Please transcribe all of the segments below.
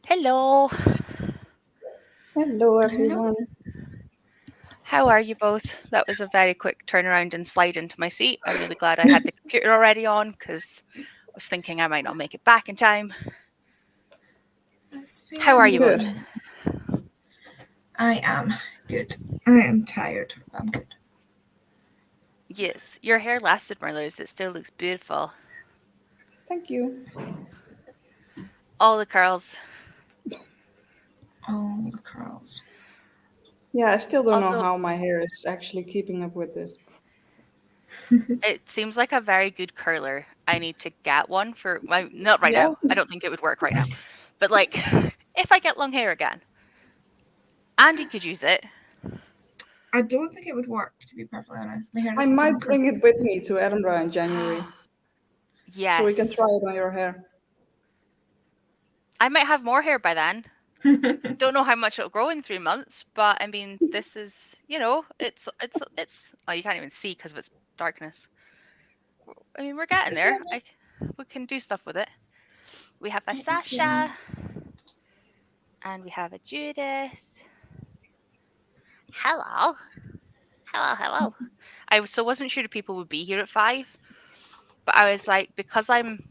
Hello. Hello, Hello. everyone. How are you both? That was a very quick turnaround and slide into my seat. I'm really glad I had the computer already on because I was thinking I might not make it back in time. That's fair How are you Good. both? enough. I am good. I am tired. But I'm good. Yes, your hair lasted, Marloes. It still looks beautiful. Thank you. All the curls. All the curls. Yeah, I still don't know Also, how my hair is actually keeping up with this. it seems like a very good curler. I need to get one for my not right Yeah, now. I don't think it would work right now. But like if I get long hair again, Andy could use it. I don't think it would work, to be perfectly honest. My hair I just might doesn't curl. bring it with me to Edinburgh in January so we can Yes. try it on your hair. I might have more hair by then. Don't know how much it'll grow in 3 months, but I mean, this is, it's. Oh, you can't even see because of its darkness. I mean, we're getting It's there. getting We can do stuff with it. We have a there. It is getting Sasha, and we have a Judith. Hello, hello. Wasn't sure if people would be here at 5, but I was like, because I'm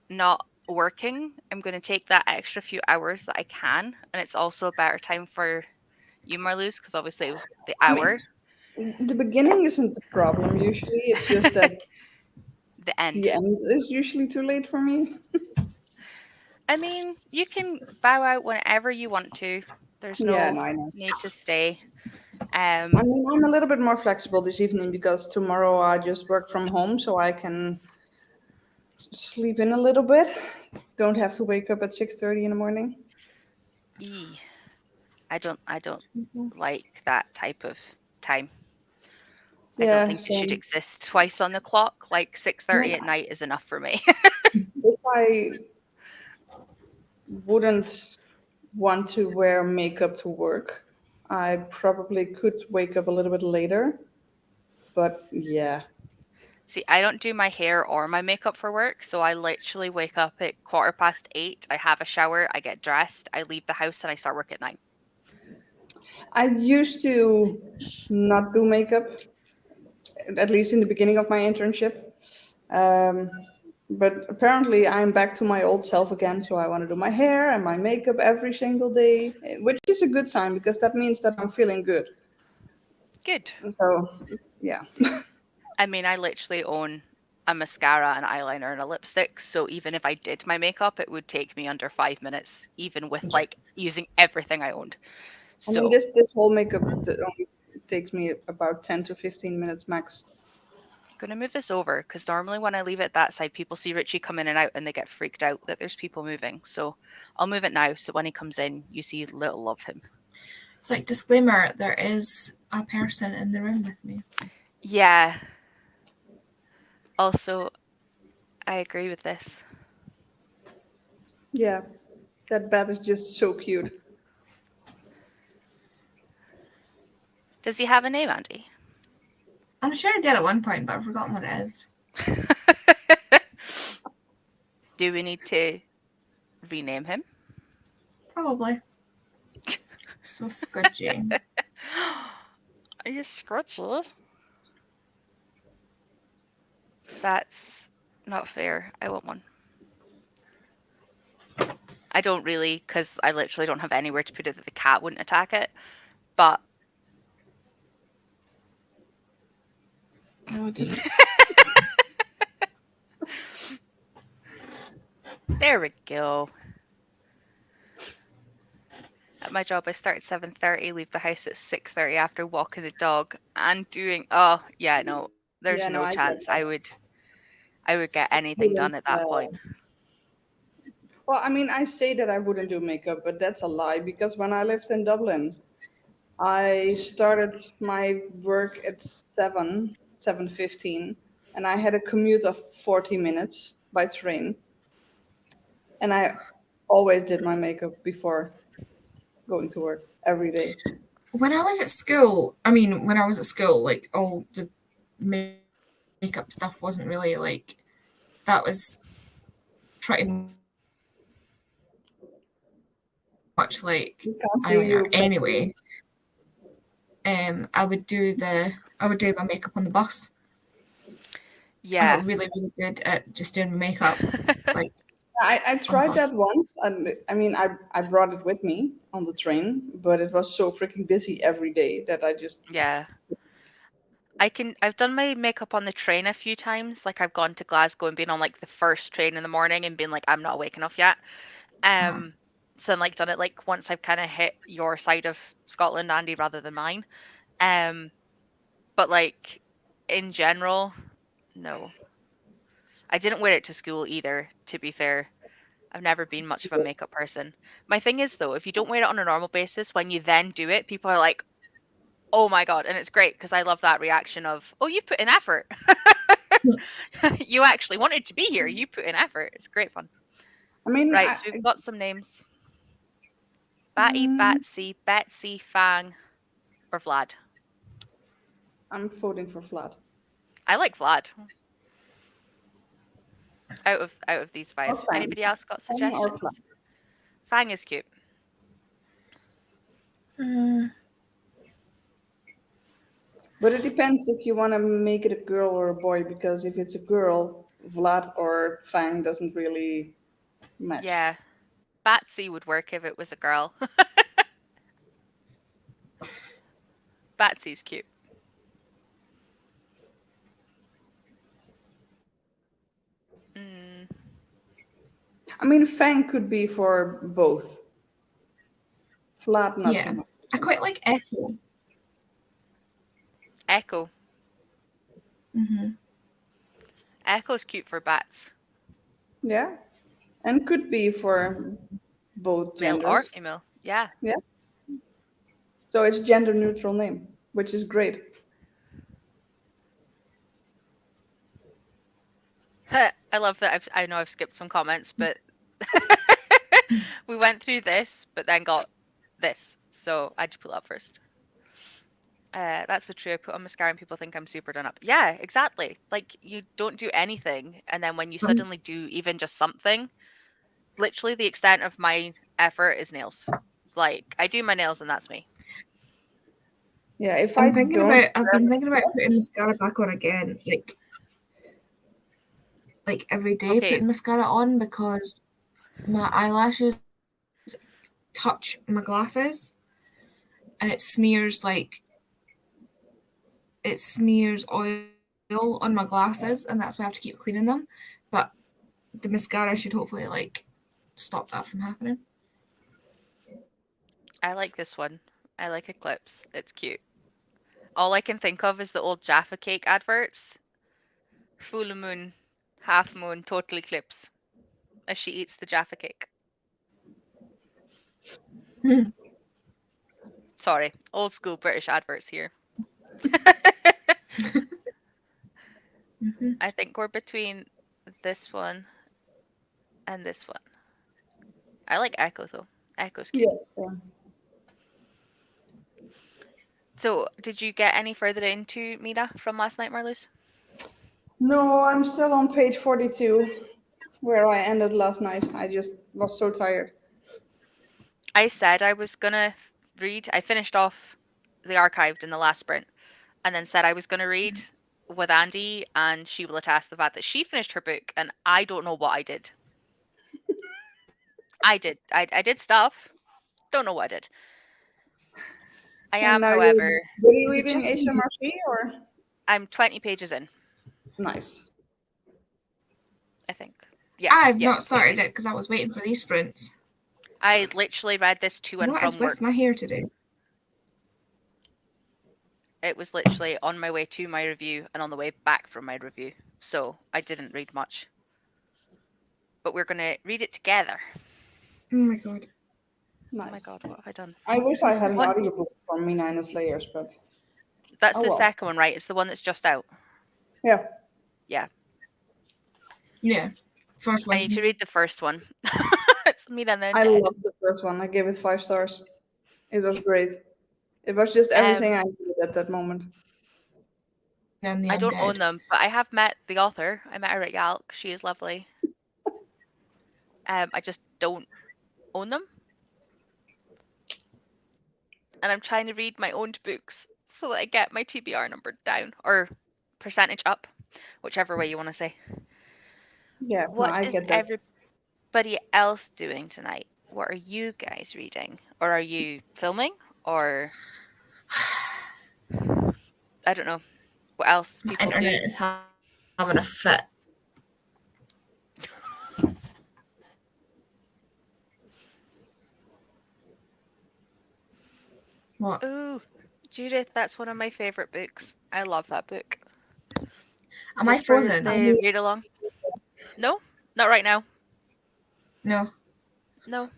not working, I'm going to take that extra few hours that I can, and it's also a better time for you, Marloes, because obviously the I mean, hour. The beginning isn't the problem usually, it's just that The end. the end is usually too late for me. I mean, you can bow out whenever you want to. There's Yeah, no no, I know. need to stay. I Um, mean, I'm a little bit more flexible this evening because tomorrow I just work from home so I can sleep in a little bit. Don't have to wake up at 6:30 in the morning. e. I don't like that type of time. I don't Yeah, think it should same. exist twice on the clock. Like 6:30 like, at night is enough for me. If I wouldn't want to wear makeup to work, I probably could wake up a little bit later. But yeah, See, I don't do my hair or my makeup for work, so I literally wake up at 8:15. I have a shower, I get dressed, I leave the house, and I start work at 9. I used to not do makeup, at least in the beginning of my internship. Um, but apparently, I'm back to my old self again. So I want to do my hair and my makeup every single day, which is a good sign because that means that I'm feeling good. Good. So yeah, I mean, I literally own a mascara, an eyeliner, and a lipstick. So even if I did my makeup, it would take me under 5 minutes, even with like using everything I owned. I mean So this whole makeup only takes me about 10 to 15 minutes max. I'm gonna move this over because normally when I leave it that side, people see Richie come in and out and they get freaked out that there's people moving. So I'll move it now so when he comes in, you see little of him. it's like disclaimer. There is a person in the room with me. Yeah. Also, I agree with this. Yeah, that bat is just so cute. Does he have a name, Andy? I'm sure I did at one point, but I've forgotten what it is. Do we need to rename him? Probably. So scratchy. Are you scratchy? That's not fair. I want one. I don't really, because I literally don't have anywhere to put it that the cat wouldn't attack it. But No, I didn't. there we go. At my job, I start at 7:30, leave the house at 6:30 after walking the dog and doing. Oh yeah, no, there's Yeah, no, no I get chance that. I would get anything done Wouldn't, at that point. well, I mean, I say that I wouldn't do makeup, but that's a lie because when I lived in Dublin, I started my work at 7:15, and I had a commute of 40 minutes by train. And I always did my makeup before going to work every day. When I was at school, like all the makeup stuff wasn't really like that was pretty much like much like We can't hear eyeliner you. anyway. I would do my makeup on the bus. I Yeah. got really, really good at just doing my makeup, like I on the tried bus. that once, and I mean, I brought it with me on the train, but it was so freaking busy every day that I just Yeah. I've done my makeup on the train a few times. Like I've gone to Glasgow and been on like the first train in the morning and been like, I'm not awake enough yet. Uh-huh. So I'm like done it like once I've kind of hit your side of Scotland, Andy, rather than mine. Um, but like in general, no. I didn't wear it to school either, to be fair. I've never been much of a makeup person. My thing is though, if you don't wear it on a normal basis, when you then do it, people are like, "Oh my god!" And it's great because I love that reaction of, "Oh, you put in effort. You actually wanted to be here. You put in effort." It's great fun. I mean, Right, so we've got some names: Batty, mm, Batsy, Betsy, Fang, or Vlad. I'm voting for Vlad I like Vlad. Out of these or five, Fang. anybody else got Fang or Vlad. suggestions? Fang is cute. Mm, But it depends if you want to make it a girl or a boy, because if it's a girl, Vlad or Fang doesn't really match. Yeah, Batsy would work if it was a girl. Batsy's cute. Mm, I mean, Fang could be for both. Vlad, not so yeah, much. I quite like Echo. Echo. Hmm. Echo's cute for bats, Yeah, and could be for both male or genders. female. Yeah. Yeah, so it's gender neutral name, which is great. I love that. I know I've skipped some comments, but we went through this, but then got this. So I had to pull up first. That's the true. I put on mascara and people think I'm super done up. Yeah, exactly. Like you don't do anything, and then when you suddenly do even just something, literally the extent of my effort is nails. Like I do my nails and that's me. Yeah, if I don't, I've been thinking about putting mascara back on again, like every day, Okay, putting mascara on because my eyelashes touch my glasses and it smears oil on my glasses, and that's why I have to keep cleaning them. But the mascara should hopefully like stop that from happening. I like this one. I like Eclipse. It's cute. All I can think of is the old Jaffa Cake adverts. Full moon, half moon, total eclipse. As she eats the Jaffa Cake. Sorry, old school British adverts here. Hmm. I think we're between this one and this one. I like Echo though. Echo's cute. yes. So, did you get any further into Mira from last night, Marloes? No, I'm still on page 42, where I ended last night. I just was so tired. I said I was gonna read. I finished off the archived in the last sprint, and then said I was gonna read with Andy, and she will attest the fact that she finished her book, and I don't know what I did. I did. I did stuff. Don't know what I did. I And am, now you're however, really Was it reading just me? HMRC or I'm 20 pages in, nice? I think. Yeah, I've yeah, not 20 started it pages. because I was waiting for these sprints. I literally read this to and What is from with work. my hair today? It was literally on my way to my review and on the way back from my review. So I didn't read much. But we're going to read it together. Oh my god. Oh my Nice. god, what have I done? I wish I had an What? audiobook from Mina and Slayers, but That's oh the well. second one, right? It's the one that's just out. Yeah, Yeah. Yeah. First I one. need to read the first one. It's me and they're I dead. loved the first one. I gave it 5 stars. It was great. It was just everything I needed at that moment. And the I don't undead. own them, but I have met the author. I met her at Yalk. She is lovely. I just don't own them. and I'm trying to read my owned books so that I get my TBR number down or percentage up, whichever way you want to say. Yeah, no, What I is get that. everybody else doing tonight? What are you guys reading? Or are you filming? Or I don't know. What else My people internet do? is having a fit. What? Ooh, Judith, that's one of my favorite books. I love that book. Am I Just for frozen? the read along. No, not right now. No, No.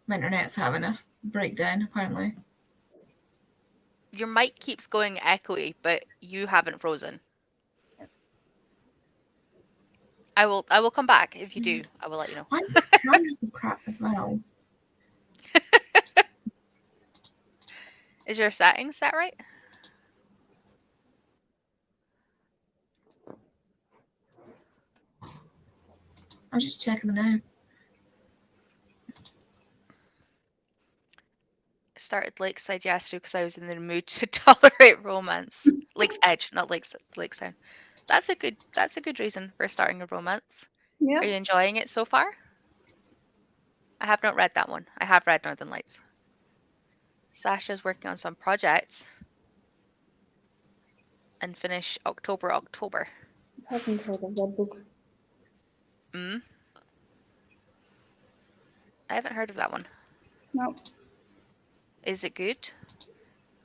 my internet's having a breakdown apparently. Your mic keeps going echoey, but you haven't frozen. I will come back if you do. I will let you know. Why is the camera so crap as well? Is your settings set right? I'm just checking them now. I started Lakeside yesterday because I was in the mood to tolerate romance. Lake's Edge, not Lakeside. That's a good reason for starting a romance. Yeah. Are you enjoying it so far? I have not read that one. I have read Northern Lights. Sasha's working on some projects and finish October. I haven't heard of that book. I haven't heard of that one. No. Is it good?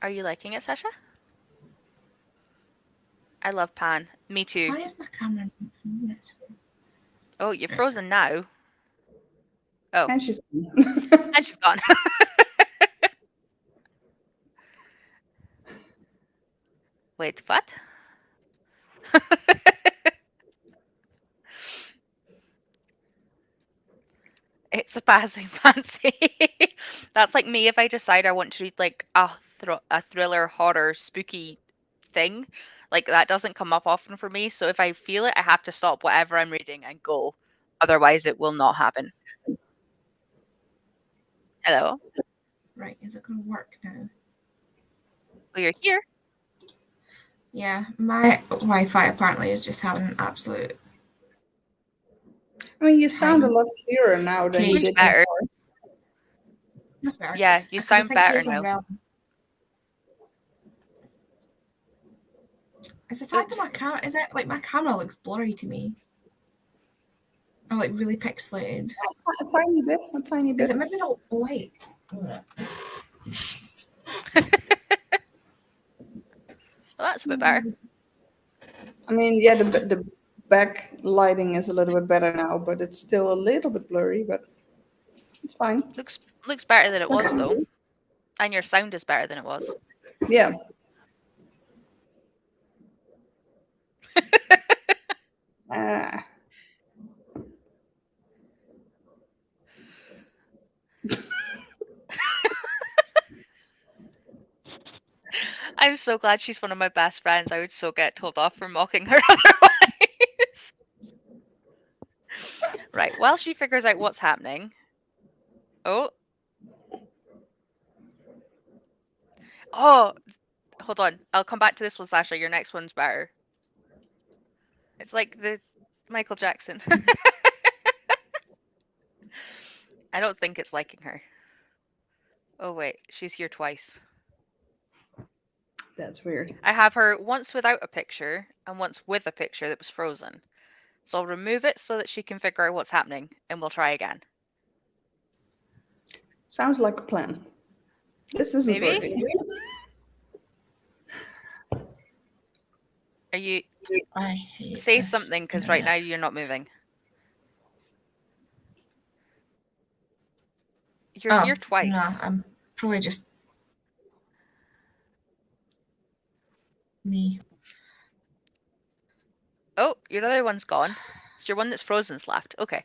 Are you liking it, Sasha? I love Pan. Me too. Why is my camera not? Oh, you're frozen now. Oh, And she's and she's gone. Wait, what? It's a passing fancy. That's like me if I decide I want to read like a thriller, horror, spooky thing. Like that doesn't come up often for me. So if I feel it, I have to stop whatever I'm reading and go. Otherwise, it will not happen. Hello. Right, is it going to work now? Oh, you're here. Yeah, my Wi-Fi apparently is just having an absolute. I mean, you sound a Time. lot clearer now than you Much did better. before. That's better. Yeah, you Because I sound think better Kay's on now. relevance. Is the fact that my camera my camera looks blurry to me, or like really pixelated? A tiny bit. A tiny bit. Is it maybe the light? Well, that's a bit better. I mean, yeah, the back lighting is a little bit better now, but it's still a little bit blurry. But it's fine. Looks better than it was though, and your sound is better than it was. Yeah. I'm so glad she's one of my best friends. I would so get told off for mocking her otherwise. Right, while she figures out what's happening. Oh. Oh, hold on. I'll come back to this one, Sasha. Your next one's better. It's like the Michael Jackson. I don't think it's liking her. Oh, wait. She's here twice. That's weird. I have her once without a picture and once with a picture that was frozen. So I'll remove it so that she can figure out what's happening, and we'll try again. Sounds like a plan. This isn't Maybe? working. Are you... I hate Say this something, because right now internet. you're not moving. You're here twice. No, I'm probably just me. Oh, your other one's gone. It's your one that's frozen's left. Okay.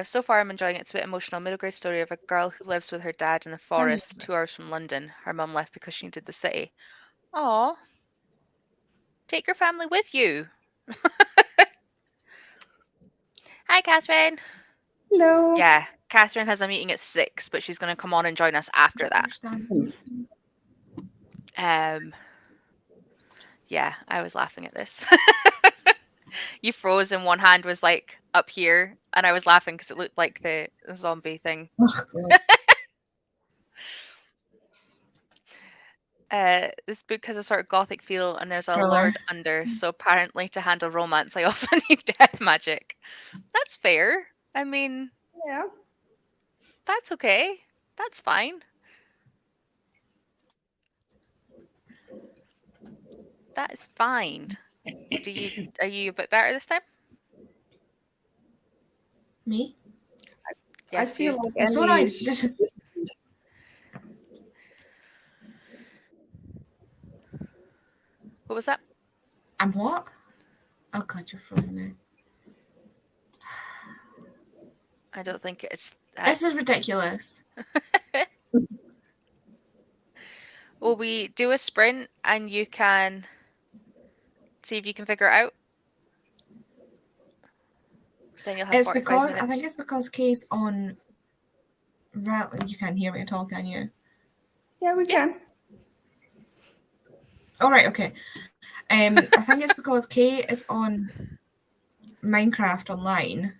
So far, I'm enjoying it. It's a bit emotional. Middle grade story of a girl who lives with her dad in the forest 2 hours from London. Her mum left because she needed the city. Aw. Take your family with you. Hi, Catherine. Hello. Yeah, Catherine has a meeting at 6, but she's going to come on and join us after that. Understand. Yeah, I was laughing at this. You froze and one hand was like up here, and I was laughing because it looked like the zombie thing. Oh, God. This book has a sort of gothic feel, and there's a Thriller. lord under. So apparently, to handle romance, I also need death magic. That's fair. I mean, Yeah. that's okay. That's fine. That is fine. Are you a bit better this time? Me? I Yes, feel you. like I'm so Andy annoyed. is. What was that? I'm what? Oh, God, you're frozen now. I don't think it's. This is ridiculous. Will we do a sprint and you can see if you can figure it out? So then you'll have It's 45 because minutes. I think it's because Kay's on. You can't hear me at all, can you? Yeah, we Yeah. can. All right, okay. I think it's because Kay is on Minecraft online,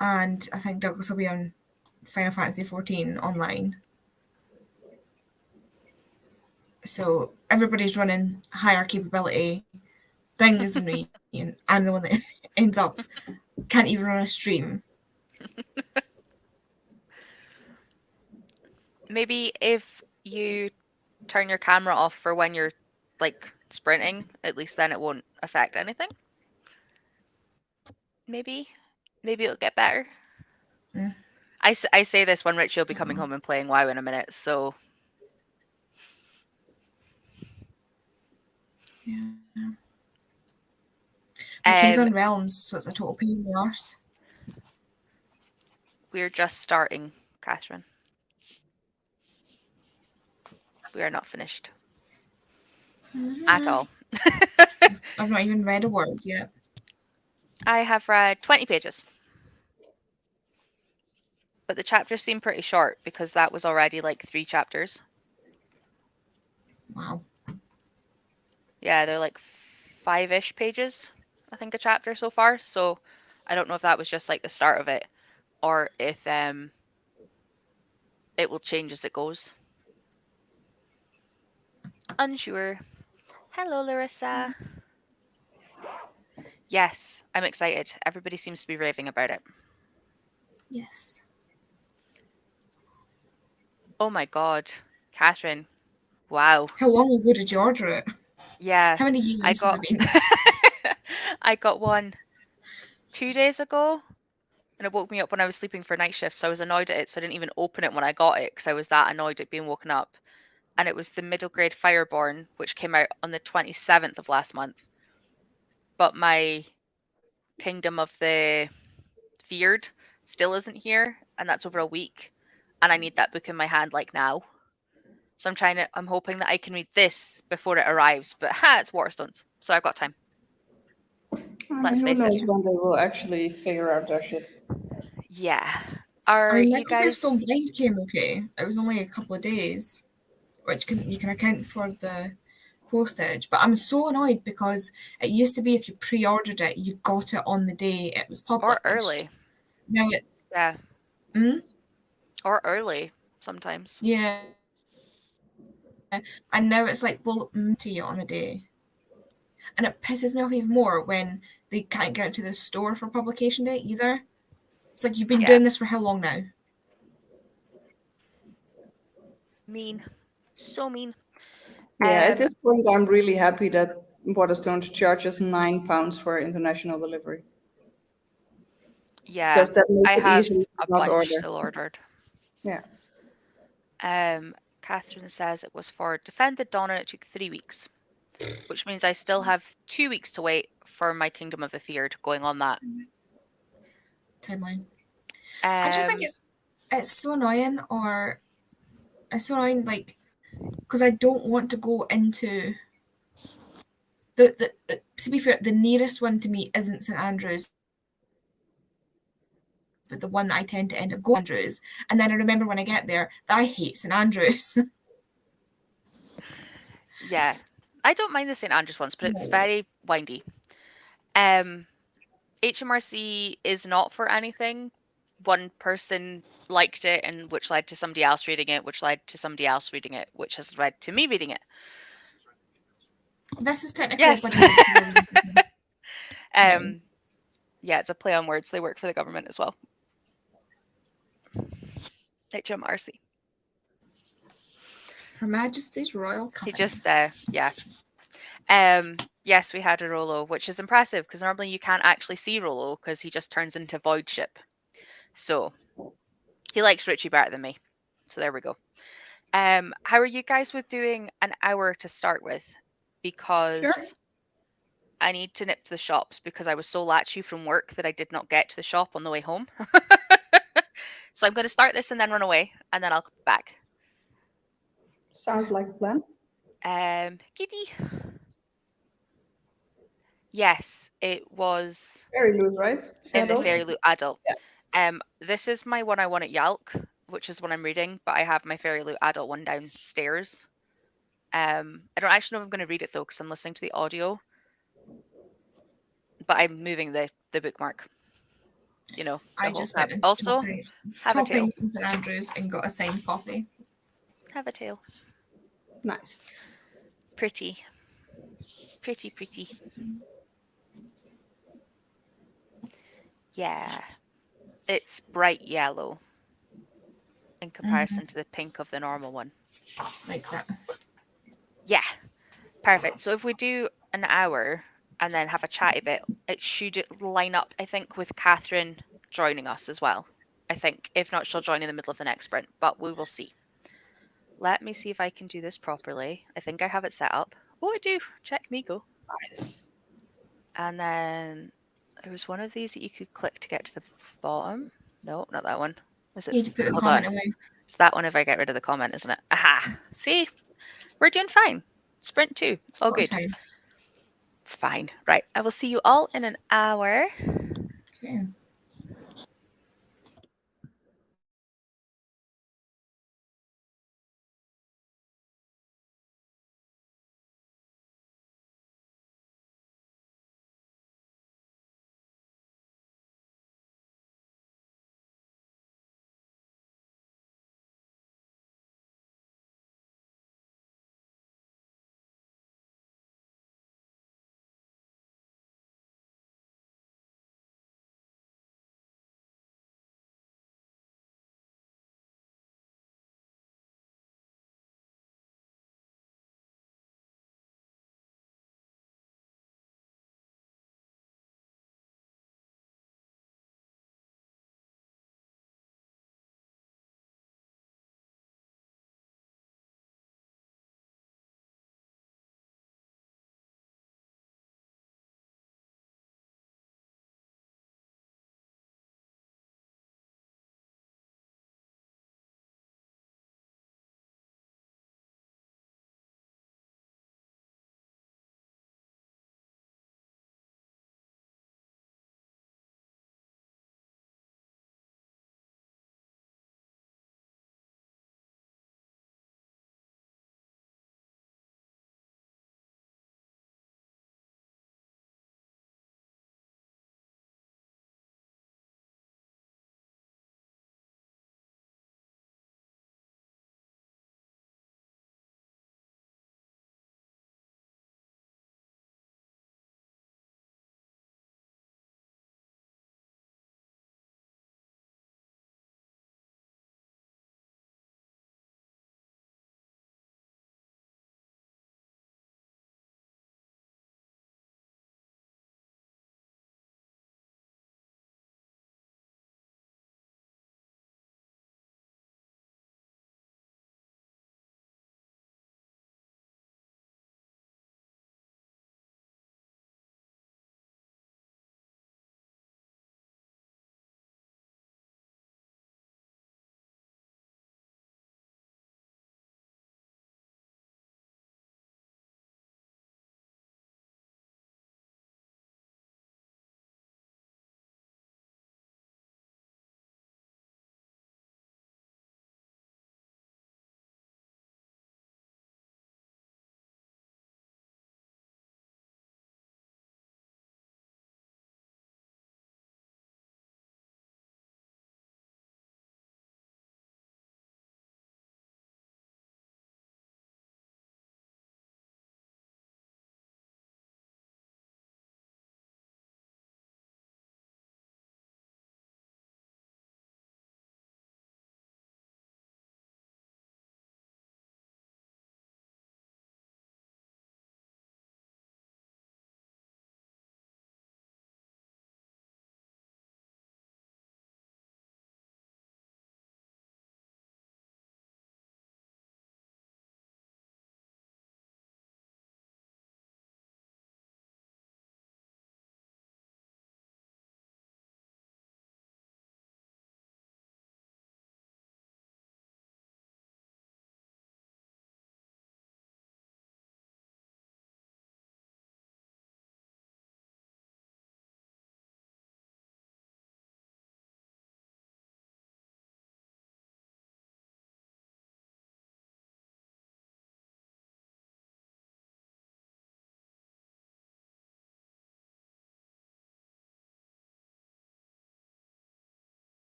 and I think Douglas will be on Final Fantasy 14 online. So everybody's running higher capability things than me, and I'm the one that ends up can't even run a stream. Maybe if you turn your camera off for when you're like sprinting, at least then it won't affect anything. Maybe it'll get better. Mm. I say this when Richie will be coming home and playing WoW in a minute, so Yeah. Like he's um, on Realms, so it's a total pain in the arse. we're just starting, Catherine. We are not finished at all. I've not even read a word yet. I have read 20 pages. But the chapters seem pretty short because that was already like 3 chapters. Wow. Yeah, they're like 5-ish pages, I think, a chapter so far. So I don't know if that was just like the start of it or if it will change as it goes. Unsure. Hello, Larissa. Yes, I'm excited. Everybody seems to be raving about it. Yes. Oh my god, Catherine. Wow. How long ago did you order it? Yeah, How many I years has got it been? I got one 2 days ago, and it woke me up when I was sleeping for night shift, so I was annoyed at it, so I didn't even open it when I got it because I was that annoyed at being woken up. And it was the middle grade Fireborn, which came out on the 27th of last month. But my Kingdom of the Feared still isn't here, and that's over a week. And I need that book in my hand like now. So I'm hoping that I can read this before it arrives. But it's Waterstones, so I've got time. I Let's mean, who face it. knows when they will actually figure out their shit. Yeah. Are I mean, you guys? Stone Blind came okay. It was only a couple of days, which you can account for the postage. But I'm so annoyed because it used to be if you pre-ordered it, you got it on the day it was Or published. early? Now it's Yeah. mm? Or early sometimes. Yeah, and now it's like well, to you on the day, and it pisses me off even more when they can't get it to the store for publication day either. It's like you've been Yeah. doing this for how long now? Mean. So mean. Yeah, at this point, I'm really happy that Waterstones charges £9 for international delivery. Yeah. Because that makes I it have easy to a not bunch order. still ordered. Yeah. Catherine says it was for Defend the Dawn and it took 3 weeks, which means I still have 2 weeks to wait for my Kingdom of the Feared going on that. Timeline. I just think it's so annoying, or it's so annoying, like because I don't want to go into the. To be fair, the nearest one to me isn't St Andrews, but the one that I tend to end up going to Andrews. And then I remember when I get there that I hate St Andrews. Yeah. I don't mind the St Andrews ones, but it's No. very windy. HMRC is not for anything. One person liked it, and which led to somebody else reading it, which led to somebody else reading it, which has led to me reading it. This is technically Yes. a budget school. Yeah, it's a play on words. They work for the government as well. HMRC. Her Majesty's Royal He Company. just, yeah. Yes, we had a Rollo, which is impressive because normally you can't actually see Rollo because he just turns into void ship. So he likes Richie better than me. So there we go. How are you guys with doing an hour to start with? Because Sure. I need to nip to the shops because I was so latchy from work that I did not get to the shop on the way home. So I'm going to start this and then run away, and then I'll come back. Sounds like a plan. Kitty. Yes, it was Very loose, right? in the Adult? Fairy Loot Adult. Yeah. This is my one I won at Yalk, which is what I'm reading, but I have my Fairy Loot Adult one downstairs. I don't actually know if I'm going to read it though, because I'm listening to the audio. But I'm moving the bookmark. You know, the I whole just tab. went into Also, have a tail. Toppings in St Andrews and got a signed copy. Have a tail. Nice. Pretty. Pretty, pretty. Yeah. It's bright yellow in comparison to the pink of the normal one. Like that. Yeah. Perfect. So if we do an hour and then have a chatty bit, it should line up, I think, with Catherine joining us as well. I think. If not, she'll join in the middle of the next sprint, but we will see. Let me see if I can do this properly. I think I have it set up. Oh, I do. Check me go. Nice. And then there was one of these that you could click to get to the bottom. No, not that one. Is it? You need to put the Hold comment on. away. It's that one if I get rid of the comment, isn't it? Aha! See? We're doing fine. Sprint 2. It's all good. Fine. It's fine. Right. I will see you all in an hour. Okay.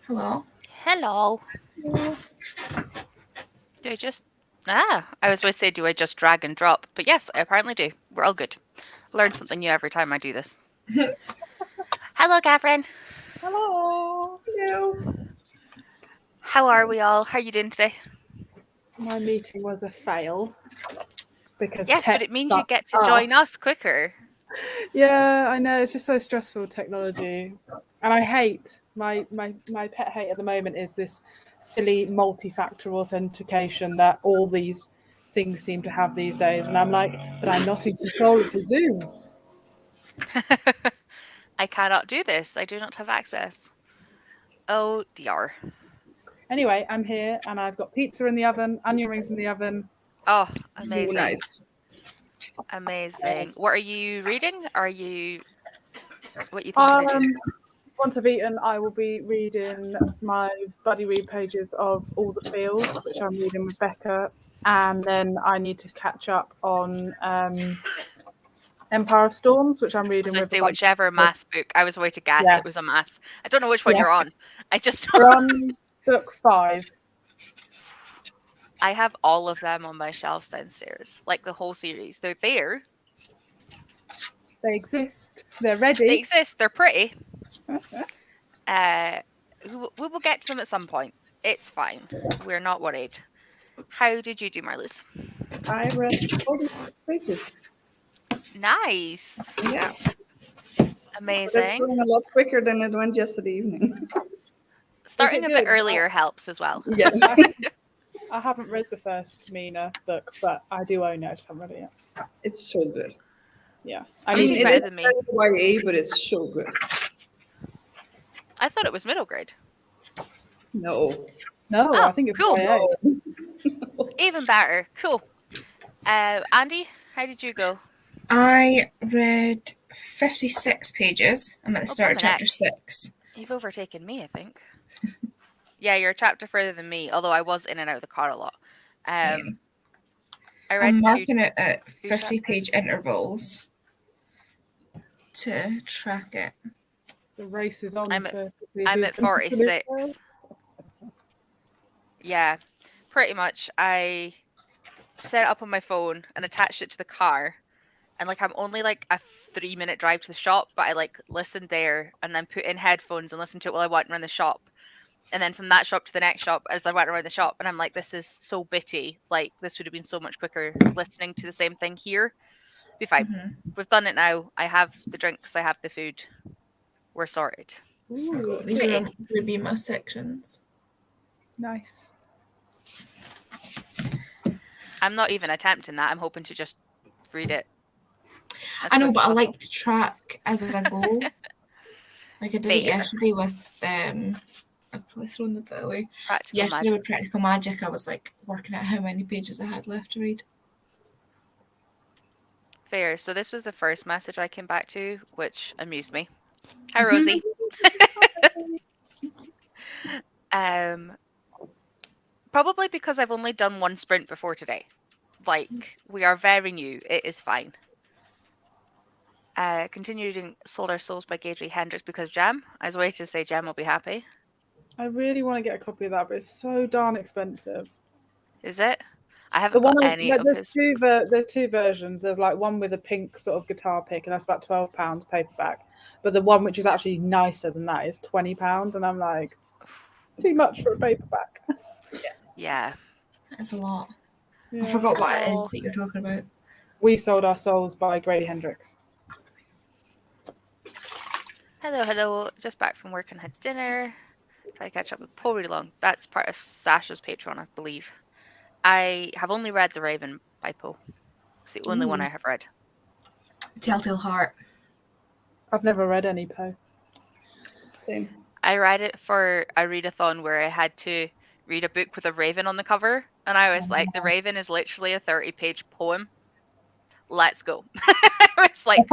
Hello. Hello. Do I just... I was going to say, do I just drag and drop? But yes, I apparently do. We're all good. Learn something new every time I do this. Hello, Catherine. Hello. Hello. How are we all? How are you doing today? My meeting was a fail because Yes, but tech it means you sucked get to join ass. us quicker. Yeah, I know. It's just so stressful, technology. And I hate my pet hate at the moment is this silly multi-factor authentication that all these things seem to have these days. And I'm like, but I'm not in control of the Zoom. I cannot do this. I do not have access. Oh dear. Anyway, I'm here and I've got pizza in the oven, onion rings in the oven. Oh, Ooh, amazing. nice. Amazing. What are you reading? What are you thinking to do? Once I've eaten, I will be reading my buddy read pages of All the Feels, which I'm reading with Becca, and then I need to catch up on Empire of Storms, which I'm I was reading going to with a say bunch whichever of mass book. I was going to guess yeah, it was a mass. I don't know which one yeah. you're on. I just We're on book 5. I have all of them on my shelves downstairs, like the whole series. They're there. They exist. They're They ready. exist. They're pretty. We will get to them at some point. It's fine. We're not worried. How did you do, Marloes? I read 46 pages. Nice. Yeah, but it's Amazing. going a lot quicker than it went yesterday evening. Starting a bit good? earlier helps as well. Yeah. I haven't read the first Mina book, but I do own it. I just haven't read it yet. It's so good. Yeah, I You're mean, doing it better is than me. very YA, but it's so good. I thought it was middle grade. No. no, Oh, I think it's cool. YA. Even better. Cool. Andy, how did you go? I read 56 pages. I'm at the start of chapter Blimey 6. You've overtaken me, I think. Yeah, you're a chapter further than me, although I was in and out of the car a lot. I read I'm two marking it at 50-page chapters. intervals to track it. The race is on. I'm to at 46. Yeah, pretty much. I set it up on my phone and attached it to the car, and like I'm only like a 3-minute drive to the shop, but I like listened there and then put in headphones and listened to it while I went around the shop. And then from that shop to the next shop as I went around the shop, and I'm like, this is so bitty. Like, this would have been so much quicker listening to the same thing here. Be fine. We've done it now. I have the drinks, I have the food. We're sorted. Ooh, These are ruby my sections. nice. I'm not even attempting that. I'm hoping to just read it. I know, but I like to track as I go. Like I did it Fair. yesterday with I've probably thrown the bit away. Practical Yesterday magic. with Practical Magic, I was like working out how many pages I had left to read. Fair. So this was the first message I came back to, which amused me. Hi, Rosie. Probably because I've only done one sprint before today. Like, we are very new. It is fine. Continue reading Sold Our Souls by Gadry Hendricks because Jam. I was waiting to say Jam will be happy. I really want to get a copy of that, but it's so darn expensive. Is it? I haven't got any of his. There's two versions. There's like one with a pink sort of guitar pick, and that's about £12 paperback. But the one which is actually nicer than that is £20, and I'm like, too much for a paperback. Yeah. That's a lot. Yeah. I forgot what it is that you're talking about. We Sold Our Souls by Grady Hendrix. Hello. Just back from work and had dinner. Try to catch up with Paul really long. That's part of Sasha's Patreon, I believe. I have only read The Raven by Poe. It's the only one I have read. Telltale Heart. I've never read any Poe. Same. I read it for a readathon where I had to read a book with a raven on the cover, and I was like, the raven is literally a 30-page poem. Let's go. It's like,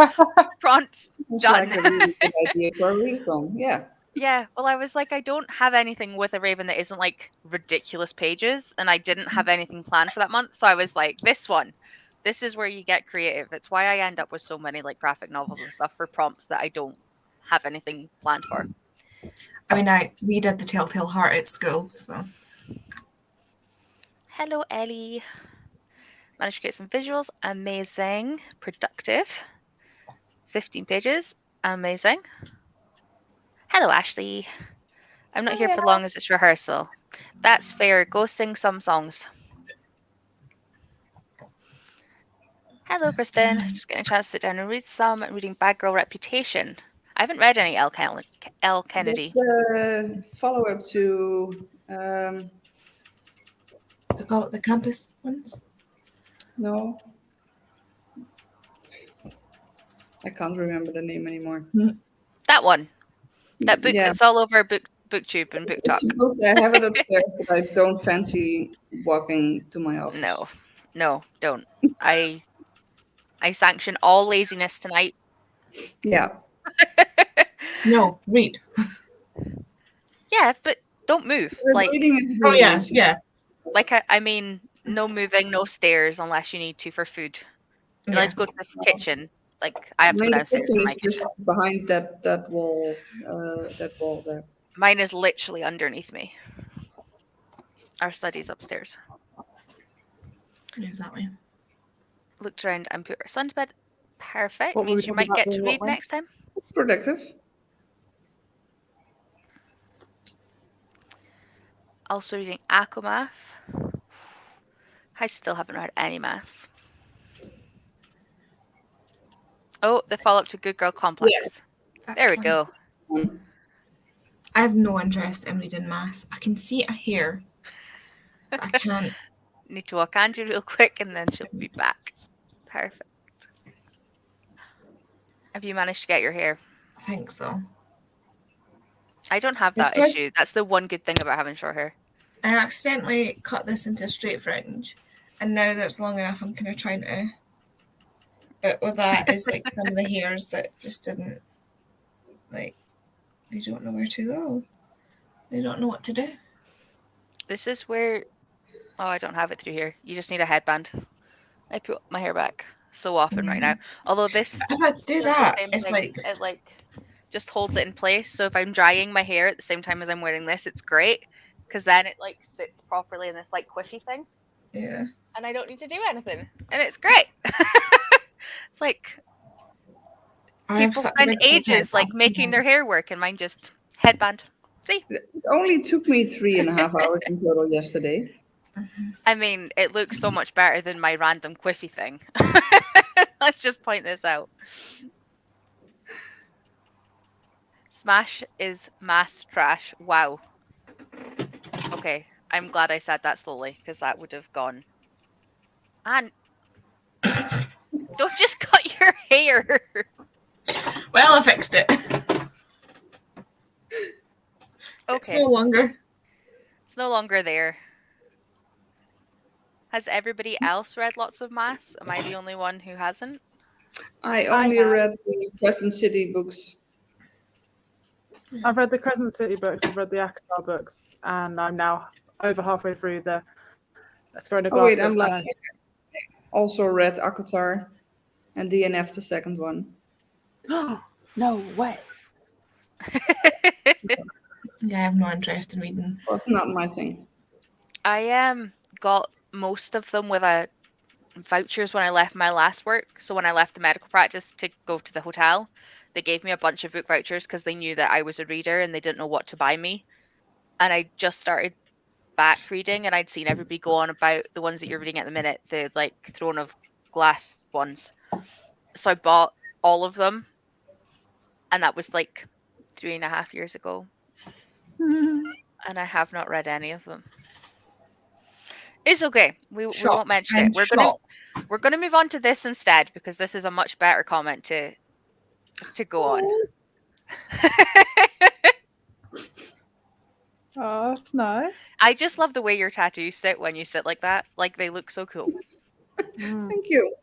prompt It's done. like a really good idea for a reason. Yeah. Yeah, well, I was like, I don't have anything with a raven that isn't like ridiculous pages, and I didn't have anything planned for that month, so I was like, this is where you get creative. It's why I end up with so many like graphic novels and stuff for prompts that I don't have anything planned for. I mean, we did the Telltale Heart at school, so Hello, Ellie. Managed to get some visuals. Amazing. Productive. 15 pages. Amazing. Hello, Ashley. I'm not here for long as it's rehearsal. That's fair. Go sing some songs. Hello, Kristen. Just getting a chance to sit down and read some. I'm reading Bad Girl Reputation. I haven't read any L. Kennedy. That's the follow-up to they call it the campus ones. no. I can't remember the name anymore. That one. That book Yeah. that's all over BookTube and BookTok. It's a book. I have it upstairs, but I don't fancy walking to my office. No, don't. I sanction all laziness tonight. Yeah. No, read. Yeah, but don't move. Like, Reading is Oh really yeah, easy. yeah. like I mean, no moving, no stairs unless you need to for food. You're allowed to go to the kitchen. Like, I have to go The downstairs kitchen for my is kitchen. just behind that wall there. Mine is literally underneath me. Our study's upstairs. Exactly. Looked around and put our son to bed. Perfect. What were we Means you talking might about get to doing read what, next time. Productive. Also reading Acomath. I still haven't read any maths. Oh, the follow-up to Good Girl Complex. That's There we fine. go. I have no interest in reading maths. I can see it here. I can't. Need to walk Angie real quick and then she'll be back. Perfect. Have you managed to get your hair? I think so. I don't have It's that 'cause- issue. That's the one good thing about having short hair. I accidentally cut this into a straight fringe, and now that it's long enough, I'm kind of trying to. But with that is like some of the hairs that just didn't, like, they don't know where to go. They don't know what to do. This is where... Oh, I don't have it through here. You just need a headband. I put my hair back so often right now. Although this If I do does the that, same it's thing. like It like just holds it in place. So if I'm drying my hair at the same time as I'm wearing this, it's great. Because then it like sits properly in this like squishy thing. yeah. And I don't need to do anything. And it's great. It's like I have people such a spend big forehead, ages like but making their hair work and mine just headband. See? It only took me 3.5 hours in total yesterday. I mean, it looks so much better than my random quiffy thing. Let's just point this out. Smash is mass trash. Wow. Okay, I'm glad I said that slowly because that would have gone. And don't just cut your hair. Well, I fixed it. It's Okay, no longer. it's no longer there. Has everybody else read lots of maths? Am I the only one who hasn't? I only have. read the Crescent City books. I've read the Crescent City books, I've read the Akatar books, and I'm now over halfway through the Throne of Oh Glass wait, I'm books. lying. Also read Akatar and DNF, the second one. No way. Yeah, I have no interest in reading. Was not my thing. I got most of them with a vouchers when I left my last work. So when I left the medical practice to go to the hotel, they gave me a bunch of book vouchers because they knew that I was a reader and they didn't know what to buy me. And I just started back reading and I'd seen everybody go on about the ones that you're reading at the minute, the like Throne of Glass ones. So I bought all of them and that was like 3.5 years ago. And I have not read any of them. It's okay. We won't mention it. We're gonna move on to this instead because this is a much better comment to go on. Oh, that's nice. I just love the way your tattoos sit when you sit like that. Like they look so cool. Thank you.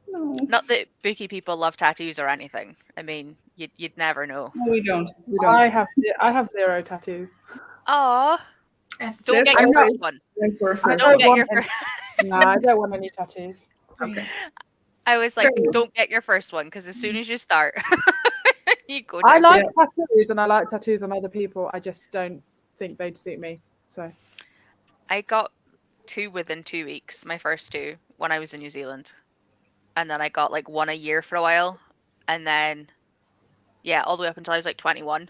No, Not that bookie people love tattoos or anything. I mean, you'd never know. no, we don't. We don't. I have 0 tattoos. Aw, don't There's get your always first one. room for a I first Don't don't get one. your want first. No, I don't want any tattoos. Okay. I was like, Fair enough. don't get your first one because as soon as you start, You go, I Dirk. like tattoos and I like tattoos on other people. I just don't think they'd suit me. So I got 2 within 2 weeks, my first 2, when I was in New Zealand. And then I got like 1 a year for a while. And then, yeah, all the way up until I was like 21.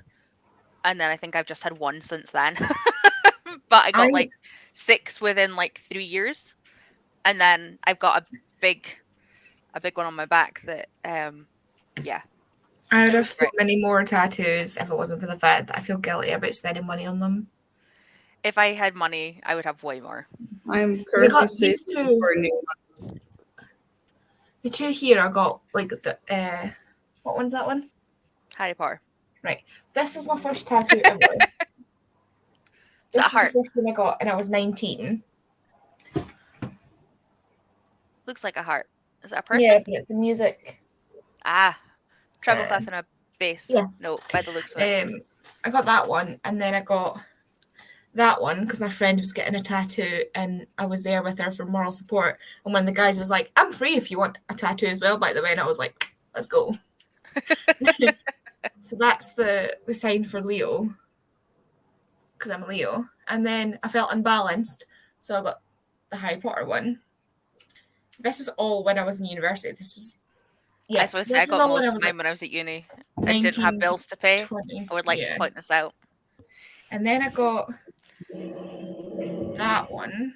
And then I think I've just had 1 since then. But I got like 6 within like 3 years. And then I've got a big one on my back that, yeah. I would It have was so great. many more tattoos if it wasn't for the fact that I feel guilty about spending money on them. If I had money, I would have way more. I'm They currently got saving these two. for a new one. The 2 here I got like the what one's that one? Harry Potter. Right. This was my first tattoo ever. Is This that a was heart? the first one I got, and I was 19. Looks like a heart. Is that a person? Yeah, but it's the music. Ah, treble clef and a bass. yeah. No, by the looks of it. I got that one, and then I got that one because my friend was getting a tattoo, and I was there with her for moral support. And one of the guys was like, "I'm free if you want a tattoo as well." By the way, and I was like, "Let's go." So that's the sign for Leo, because I'm a Leo. And then I felt unbalanced, so I got the Harry Potter one. This is all when I was in university. This was I was going to say, I this was got all when most I of was mine like when I was at uni. I 19, didn't have bills to pay. 20. I would like to point this out. And then I got that one.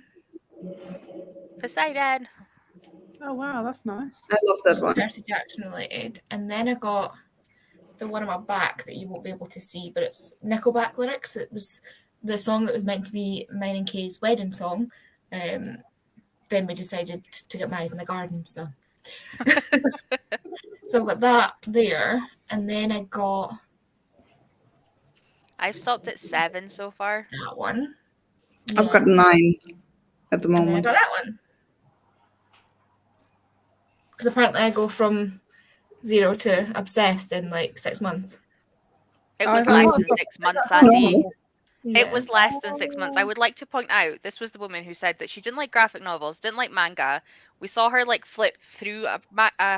Poseidon. oh wow, that's nice. I love Which that is one. Percy Jackson related. And then I got the one on my back that you won't be able to see, but it's Nickelback lyrics. It was the song that was meant to be mine and Kay's wedding song. Then we decided to get married in the garden. So I've got that there. And then I got I've stopped at 7 so far. that one. I've got 9 at the And then I moment. got that one. Because apparently I go from 0 to obsessed in like 6 months. It Oh, was I less thought- than 6 months, That's Andy. normal. It was less than 6 months. I would like to point out, this was the woman who said that she didn't like graphic novels, didn't like manga. We saw her like flip through a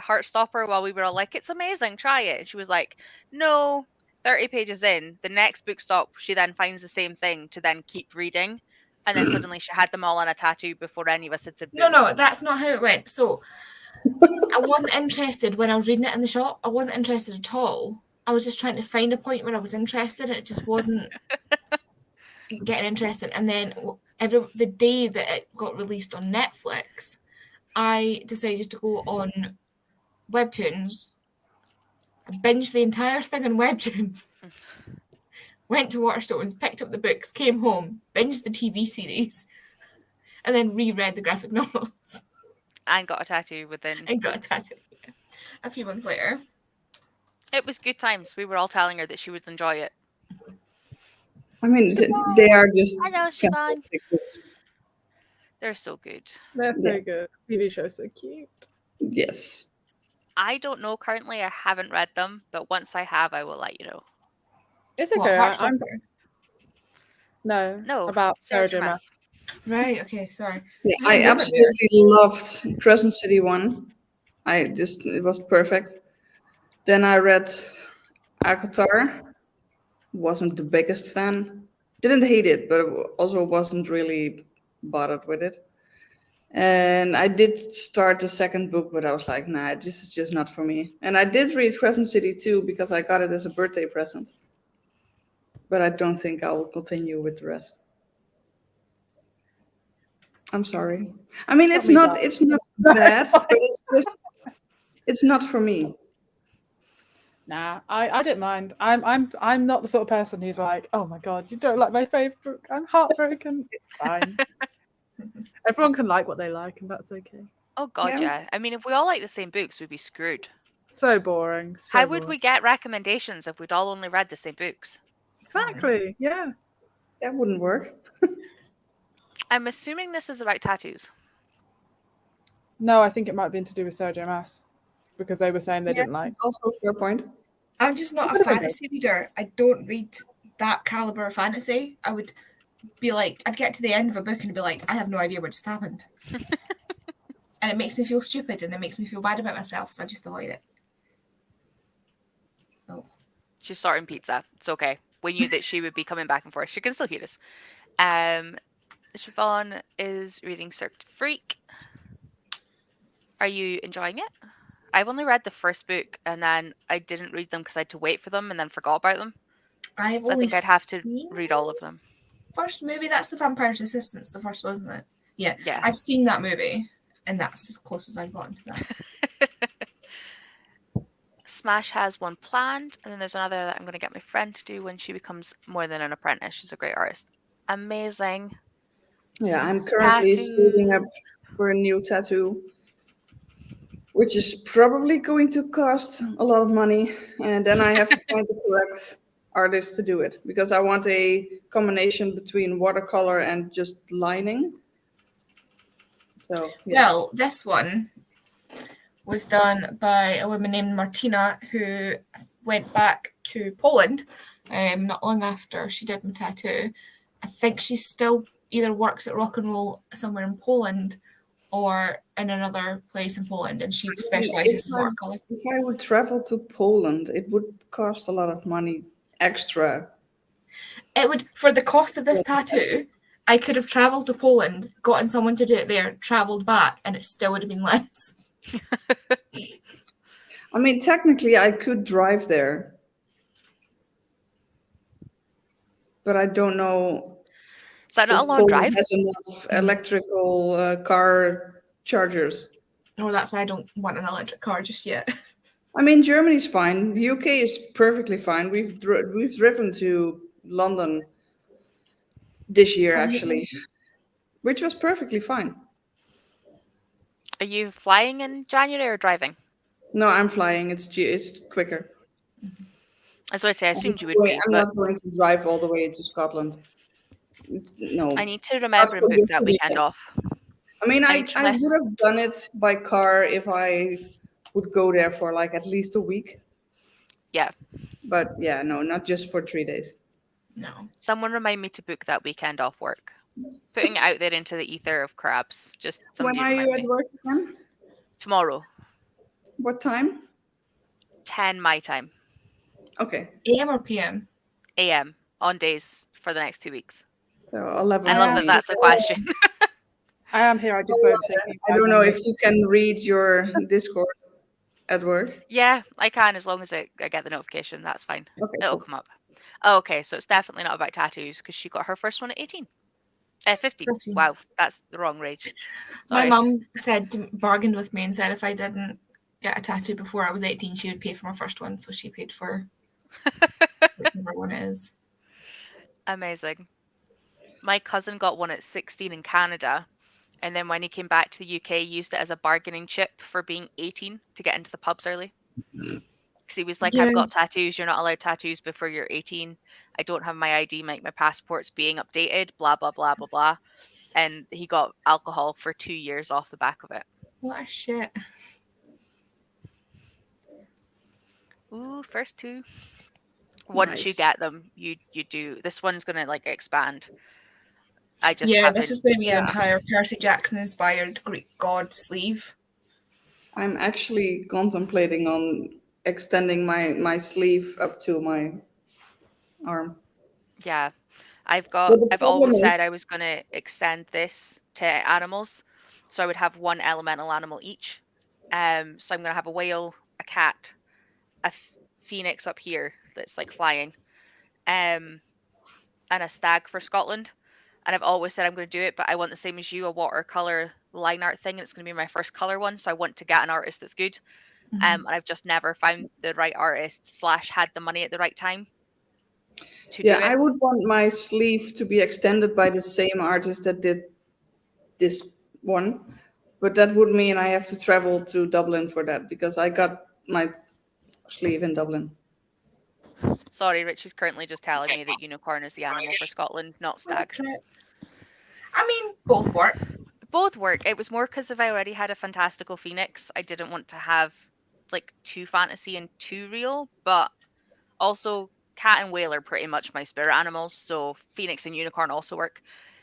Heartstopper while we were all like, it's amazing, try it. And she was like, no, 30 pages in, the next book stop, she then finds the same thing to then keep reading. And then suddenly she had them all on a tattoo before any of us had said No, that's not how it went. So I wasn't interested when I was reading it in the shop. I wasn't interested at all. I was just trying to find a point where I was interested, and it just wasn't getting interested. And then the day that it got released on Netflix, I decided to go on Webtoons. I binged the entire thing on Webtoons. Went to Waterstones, picked up the books, came home, binged the TV series, and then reread the graphic novels. and got a tattoo within. And got a tattoo a few months later. It was good times. We were all telling her that she would enjoy it. I mean, they are just Hello, Siobhan. fantastic books. They're so good. They're so Yeah. good. TV show's so cute. Yes. I don't know currently. I haven't read them, but once I have, I will let you know. It's What, okay. I'm Heartstopper? No, about Sarah J. Maas. Maas. Right, okay, sorry. Yeah, Yeah, I you're absolutely loved Crescent City 1. It was perfect. Then I read Akatar. Wasn't the biggest fan. Didn't hate it, but also wasn't really bothered with it. And I did start the second book, but I was like, nah, this is just not for me. And I did read Crescent City 2 because I got it as a birthday present. But I don't think I will continue with the rest. I'm sorry. I mean, it's me not down. it's not bad, but it's not for me. Nah, I don't mind. I'm not the sort of person who's like, oh my god, you don't like my favorite book. I'm heartbroken. It's fine. Everyone can like what they like, and that's okay. Oh god, Yeah. yeah. I mean, if we all like the same books, we'd be screwed. So boring. So How would boring. we get recommendations if we'd all only read the same books? Exactly. Yeah. That wouldn't work. I'm assuming this is about tattoos. No, I think it might have been to do with Sarah J. Maas because they were saying they Yeah. didn't like. Also a fair point. I'm just not What a have I fantasy reader. I don't read that caliber of fantasy. I would be like, I'd get to the end of a book and be like, I have no idea what just happened. And it makes me feel stupid and it makes me feel bad about myself, so I just avoid it. Oh. She's sorting pizza. It's okay. We knew that she would be coming back and forth. She can still hear us. Siobhan is reading Circuit Freak. Are you enjoying it? I've only read the first book and then I didn't read them because I had to wait for them and then forgot about them. I've So I only think I'd have to seen read all of them. first movie. That's the Vampire's Assistants, the first, wasn't it? Yeah. Yeah. I've seen that movie, and that's as close as I've gotten to that. Smash has one planned, and then there's another that I'm going to get my friend to do when she becomes more than an apprentice. She's a great artist. Amazing. Yeah, I'm currently saving up for a new tattoo, which is probably going to cost a lot of money. And then I have to find the correct artist to do it because I want a combination between watercolor and just lining. So, yeah. Well, this one was done by a woman named Martina who went back to Poland not long after she did my tattoo. I think she still either works at Rock and Roll somewhere in Poland or in another place in Poland, and she specializes in watercolor. If I would travel to Poland, it would cost a lot of money extra. It would, for the cost of this tattoo, I could have traveled to Poland, gotten someone to do it there, traveled back, and it still would have been less. I mean, technically, I could drive there, but I don't know Is that not a if long Poland drive? has enough electrical car chargers. No, that's why I don't want an electric car just yet. I mean, Germany's fine. The UK is perfectly fine. We've driven to London this year, actually, which was perfectly fine. Are you flying in January or driving? No, I'm flying. It's quicker. As I say, I assumed you would be, I'm but not going to drive all the way to Scotland. No. I need to remember and for book this that weekend off. I mean, I I need to remember- would have done it by car if I would go there for like at least a week. Yeah. But yeah, no, not just for 3 days. No. Someone remind me to book that weekend off work. Putting it out there into the ether of crabs. Just somebody When are remind you me. at work again? Tomorrow, What time? 10 my time, Okay. AM or PM? AM, on days for the next 2 weeks. So 11. I love for that me. that's a question. I am here. I just don't think you I guys don't know are if you can read your Discord at work. Yeah, I can as long as I get the notification. That's fine. Okay, It'll cool. come up. Oh, okay, so it's definitely not about tattoos because she got her first one at 18. 15. 15. Wow, that's the wrong age. My Sorry. mum bargained with me and said if I didn't get a tattoo before I was 18, she would pay for my first one. So she paid for whichever one it is. Amazing. My cousin got one at 16 in Canada, and then when he came back to the UK, he used it as a bargaining chip for being 18 to get into the pubs early. Because he was like, Yeah. I've got tattoos, you're not allowed tattoos before you're 18. I don't have my ID, my passport's being updated, blah, blah, blah, blah, blah. And he got alcohol for 2 years off the back of it. What a shit. Ooh, first two. Once you Nice. get them, you do. This one's gonna like expand. I just Yeah, haven't. this is going to be an Yeah. entire Percy Jackson inspired Greek god sleeve. I'm actually contemplating on extending my sleeve up to my arm. Yeah, I've But the I've problem always said is- I was gonna extend this to animals, so I would have one elemental animal each. So I'm gonna have a whale, a cat, a phoenix up here that's like flying, and a stag for Scotland. And I've always said I'm going to do it, but I want the same as you, a watercolor line art thing. And it's going to be my first color one, so I want to get an artist that's good. And I've just never found the right artist / had the money at the right time to Yeah, do it. I would want my sleeve to be extended by the same artist that did this one. But that would mean I have to travel to Dublin for that because I got my sleeve in Dublin. Sorry, Richie's currently just telling me that unicorn is the animal for Scotland, not stag. I mean, both works. Both work. It was more because if I already had a fantastical phoenix, I didn't want to have like 2 fantasy and 2 real, but also cat and whale are pretty much my spirit animals, so phoenix and unicorn also work.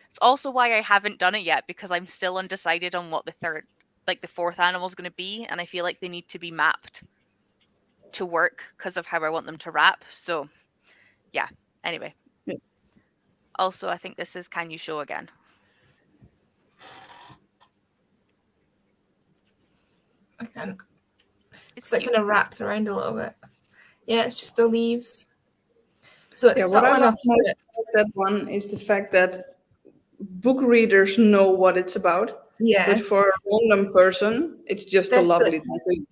It's also why I haven't done it yet, because I'm still undecided on what the 4th animal is going to be, and I feel like they need to be mapped. to work because of how I want them to wrap. So, yeah. Anyway. Yeah. Also, I think this is Can You Show again. I can't. It's So it cute. kind of wraps around a little bit. Yeah, it's just the leaves. So it's Yeah, what I subtle love enough most that, about that one is the fact that book readers know what it's about, yeah, but for a random person, it's just a This bit- lovely thing.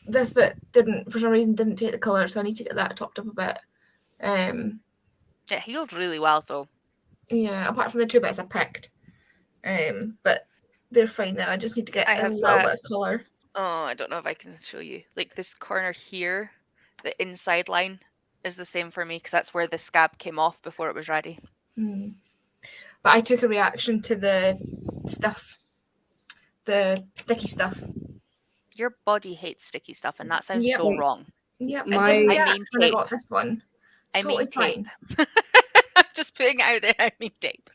this bit didn't, for some reason, didn't take the colour, so I need to get that topped up a bit. It healed really well, though. Yeah, apart from the 2 bits I picked. But they're fine now. I just need to get I a have little that. bit of colour. Oh, I don't know if I can show you. Like this corner here, the inside line is the same for me because that's where the scab came off before it was ready. But I took a reaction to the stuff, the sticky stuff. Your body hates sticky stuff, and that sounds Yep. so wrong. Yep, My- it didn't I react mean when I tape. got this one. I Totally mean tape. fine. I'm just putting it out there. I mean tape.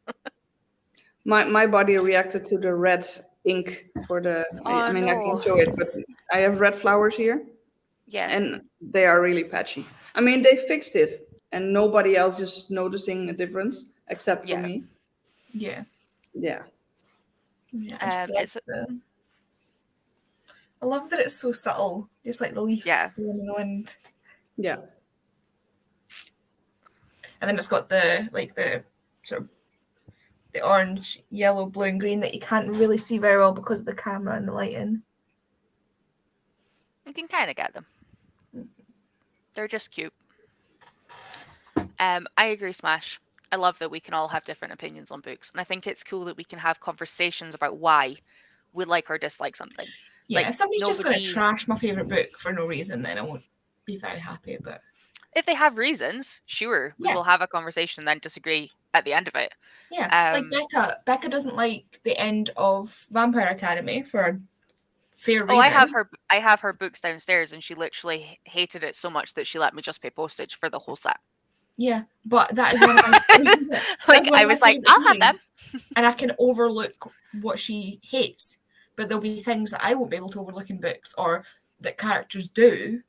My body reacted to the red ink for the. I Oh, mean, I no. can't show it, but I have red flowers here, Yeah. and they are really patchy. I mean, they fixed it, and nobody else is noticing a difference except for Yeah. me. Yeah. Yeah. Yeah. I love that it's so subtle, just like the leaves blowing in the wind. Yeah. And then it's got the sort of the orange, yellow, blue, and green that you can't really see very well because of the camera and the lighting. You can kind of get them. They're just cute. I agree, Smash. I love that we can all have different opinions on books, and I think it's cool that we can have conversations about why we like or dislike something. Yeah, Like, if somebody's just going to nobody- trash my favourite book for no reason, then I won't be very happy. But If they have reasons, sure, we Yeah. will have a conversation and then disagree at the end of it. yeah, like Becca doesn't like the end of Vampire Academy for a fair reason. Oh, I have her books downstairs, and she literally hated it so much that she let me just pay postage for the whole set. Yeah, but that is one of my Like, I was like, I'll have them. And I can overlook what she hates, but there'll be things that I won't be able to overlook in books or that characters do.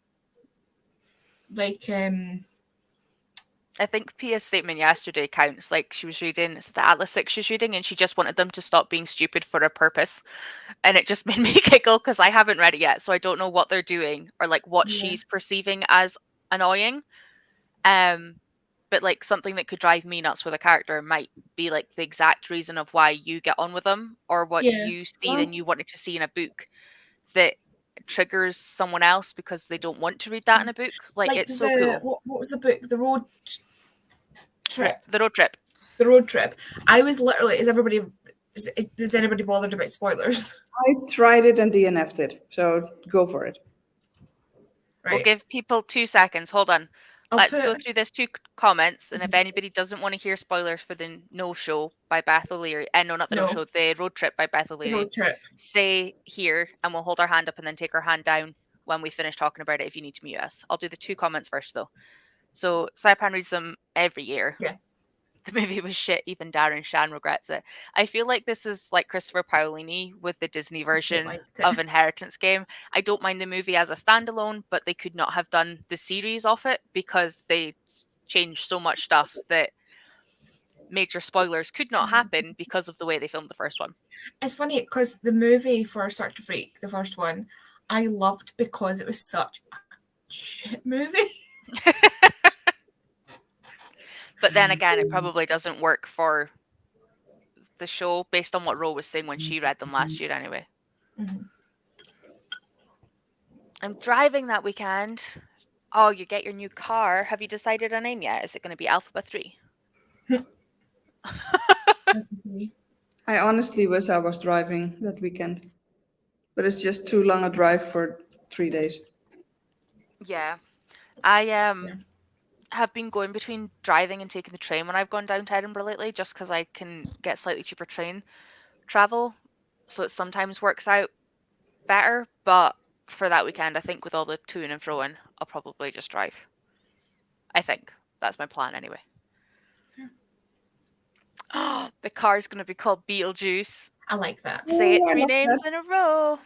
Like, I think Pia's statement yesterday counts. Like, she was reading the Atlas 6 she's reading, and she just wanted them to stop being stupid for a purpose. And it just made me giggle because I haven't read it yet, so I don't know what they're doing or like what she's perceiving as annoying. But like something that could drive me nuts with a character might be like the exact reason of why you get on with them, or what you see and you wanted to see in a book that triggers someone else because they don't want to read that in a book. Like it's so cool. What was the book? The Road Trip. The Road Trip. The Road Trip. I was literally, does anybody bothered about spoilers? I tried it and DNF'd it, so go for it. Right. We'll give people 2 seconds. Hold on. Let's go through this 2 comments, and if anybody doesn't want to hear spoilers for the No Show by Beth O'Leary, no, not the No Show, the Road Trip by Beth O'Leary, Road Trip. say here, and we'll hold our hand up and then take our hand down when we finish talking about it if you need to mute us. I'll do the 2 comments first, though. So Saipan reads them every year. Yeah. The movie was shit, even Darren Shan regrets it. I feel like this is like Christopher Paolini with the Disney version of Inheritance Game. I don't mind the movie as a standalone, but they could not have done the series of it because they changed so much stuff that major spoilers could not happen because of the way they filmed the first one. It's funny because the movie for Start to Freak, the first one, I loved because it was such a shit movie. But then again, it probably doesn't work for the show based on what Ro was saying when she read them last year anyway. Mm-hmm. I'm driving that weekend. Oh, you get your new car. Have you decided a name yet? Is it going to be Alphabet 3? I honestly wish I was driving that weekend, but it's just too long a drive for 3 days. Yeah. I have been going between driving and taking the train when I've gone down to Edinburgh lately, just because I can get slightly cheaper train travel. So it sometimes works out better. But for that weekend, I think with all the to-ing and fro-in, I'll probably just drive. I think. That's my plan anyway. Oh, the car's going to be called Beetlejuice. I like that. Say it I 3 love names in a row.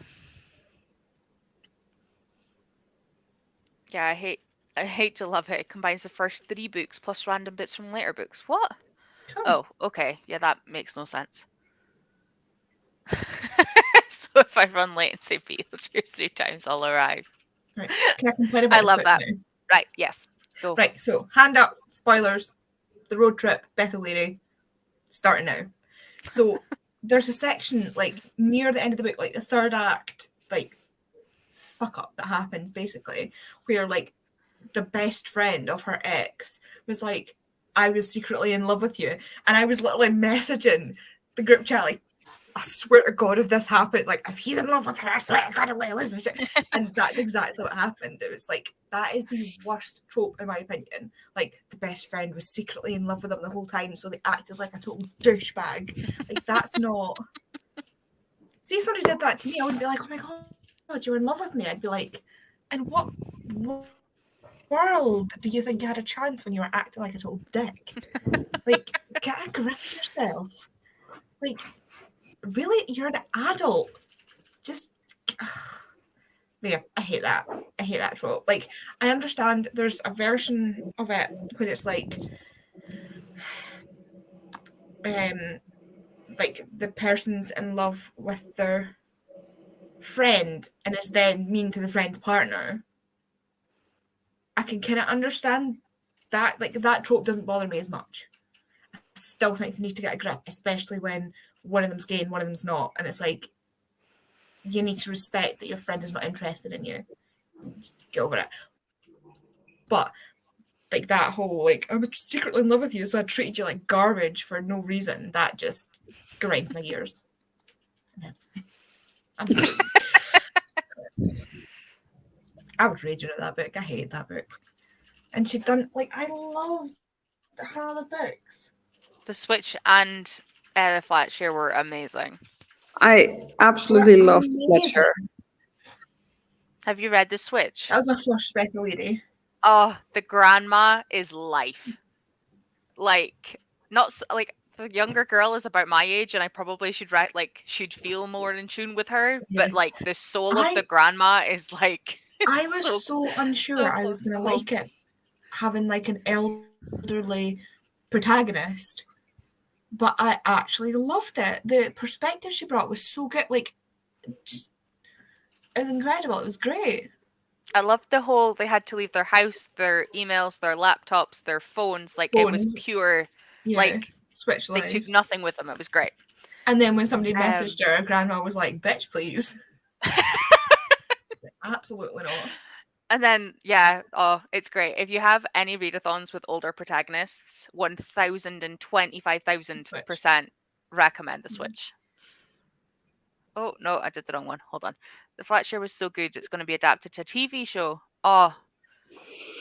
Yeah, I hate to love it. It combines the first 3 books plus random bits from later books. What? Cool. Oh, okay. Yeah, that makes no sense. So if I run late and say Beetlejuice 3 times, I'll arrive. Right. Can I complain about I this love book that. now? Right, yes. Go. Right, so hand up, spoilers, the road trip, Beth O'Leary, starting now. So there's a section like near the end of the book, like the third act, like fuck up that happens basically, where like the best friend of her ex was like, I was secretly in love with you. And I was literally messaging the group chat like, I swear to God, if this happened, like if he's in love with her, I swear to God, I will. And that's exactly what happened. It was like, that is the worst trope in my opinion. Like the best friend was secretly in love with him the whole time, so they acted like a total douchebag. Like that's not. See, if somebody did that to me, I wouldn't be like, oh my God, you're in love with me. I'd be like, in what world do you think you had a chance when you were acting like a total dick? Like, get a grip on yourself. Like, really, you're an adult. Just, yeah, I hate that. I hate that trope. Like, I understand there's a version of it where it's like the person's in love with their friend and is then mean to the friend's partner. I can kind of understand that. Like, that trope doesn't bother me as much. I still think they need to get a grip, especially when one of them's gay and one of them's not. And it's like, you need to respect that your friend is not interested in you. Just get over it. But like that whole like I was secretly in love with you, so I treated you like garbage for no reason. That just grinds my gears. I was raging at that book. I hate that book. And she'd done like I loved her other books. The Switch and the Flatshare were amazing. I absolutely They're loved amazing. Fletcher. Have you read The Switch? That was my first Beth O'Leary. Oh, the grandma is life. Like, not like the younger girl is about my age, and I probably should write like should feel more in tune with her. Yeah. But like the soul of the grandma is like. I was so unsure so I was close to gonna home. like it, having like an elderly protagonist. But I actually loved it. The perspective she brought was so good. Like, it was incredible. It was great. I loved the whole they had to leave their house, their emails, their laptops, their phones. Like it was Phones. pure. Yeah, Like switch they lives. took nothing with them. It was great. And then when somebody messaged her, grandma was like, "Bitch, please." Absolutely not. And then, yeah, oh, it's great. If you have any readathons with older protagonists, 1025,000% recommend The Switch. Oh, no, I did the wrong one. Hold on. The Flatshare was so good, it's going to be adapted to a TV show. Oh,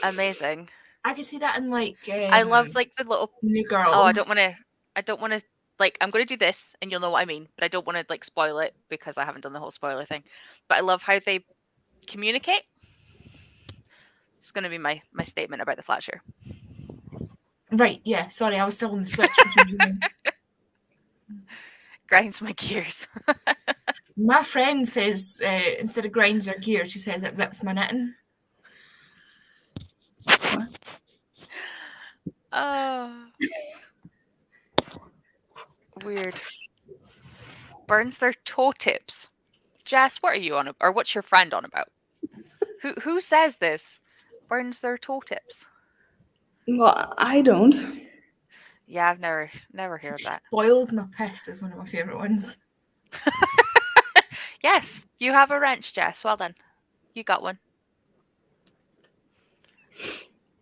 amazing. I can see that in like I love like the little. New Girl. Oh, I don't want to. Like, I'm going to do this and you'll know what I mean, but I don't want to like spoil it because I haven't done the whole spoiler thing. But I love how they communicate. It's going to be my statement about the Flatshare. Right, yeah. Sorry, I was still on the Switch for some reason. Grinds my gears. My friend says instead of grinds her gears, she says it rips my knitting. Oh. Weird. Burns their toe tips. Jess, what are you on or what's your friend on about? Who says this? Burns their toe tips. Well, I don't. Yeah, I've never heard that. Boils my piss is one of my favourite ones. Yes, you have a wrench, Jess. Well done. You got one.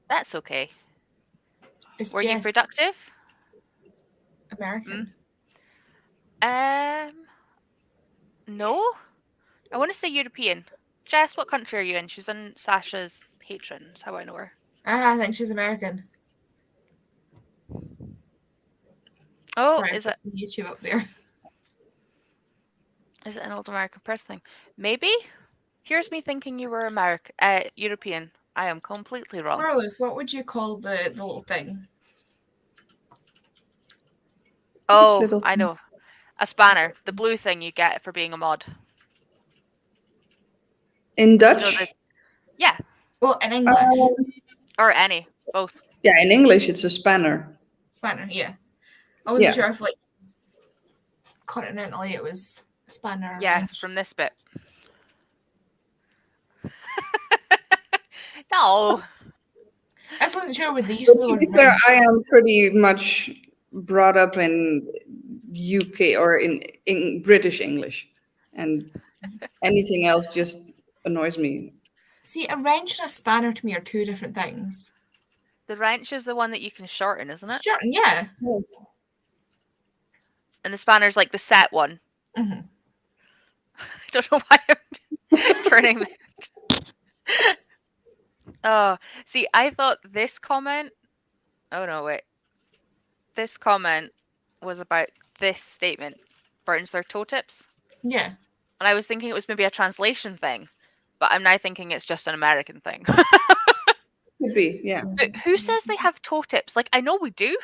That's okay. Were you productive? American. No. I want to say European. Jess, what country are you in? She's in Sasha's patrons. How I know her. I think she's American. Oh, Sorry, is it YouTube up there? Is it an old American press thing? Maybe. Here's me thinking you were European. I am completely wrong. Carlos, what would you call the little thing? Oh, I know. A spanner. The blue thing you get for being a mod. In Dutch? You know, yeah. Well, in English. Or any, both. Yeah, in English it's a spanner. Spanner, yeah. I wasn't Yeah. sure if, like, continentally it was spanner. or Yeah, wrench. from this bit. No. I just wasn't sure with the use But of the to word be fair, wrench. I am pretty much brought up in UK or in British English, and anything else just annoys me. See, a wrench and a spanner to me are two different things. The wrench is the one that you can shorten, isn't it? Sure, yeah. And the spanner's like the set one. Mhm. I don't know why I'm turning Oh, see, I thought this comment. Oh no, wait. This comment was about this statement. Burns their toe tips. Yeah. And I was thinking it was maybe a translation thing. But I'm now thinking it's just an American thing. Could be, yeah. But who says they have toe tips? Like, I know we do.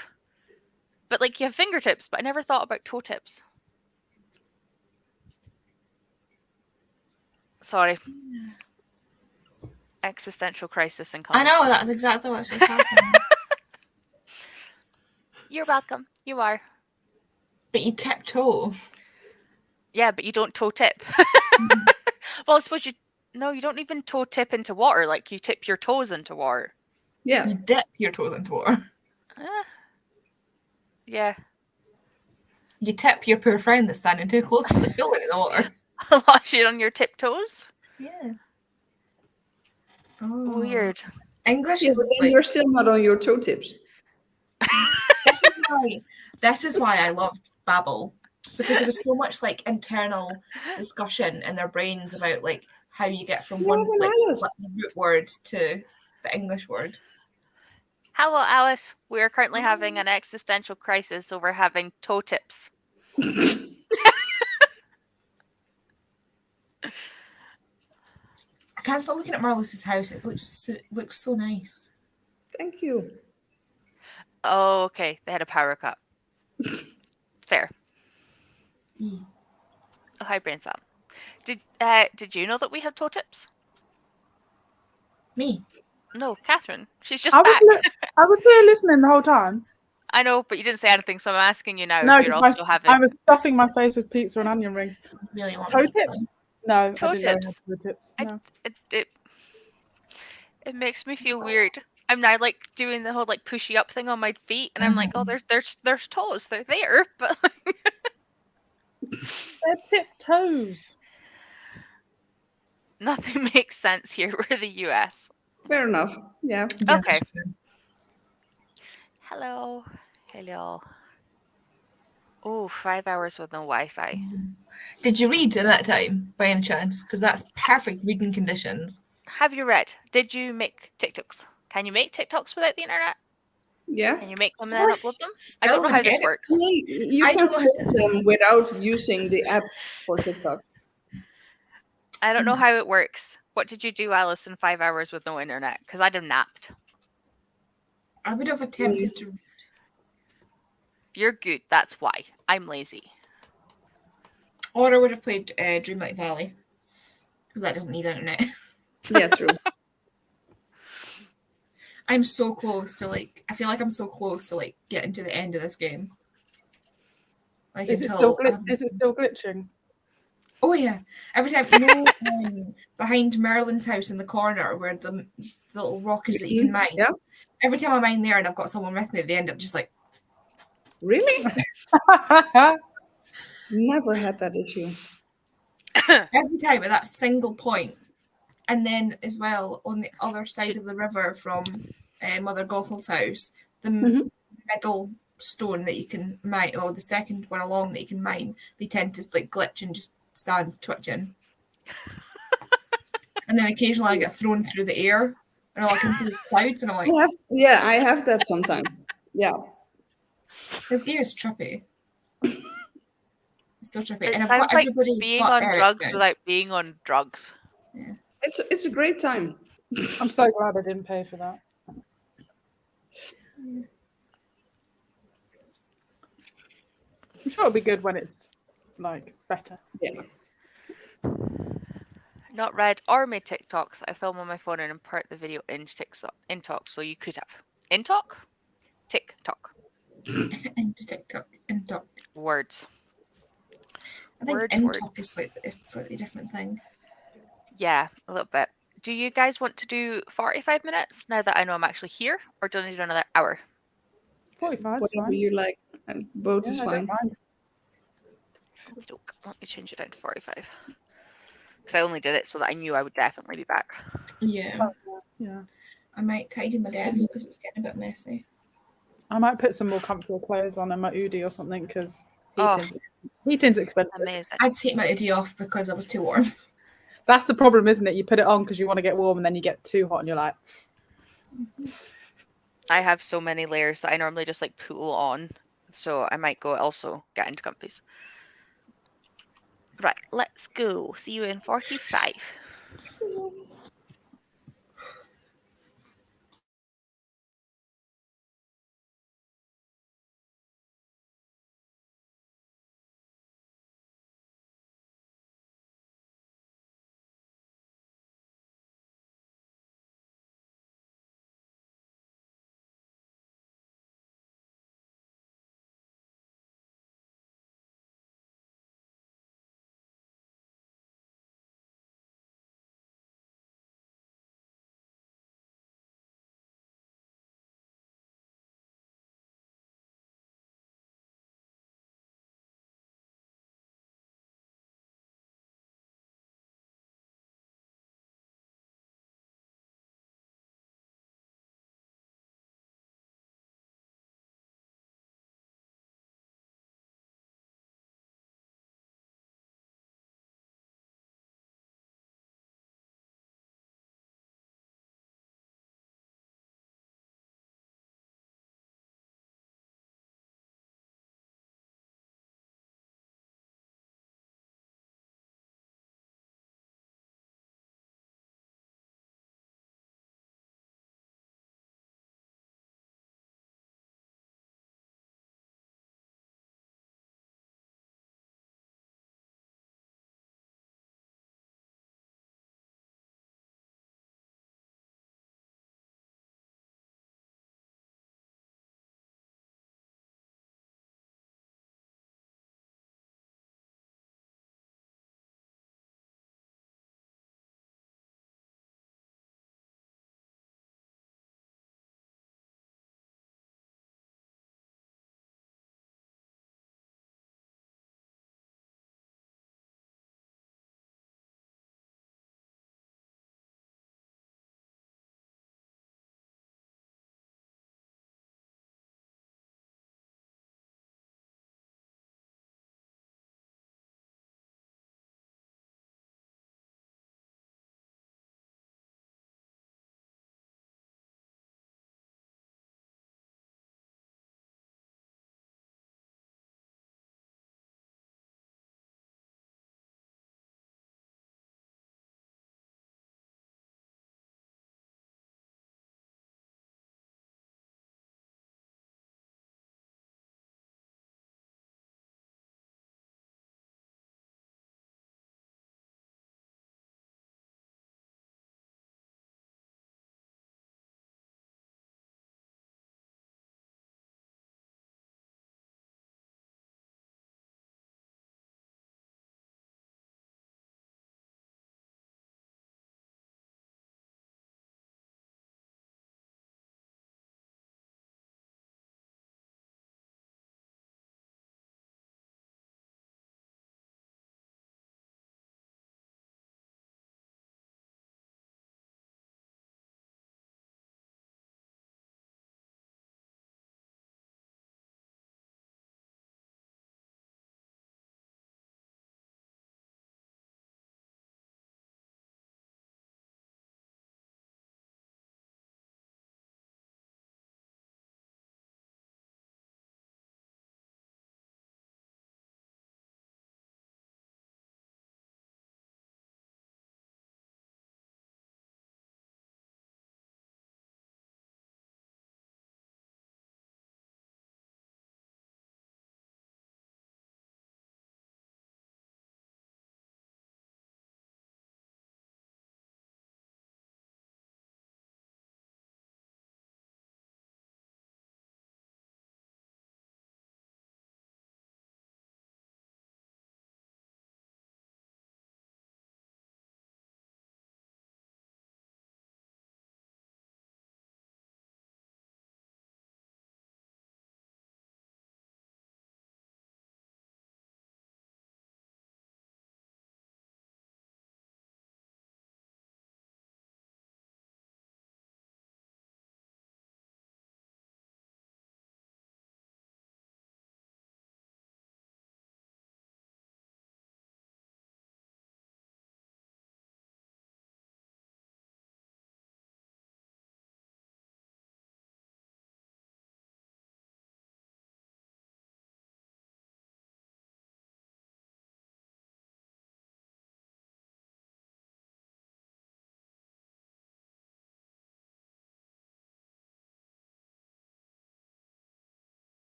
But like, you have fingertips, but I never thought about toe tips. Sorry. Existential crisis in I comedy. know, that's exactly what's just happening. You're welcome. You are. But you tiptoe. Yeah, but you don't toe tip. Well, I suppose you. No, you don't even toe tip into water. Like, you tip your toes into water. Yeah. You dip your toes into water. Yeah. You tip your poor friend that's standing too close to the pool into the water. Wash it on your tiptoes. Yeah. Oh. Weird. English Yeah, but is then like you're still not on your toe tips. this is why I loved Babel. Because there was so much like internal discussion in their brains about like how you get from one like Alice. the root word to the English word. Hello, Alice. We are currently having an existential crisis over having toe tips. I can't stop looking at Marlis's house. It looks so nice. Thank you. Oh, okay. They had a power cut. Fair. Mm. Oh, hi, brain cell. Did you know that we have toe tips? Me. No, Catherine. She's just I back. was here listening the whole time. I know, but you didn't say anything, so I'm asking you now No, if you're 'cause also having I was stuffing my face with pizza and onion rings. Really want Toe pizza. tips? No, toe I didn't know I tips. had toe tips. I- No. It makes me feel weird. I'm now like doing the whole like pushy up thing on my feet, and I'm like, oh, there's toes. They're there, but They're tip toes. nothing makes sense here. We're the US. Fair enough. Yeah. Yeah, Okay. that's true. Hello. Hello. Oh, 5 hours with no Wi-Fi. Did you read in that time by any chance? Because that's perfect reading conditions. Have you read? Did you make TikToks? Can you make TikToks without the internet? Yeah. Can you make them and then Well, upload them? I don't know how this works. I mean, you I can don't know. film them without using the app for TikTok. I don't know how it works. What did you do, Alice, in 5 hours with no internet? Because I'd have napped. I would have attempted to read. You're good. That's why. I'm lazy. Or I would have played Dreamlight Valley. Because that doesn't need internet. Yeah, true. I'm so close to like I feel like I'm so close to like getting to the end of this game. Like Is it until still glitching? Oh yeah. Every time behind Merlin's house in the corner where the little rock is that you can mine. Yeah. Every time I mine there and I've got someone with me, they end up just like Really? Never had that issue. every time at that single point. And then as well on the other side of the river from Mother Gothel's house, the middle stone that you can mine, or the second one along that you can mine, they tend to like glitch and just stand twitching. And then occasionally I get thrown through the air and all I can see is clouds and I'm like, I have that sometimes. Yeah. this game is trippy. It's so trippy. It And I've sounds got like everybody being but on Eric drugs now. without being on drugs. It's a great time. I'm so glad I didn't pay for that. I'm sure it'll be good when it's like better. Yeah. not read or made TikToks. I film on my phone and import the video into TikTok, so you could have. In talk? TikTok. Into TikTok. In talk. Words. I think Words, in words. talk is a slightly different thing. Yeah, a little bit. Do you guys want to do 45 minutes now that I know I'm actually here, or do you want to do another hour? 45 is Whatever fine. you like. Both is Yeah, I fine. don't mind. Okey-doke. Let me change it down to 45. Because I only did it so that I knew I would definitely be back. Yeah. Yeah. I might tidy my desk because it's getting a bit messy. I might put some more comfortable clothes on and my Udi or something because Oh, heating's expensive. amazing. I'd take my hoodie off because I was too warm. That's the problem, isn't it? You put it on because you want to get warm and then you get too hot and you're like, I have so many layers that I normally just like pull on. So I might go also get into comfies. Right, let's go. See you in 45.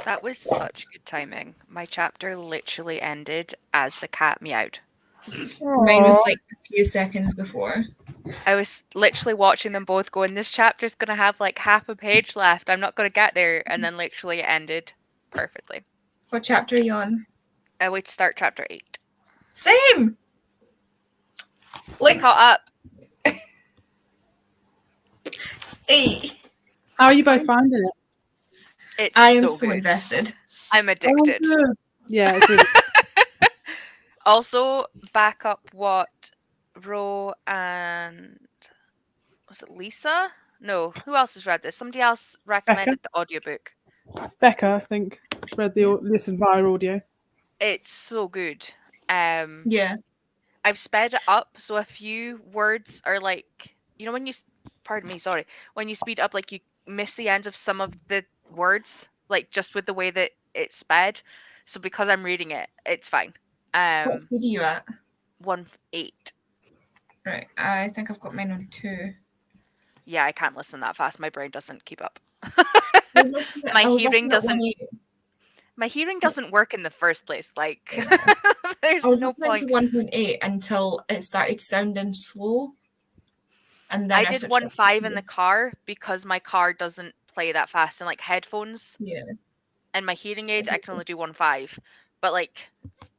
That was such good timing. My chapter literally ended as the cat meowed. Mine was like a few seconds before. I was literally watching them both going, this chapter's going to have like half a page left. I'm not going to get there. And then literally it ended perfectly. What chapter are you on? I would start chapter 8. Same! Like, Caught up. 8. How are you both finding it? It's I am so so good. invested. I'm addicted. Oh, good. Yeah, it's really Also, back up what Ro and was it Lisa? No, who else has read this? Somebody else recommended the audiobook. Becca, I think, read the listen via audio. It's so good. Yeah. I've sped it up, so a few words are like, you know, when you, pardon me, sorry, when you speed up, like you miss the ends of some of the words, like just with the way that it's sped. So because I'm reading it, it's fine. What speed are you at? 1.8. Right. I think I've got mine on 2. Yeah, I can't listen that fast. My brain doesn't keep up. My My hearing doesn't work in the first place. Like, there's I was no listening to point. 1.8 until it started sounding slow. And then I did switched up to 1.5 2. in the car because my car doesn't play that fast, and like headphones Yeah. and my hearing aid, I can only do 1.5. But like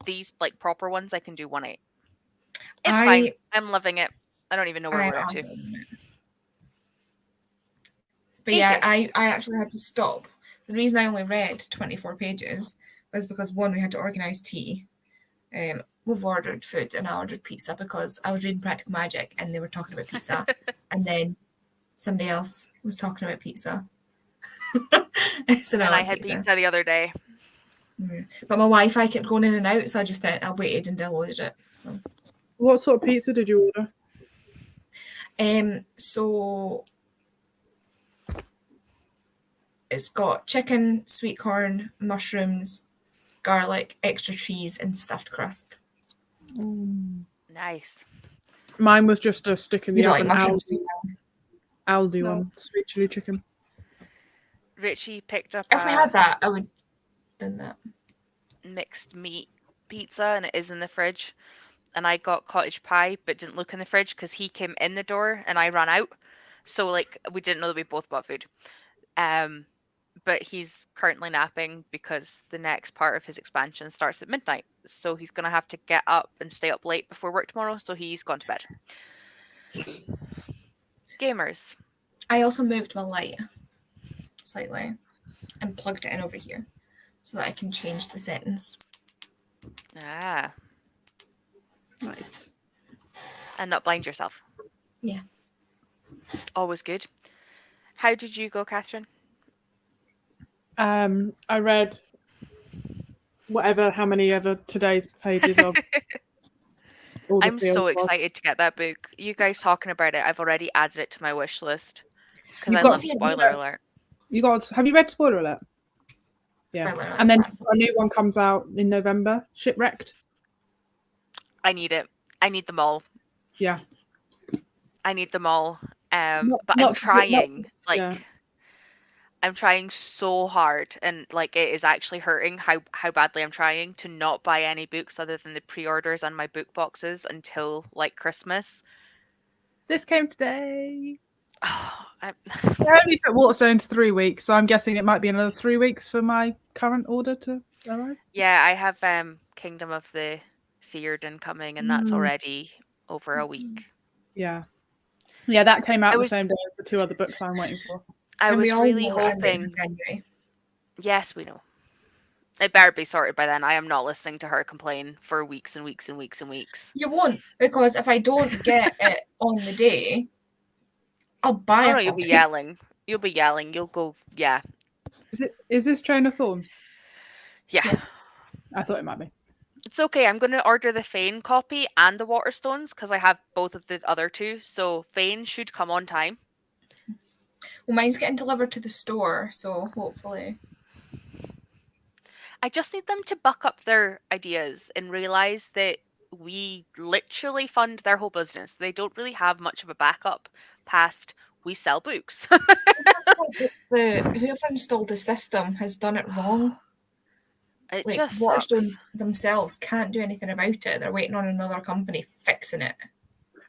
these like proper ones, I can do 1.8. It's fine. I'm loving it. I don't even know where we're at to. But yeah, I actually had to stop. The reason I only read 24 pages was because, one, we had to organise tea. We've ordered food and I ordered pizza because I was reading Practical Magic and they were talking about pizza. And then somebody else was talking about pizza. So and I had pizza the other day. Yeah. But my Wi-Fi kept going in and out, so I waited and downloaded it. So, what sort of pizza did you order? So it's got chicken, sweet corn, mushrooms, garlic, extra cheese, and stuffed crust. Nice. Mine was just a stick in the oven. Like Aldi one, sweet chili chicken. Richie picked up. If we had that, I would have done that. Mixed meat pizza, and it is in the fridge. And I got cottage pie, but didn't look in the fridge because he came in the door and I ran out. So like we didn't know that we both bought food. But he's currently napping because the next part of his expansion starts at midnight. So he's gonna have to get up and stay up late before work tomorrow. So he's gone to bed. Gamers. I also moved my light slightly and plugged it in over here so that I can change the settings. Ah. Nice. And not blind yourself. Yeah. Always good. How did you go, Catherine? I read how many ever today's pages of. I'm so excited to get that book. You guys talking about it, I've already added it to my wish list because I love spoiler alert. Have you read Spoiler Alert? Yeah. And then a new one comes out in November, Shipwrecked. I need it. I need them all. Yeah. I need them all. But I'm trying. I'm trying so hard, and like it is actually hurting how badly I'm trying to not buy any books other than the pre-orders and my book boxes until like Christmas. This came today. I only took Waterstones 3 weeks, so I'm guessing it might be another 3 weeks for my current order to arrive. Yeah, I have Kingdom of the Feared coming, and that's already over a week. Yeah, that came out the same day as the 2 other books I'm waiting for. I was really hoping. Yes, we know. It better be sorted by then. I am not listening to her complain for weeks and weeks and weeks and weeks. You won't, because if I don't get it on the day, I'll buy it. You'll be yelling. You'll be yelling. You'll go, yeah. Is this Train of Thorns? Yeah. I thought it might be. It's okay. I'm going to order the Fane copy and the Waterstones because I have both of the other 2. So Fane should come on time. Well, mine's getting delivered to the store, so hopefully. I just need them to buck up their ideas and realize that we literally fund their whole business. They don't really have much of a backup past we sell books. I just think it's whoever installed the system has done it wrong. It Like just Waterstones sucks. themselves can't do anything about it. They're waiting on another company fixing it.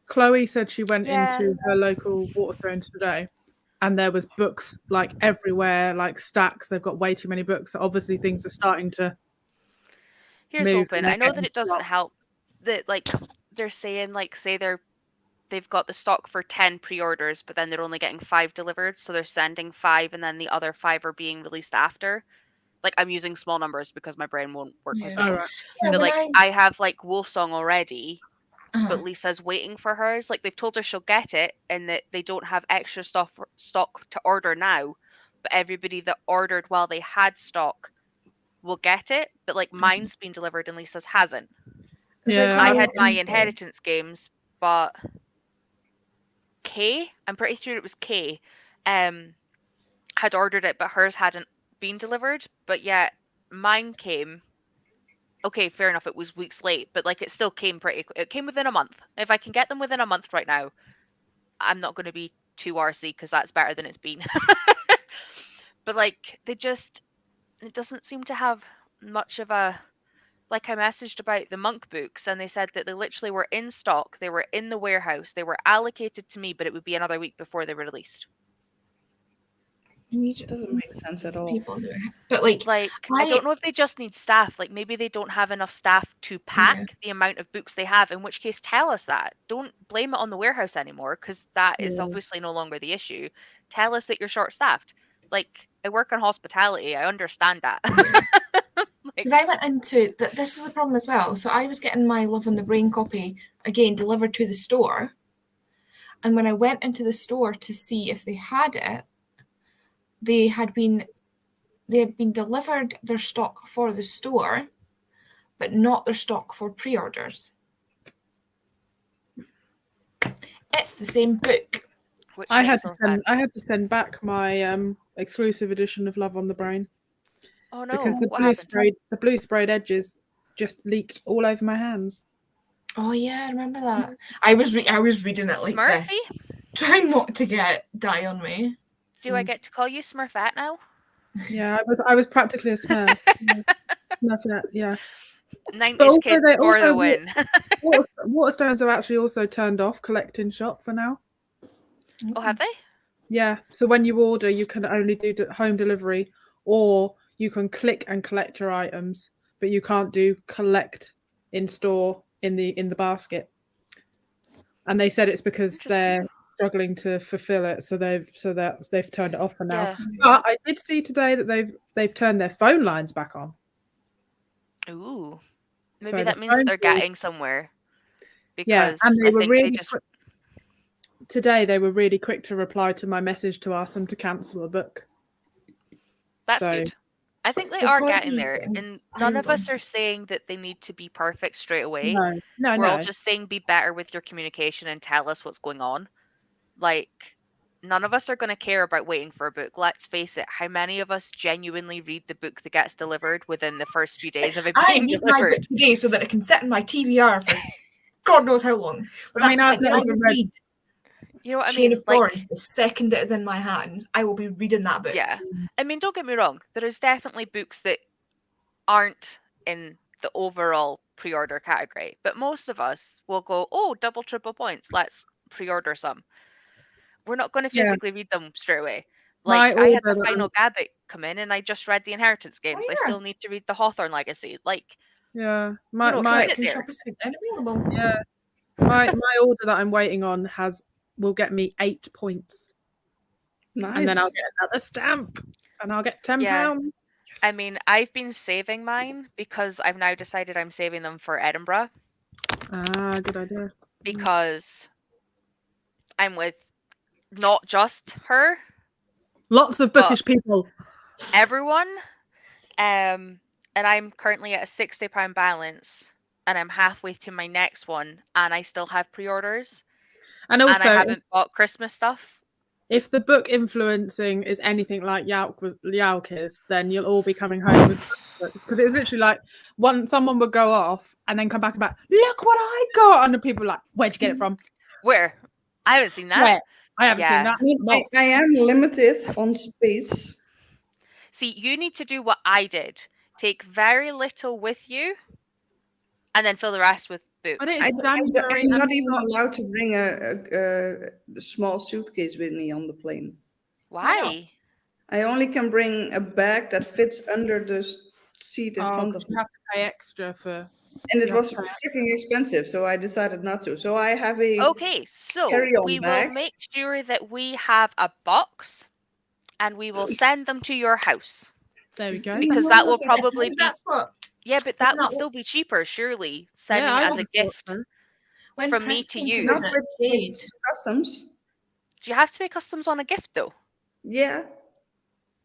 Chloe said she went Yeah. into her local Waterstones today, and there was books like everywhere, like stacks. They've got way too many books. So obviously things are starting to Here's move. hoping. And they're I know that getting it doesn't stock. help that like they're saying like say they've got the stock for 10 pre-orders, but then they're only getting 5 delivered, so they're sending 5 and then the other 5 are being released after. Like I'm using small numbers because my brain won't work like Yeah. that. Oh, right. Yeah, But when like I have like Wolfsong already, but Lisa's waiting for hers. Like they've told her she'll get it and that they don't have extra stock to order now, but everybody that ordered while they had stock will get it. But like mine's been delivered and Lisa's hasn't. it's like Yeah. when I I had went my into- inheritance games, but Kay, I'm pretty sure it was Kay, had ordered it, but hers hadn't been delivered. But yet mine came. Okay, fair enough. It was weeks late, but like it still came It came within a month. If I can get them within a month right now, I'm not going to be too RC because that's better than it's been. But like it doesn't seem to have much of a. Like I messaged about the monk books, and they said that they literally were in stock. They were in the warehouse. They were allocated to me, but it would be another week before they were released. It doesn't make sense at all. people do it. But like Like, I don't know if they just need staff. Like, maybe they don't have enough staff to pack the amount of books they have, in which case, tell us that. Don't blame it on the warehouse anymore, because that is Yeah. obviously no longer the issue. Tell us that you're short staffed. Like, I work in hospitality. I understand that. because I went into this is the problem as well. So I was getting my Love on the Brain copy again delivered to the store, and when I went into the store to see if they had it, they had been delivered their stock for the store, but not their stock for pre-orders. It's the same book. Which I makes had to no send. I sense. had to send back my exclusive edition of Love on the Brain Oh no! because the What blue sprayed edges just leaked all over my hands. Oh yeah, I remember that. I was reading it like Smurfy? this, trying not to get dye on me. Do I get to call you Smurfette now? Yeah, I was practically a Smurf. Smurfette, yeah. 90s But also kids they for the also win. Waterstones are actually also turned off collecting shop for now. Oh, have they? Yeah, so when you order, you can only do home delivery, or you can click and collect your items, but you can't do collect in store in the basket. And they said it's because they're struggling to fulfill it, so they've turned it off for now. Yeah. But I did see today that they've turned their phone lines back on. Ooh. So Maybe the that means that phone they're calls- getting somewhere. Yeah, Because and they I were think really they just quick. Today they were really quick to reply to my message to ask them to cancel a book. That's So- good. I think they They'll are probably getting be there, getting and none of us piled on. are saying that they need to be perfect straight away. No, We're all just saying be better with your communication and tell us what's going on. Like, none of us are going to care about waiting for a book. Let's face it, how many of us genuinely read the book that gets delivered within the first few days of it I being need my delivered? book today so that it can sit in my TBR for God knows how long. But I mean, that's I've the thing. not I even will read- read You know what I Chain mean? of Thorns the second it is in my hands. I will be reading that book. Yeah. I mean, don't get me wrong. There is definitely books that aren't in the overall pre-order category, but most of us will go, oh, double, triple points. Let's pre-order some. We're not going to Yeah. physically read them straight away. My Like, I had order the that final Gabbit come in, and I just read the Inheritance games. I yeah. still need to read the Hawthorne Legacy. Like, Yeah, you my know, my sit Collecting there. shop is unavailable. yeah, my order that I'm waiting on will get me 8 points, Nice. and then I'll get another stamp, and I'll get £10. Yeah. Yes. I mean, I've been saving mine because I've now decided I'm saving them for Edinburgh Good idea. because I'm with not just her, Lots of bookish people. everyone. And I'm currently at a £60 balance, and I'm halfway through my next one, and I still have pre-orders, And and I also, haven't bought Christmas stuff. if the book influencing is anything like Yauk is, then you'll all be coming home with books, because it was literally like someone would go off and then come back about, look what I got, and the people were like, where'd you get it from? Where? I haven't seen that. Where? I haven't Yeah. seen that. I mean, Not I am limited on space. See, you need to do what I did. Take very little with you, and then fill the rest with books. But it's January. I'm and not it's even not- allowed to bring a small suitcase with me on the plane. Why not? Why? I only can bring a bag that fits under the seat in Oh, front 'cause of you me. have to pay extra for. And it you have was to pay freaking expensive, so I decided not to. So I have a Okay, so carry-on we will bag. make sure that we have a box, and we will send them to your house. There we go. Do you Because know that what will they- probably be That's what. yeah, but They're that would not- still be cheaper, surely, Yeah, sending I it as would a have thought gift so. When from me Chris to came you. Not visit with Jade, customs. Do you have to pay customs on a gift though? Yeah.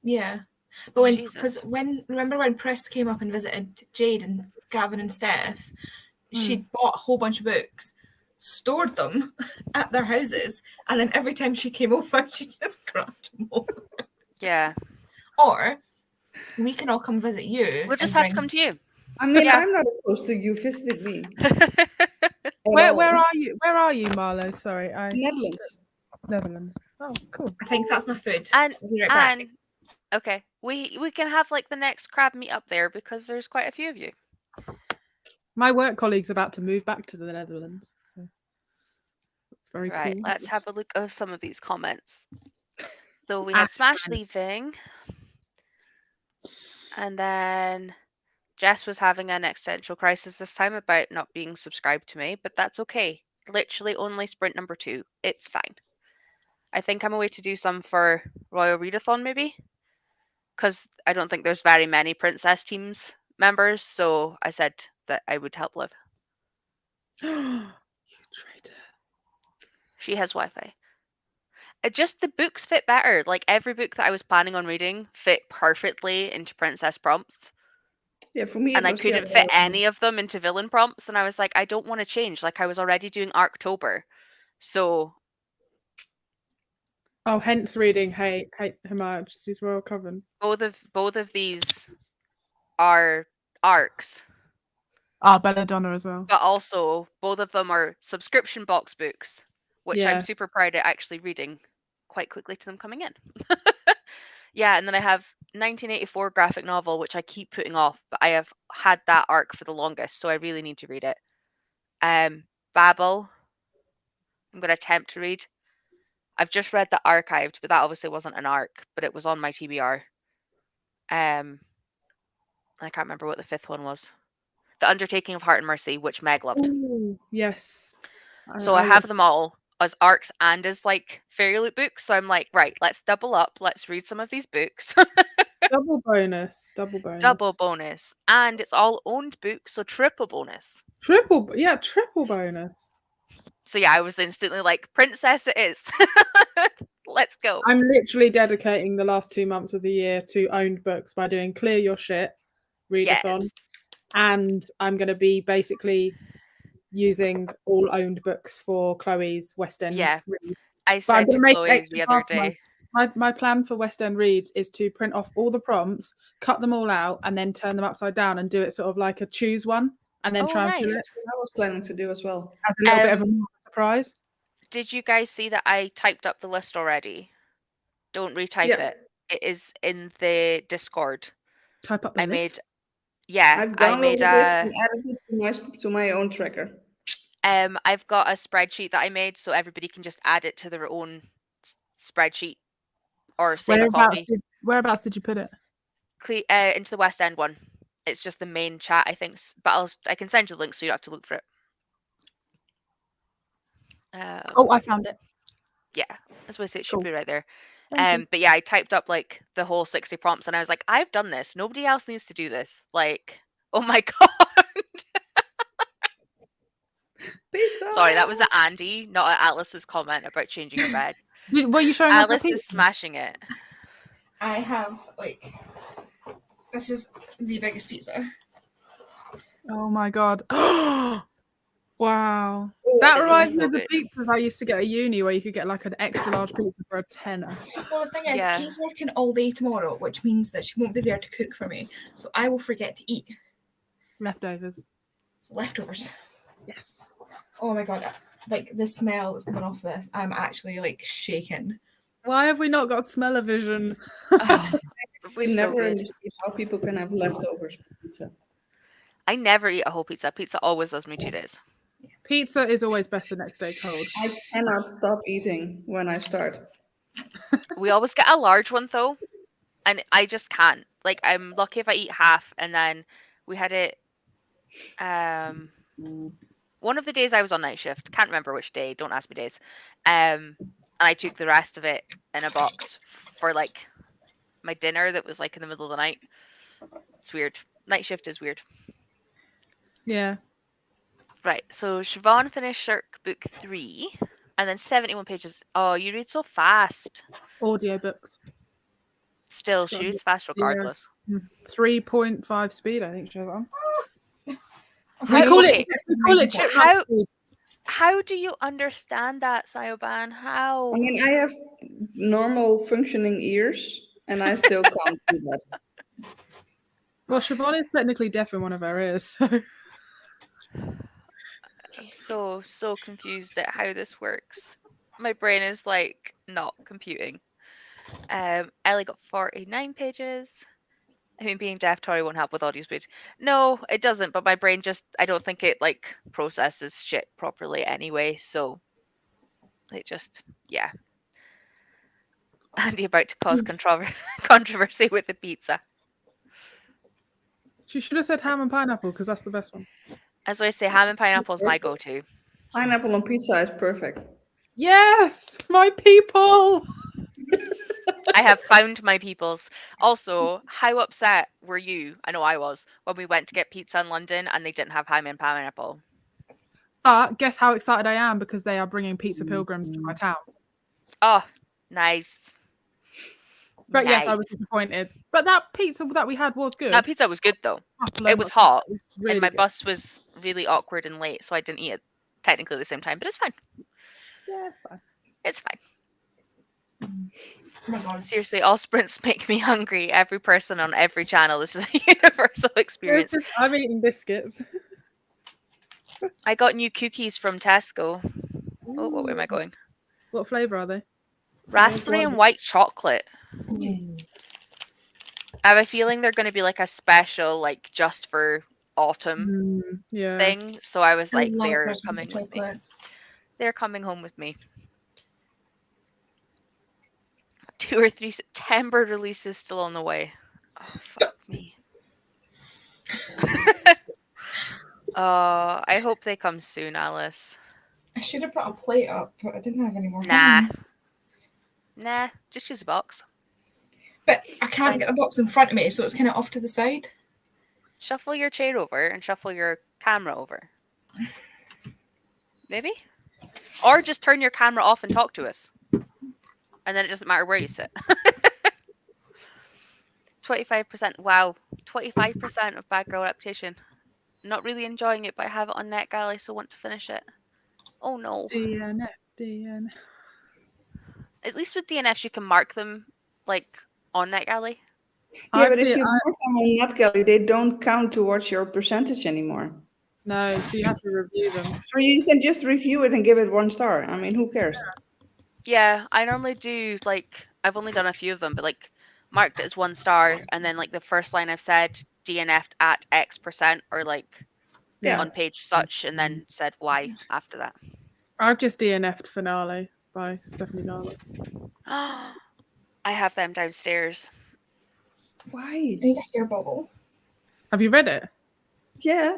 yeah. But when Jesus. remember when Chris came up and visited Jade and Gavin and Steph, Hmm. she bought a whole bunch of books, stored them at their houses, and then every time she came over, she just grabbed them all. Yeah. Or we can all come visit you. We'll just and have to bring- come to you. I mean, Yeah. I'm not opposed to you visiting me. at Where all. are you? Where are you, Marlo? Sorry, Netherlands. Netherlands. Oh, cool. I think that's my food. and I'll be right back. and okay, we can have like the next crab meet up there because there's quite a few of you. My work colleague's about to move back to the Netherlands, so that's very Right, cool. let's have a look at some of these comments. So we have Smash Aspen. leaving, and then Jess was having an existential crisis this time about not being subscribed to me, but that's okay. Literally only sprint number 2. It's fine. I think I'm away to do some for Royal Readathon maybe, because I don't think there's very many Princess Teams members, so I said that I would help Liv. You traitor. She has Wi-Fi. Just the books fit better. Like every book that I was planning on reading fit perfectly into princess prompts, Yeah, for me, and it I was couldn't fit any of them into villain prompts. And I was like, I don't want to change. Like I was already doing Arctober, so Oh, hence reading Hey Her Majesty's Royal Coven. both of these are arcs, Ah, Belladonna as well. but also both of them are subscription box books, which Yeah. I'm super proud of actually reading quite quickly to them coming in. Yeah, and then I have 1984 graphic novel, which I keep putting off, but I have had that arc for the longest, so I really need to read it. Babel, I'm going to attempt to read. I've just read the archived, but that obviously wasn't an arc, but it was on my TBR. I can't remember what the 5th one was. The Undertaking of Heart and Mercy, which Meg loved. Ooh, yes. So I have watched- them all as arcs and as like fairy loot books. So I'm like, right, let's double up. Let's read some of these books. double bonus. Double bonus. Double bonus. And it's all owned books, so triple bonus. Triple bonus. So yeah, I was instantly like, princess it is. Let's go. I'm literally dedicating the last 2 months of the year to owned books by doing Clear Your Shit, readathon, Yes. and I'm going to be basically using all owned books for Chloe's West End Yeah. read. I But I'm said going to to make it Chloe extra the other hard for day. my plan for West End reads is to print off all the prompts, cut them all out, and then turn them upside down and do it sort of like a choose one, and then Oh, try and fill nice. it That's what I was planning to do as well. as a little bit of a surprise. Did you guys see that I typed up the list already? Don't retype Yeah. it. It is in the Discord. Type up the I made list. I've I made downloaded it and added it to my own tracker. I've got a spreadsheet that I made so everybody can just add it to their own spreadsheet or save a copy. Whereabouts did you put it? Into the West End one. It's just the main chat, I think. But I can send you the link so you don't have to look for it. Oh, I found it. Yeah, that's what I say. It should Cool. be right there. Thank you. But yeah, I typed up like the whole 60 prompts, and I was like, I've done this. Nobody else needs to do this. Like, oh my god. Pizza. Sorry, that was at Andy, not at Alice's comment about changing her bed. Were you showing off your Alice is pizza? smashing it. I have this is the biggest pizza. Oh my god. Wow. Oh, That It reminds looks me so of the pizzas I used to get at uni where you could get like an extra large pizza for a tenner. Well, the thing is, Yeah. Kate's working all day tomorrow, which means that she won't be there to cook for me. So I will forget to eat. Leftovers. So leftovers. Yes. Oh my god. like the smell that's coming off this, I'm actually like shaking. Why have we not got smell-o-vision? Oh, We so never good. understood how people can have leftovers for pizza. I never eat a whole pizza. Pizza always does me 2 days. Pizza is always best the next day cold. I cannot stop eating when I start. We always get a large one though, and I just can't. Like I'm lucky if I eat half, and then we had it. One of the days I was on night shift, can't remember which day. Don't ask me days. And I took the rest of it in a box for like my dinner that was like in the middle of the night. It's weird. Night shift is weird. Yeah. Right. So Siobhan finished Shirk book 3, and then 71 pages. Oh, you read so fast. Audiobooks. Still, she reads fast regardless. 3.5 speed, I think she has on. How, We call okay, it chipmunk how speed. how do you understand that, Sayoban? How? I mean, I have normal functioning ears, and I still can't do that. Well, Siobhan is technically deaf in one of her ears, so I'm so confused at how this works. My brain is like not computing. Ellie got 49 pages. I mean, being deaf totally won't help with audio speed. No, it doesn't, but my brain just, I don't think it like processes shit properly anyway, so it just, yeah. Andy about to cause controversy with the pizza. she should have said ham and pineapple because that's the best one. As I say, ham and pineapple is my go-to. Pineapple on pizza is perfect. Yes, my people. I have found my peoples. Also, how upset were you? I know I was when we went to get pizza in London and they didn't have ham and pineapple. But guess how excited I am because they are bringing pizza pilgrims to my town. Oh, nice. But yes, I Nice. was disappointed. But that pizza that we had was good. That pizza was good though. Buffalo It was mustard, hot, it was really and my good. bus was really awkward and late, so I didn't eat it technically at the same time. But it's fine. Yeah, it's fine. It's fine. Oh my god. Seriously, all sprints make me hungry. Every person on every channel. This is a universal experience. I'm eating biscuits. I got new cookies from Tesco. Oh, what way am I going? What flavour are they? Raspberry and white chocolate. I have a feeling they're going to be like a special, like just for autumn Yeah. thing. So I was I like, love they're raspberry coming with me. chocolate. They're coming home with me. 2 or 3 September releases still on the way. Oh, fuck me. I hope they come soon, Alice. I should have brought a plate up, but I didn't have any more Nah. hands. Nah, just use a box. But I can't get the box in front of me, so it's kind of off to the side. Shuffle your chair over and shuffle your camera over. Maybe? Or just turn your camera off and talk to us. And then it doesn't matter where you sit. 25%. Wow. 25% of Bad Girl Reputation. Not really enjoying it, but I have it on NetGalley, so want to finish it. Oh no. DNF. At least with DNFs, you can mark them like on NetGalley. Yeah, but if you mark them on NetGalley, they don't count towards your percentage anymore. No, so you have to review them. So you can just review it and give it 1 star. I mean, who cares? Yeah, I normally do like, I've only done a few of them, but like marked it as 1 star, and then like the first line I've said DNF'd at X% or like Yeah. on page such, and then said why after that. I've just DNF'd Finale by Stephanie Garland. I have them downstairs. Why? I need a hair bubble. Have you read it? Yeah.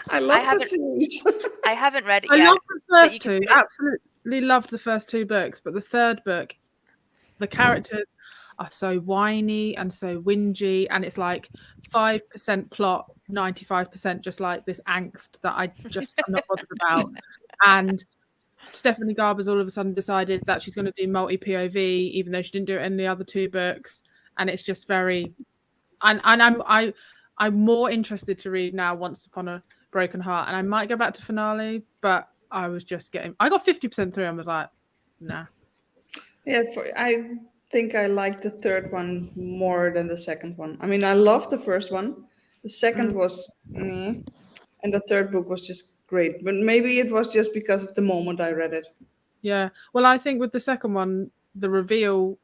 I love that series. I haven't read it I yet. love the first two. Absolutely loved the first 2 books, but the third book, the characters are so whiny and so whingy, and it's like 5% plot, 95% just like this angst that I just am not bothered about. And Stephanie Garber's all of a sudden decided that she's going to do multi POV, even though she didn't do it in the other 2 books, and it's just very. And I'm more interested to read now Once Upon a Broken Heart, and I might go back to Finale, but I was just I got 50% through and was like, nah. Yeah, I think I liked the third one more than the second one. I mean, I loved the first one. The second was meh. And the third book was just great. But maybe it was just because of the moment I read it. Yeah. Well, I think with the second one, the reveal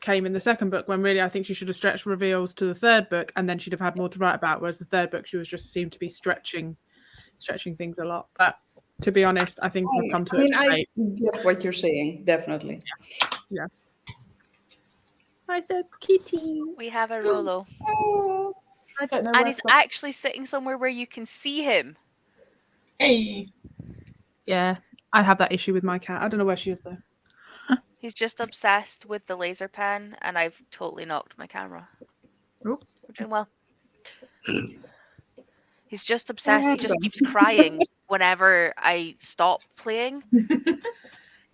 came in the second book when really I think she should have stretched reveals to the third book, and then she'd have had more to write about. Whereas the third book, she was just seemed to be stretching things a lot. But to be honest, I think we've come to I mean, it I late. get what you're saying, definitely. Yeah. I said kitty. We have a Rolo. Oh, I don't know. And where he's from. actually sitting somewhere where you can see him. Hey. Yeah, I have that issue with my cat. I don't know where she is though. He's just obsessed with the laser pen, and I've totally knocked my camera. Oh. We're doing well. He's just I obsessed. He had just them. keeps crying whenever I stop playing.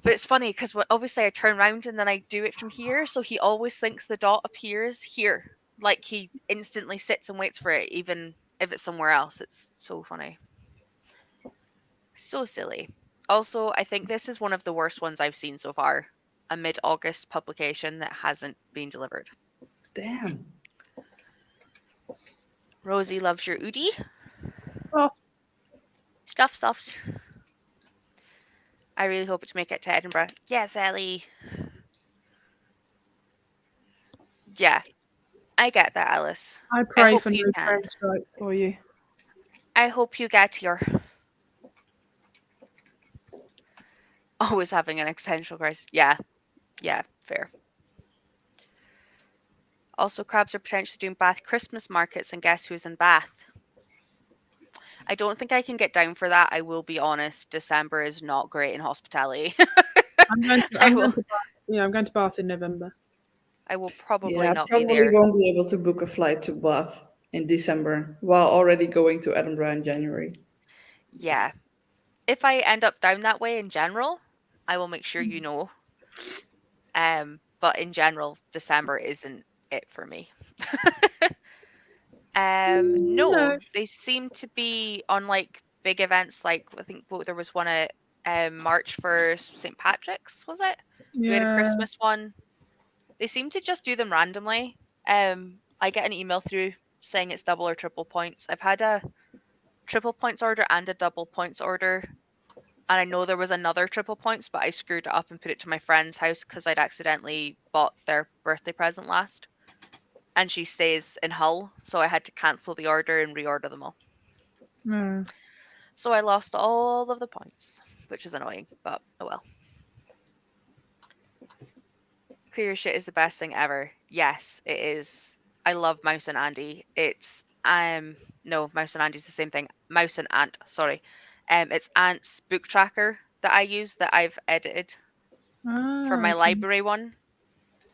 But it's funny because obviously I turn around and then I do it from here, so he always thinks the dot appears here. Like he instantly sits and waits for it, even if it's somewhere else. It's so funny. So silly. Also, I think this is one of the worst ones I've seen so far. A mid-August publication that hasn't been delivered. Damn. Rosie loves your Udi. Soft. Stuffs. I really hope to make it to Edinburgh. Yes, Ellie. Yeah, I get that, Alice. I pray hope for you no can. train strikes for you. I hope you get your... Always having an existential crisis. Yeah, fair. Also, crabs are potentially doing Bath Christmas markets, and guess who's in Bath? I don't think I can get down for that. I will be honest. December is not great in hospitality. I'm going to Bath. I'm going to Bath in November. I will probably Yeah, I not be probably there. won't be able to book a flight to Bath in December while already going to Edinburgh in January. Yeah. If I end up down that way in general, I will make sure you know. But in general, December isn't it for me. No, No. they seem to be on like big events. Like I think there was one at March for St. Patrick's, was it? We had a Yeah. Christmas one. They seem to just do them randomly. I get an email through saying it's double or triple points. I've had a triple points order and a double points order. And I know there was another triple points, but I screwed it up and put it to my friend's house because I'd accidentally bought their birthday present last. And she stays in Hull, so I had to cancel the order and reorder them all. No. So I lost all of the points, which is annoying, but oh well. Clear Your Shit is the best thing ever. Yes, it is. I love Mouse and Andy. It's no, Mouse and Andy's the same thing. Mouse and Ant, sorry. It's Ant's book tracker that I use that I've edited for my Okay. library one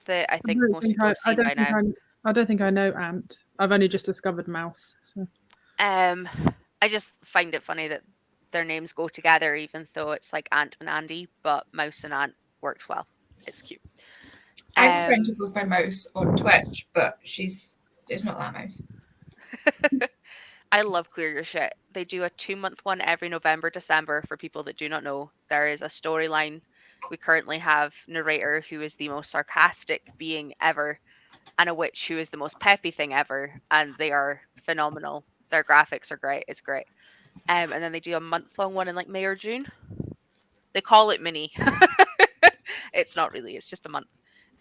that I think most people have I seen don't by think now. I don't think I know Ant. I've only just discovered Mouse. So. I just find it funny that their names go together, even though it's like Ant and Andy, but Mouse and Ant works well. It's cute. I have a friend who goes by Mouse on Twitch, but it's not that Mouse. I love Clear Your Shit. They do a 2-month one every November, December. For people that do not know, there is a storyline. We currently have narrator who is the most sarcastic being ever, and a witch who is the most peppy thing ever, and they are phenomenal. Their graphics are great. It's great. And then they do a month-long one in like May or June. They call it mini. It's not really. It's just a month.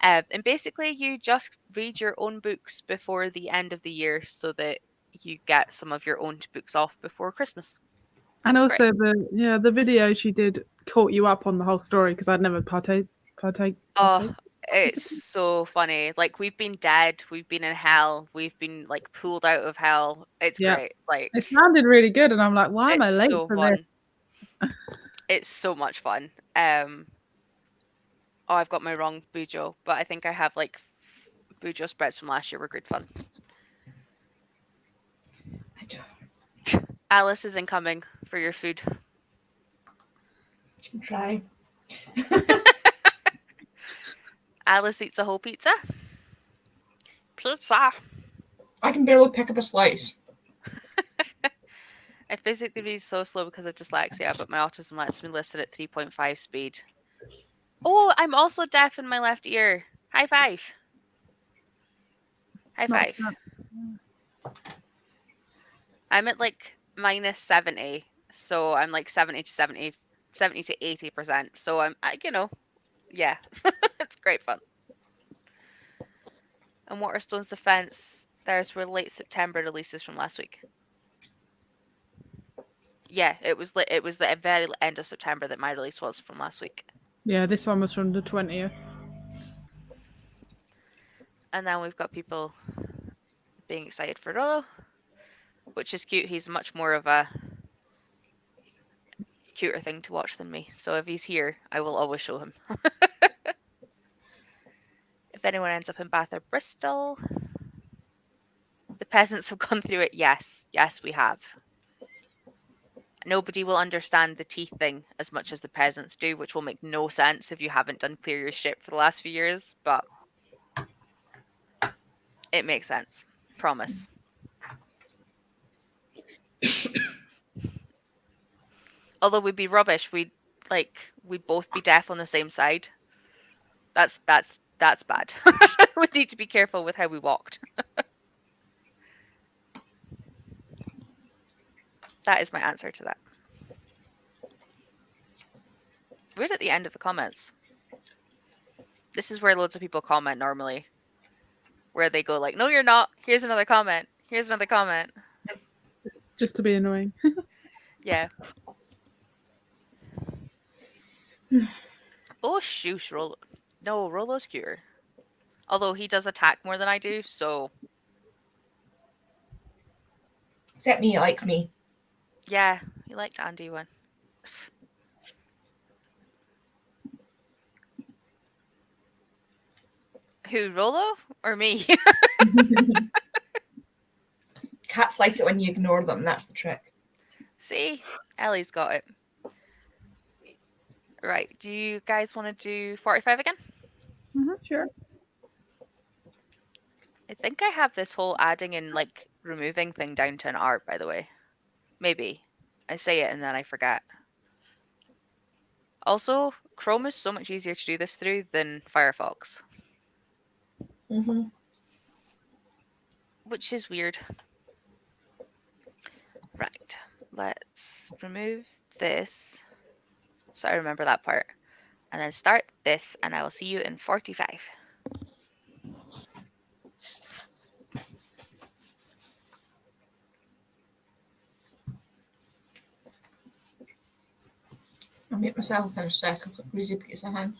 And basically, you just read your own books before the end of the year so that you get some of your own books off before Christmas. And It's also the video she did caught you up on the whole story because I'd never partake. Oh, it's so funny. Like we've been dead, we've been in hell, we've been like pulled out of hell. It's great. Like It sounded really good, and I'm like, why am I it's late so for fun. this? It's so much fun. Oh, I've got my wrong Bujo, but I think I have like Bujo spreads from last year were good fun. I don't. Alice is incoming for your food. You can try. Alice eats a whole pizza. Pizza. I can barely pick up a slice. I physically read so slow because of dyslexia, but my autism lets me listen at 3.5 speed. Oh, I'm also deaf in my left ear. High five. High five. I'm at like minus 70. So I'm like 70 to 80%. So I'm, yeah, it's great fun. And Waterstone's defense, theirs were late September releases from last week. Yeah, it was the very end of September that my release was from last week. Yeah, this one was from the 20th. And then we've got people being excited for Rolo, which is cute. He's much more of a cuter thing to watch than me. So if he's here, I will always show him. If anyone ends up in Bath or Bristol, the peasants have gone through it. Yes, we have. Nobody will understand the teeth thing as much as the peasants do, which will make no sense if you haven't done clear your ship for the last few years, but it makes sense. Promise. Although we'd be rubbish, we'd both be deaf on the same side. That's bad. We need to be careful with how we walked. That is my answer to that. We're at the end of the comments. This is where loads of people comment normally. Where they go like, no, you're not. Here's another comment. Here's another comment. Just to be annoying. Yeah. Oh, shoosh, Rolo. No, Rolo's cuter. Although he does attack more than I do, so... Except me, he likes me. Yeah, you liked Andy one. Who, Rolo? Or me? Cats like it when you ignore them. That's the trick. See? Ellie's got it. Right, do you guys want to do 45 again? Sure. I think I have this whole adding and removing thing down to an art, by the way. Maybe. I say it and then I forget. Also, Chrome is so much easier to do this through than Firefox. Which is weird. Right, let's remove this. So I remember that part. And then start this, and I will see you in 45. I'll mute myself in a sec. I've got Breezy Pizza hand.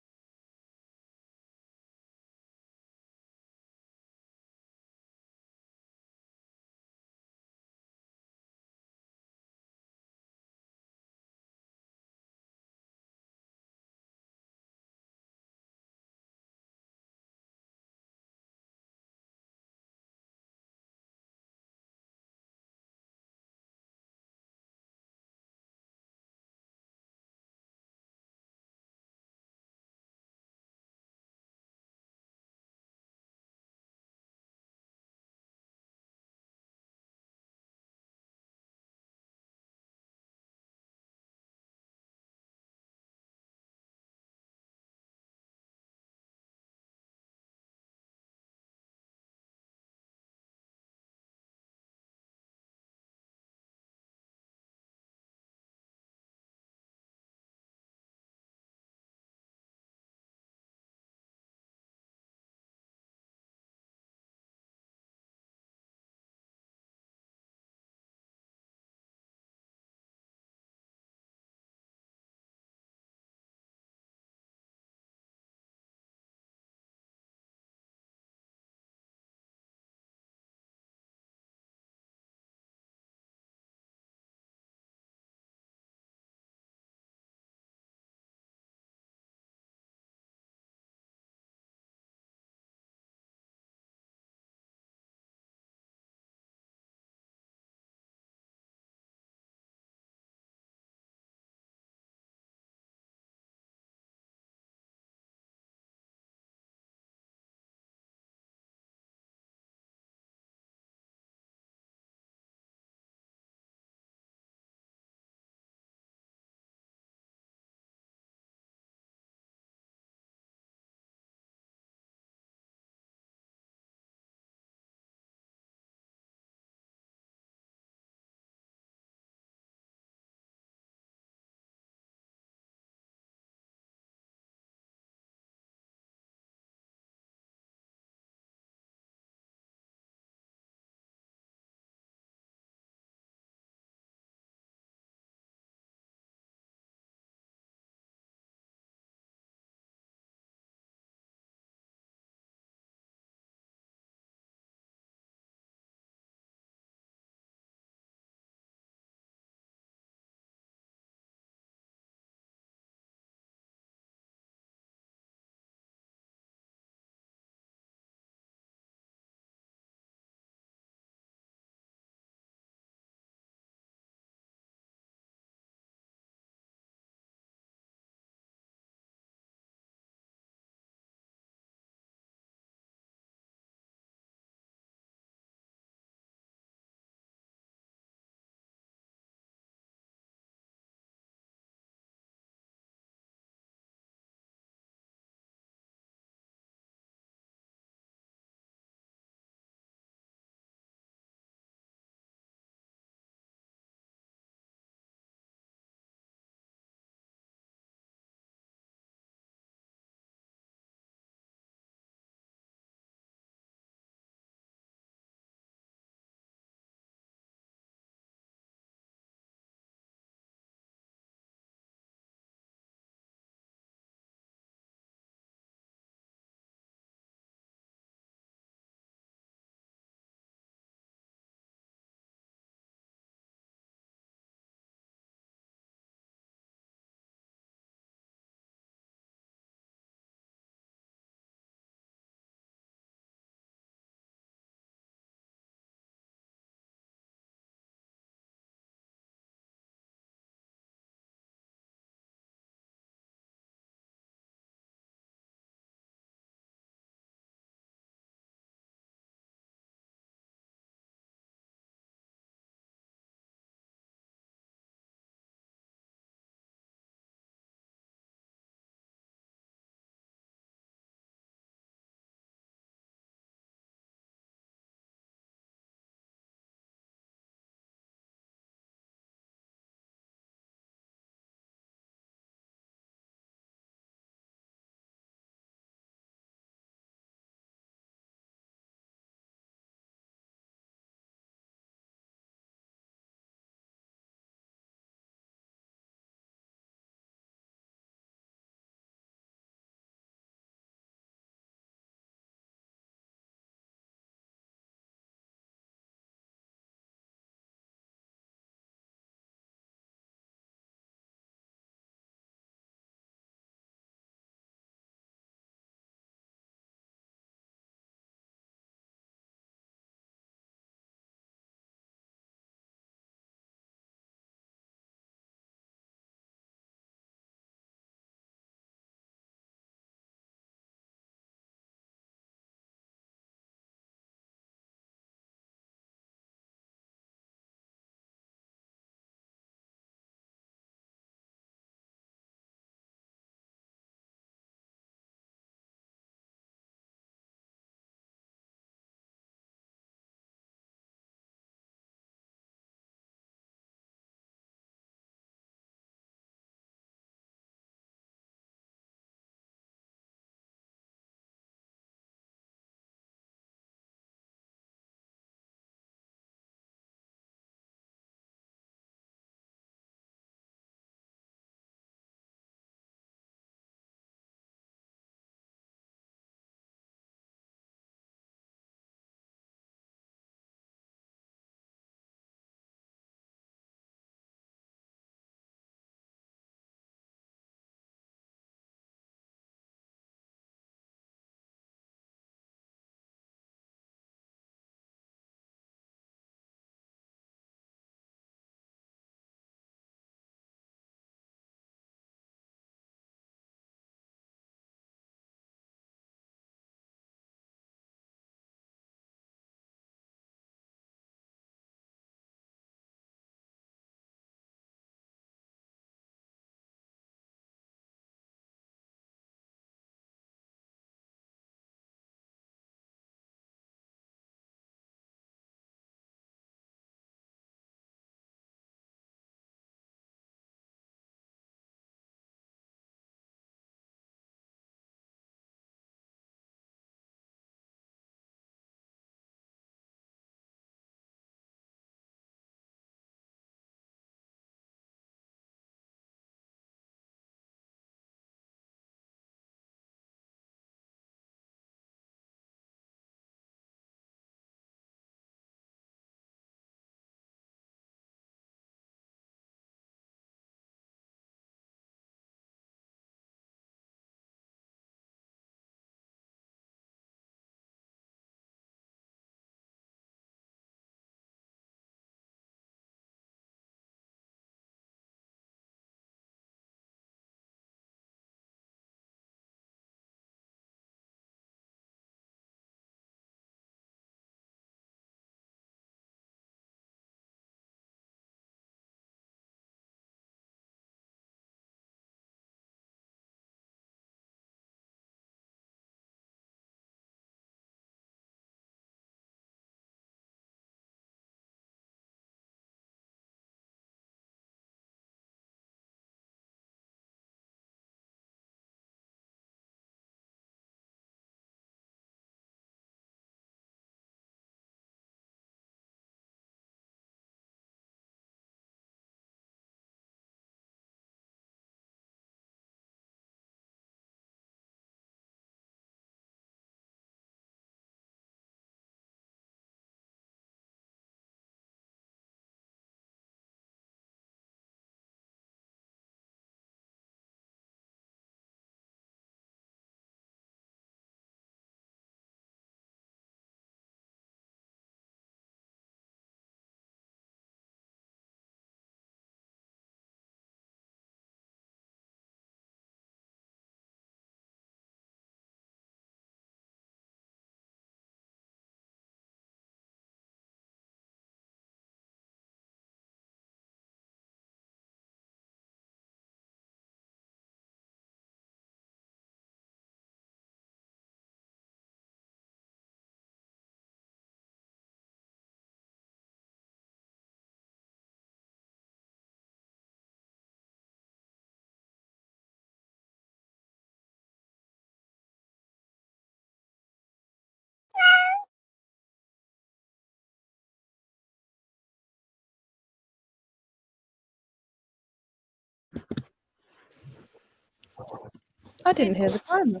I didn't hear the timer.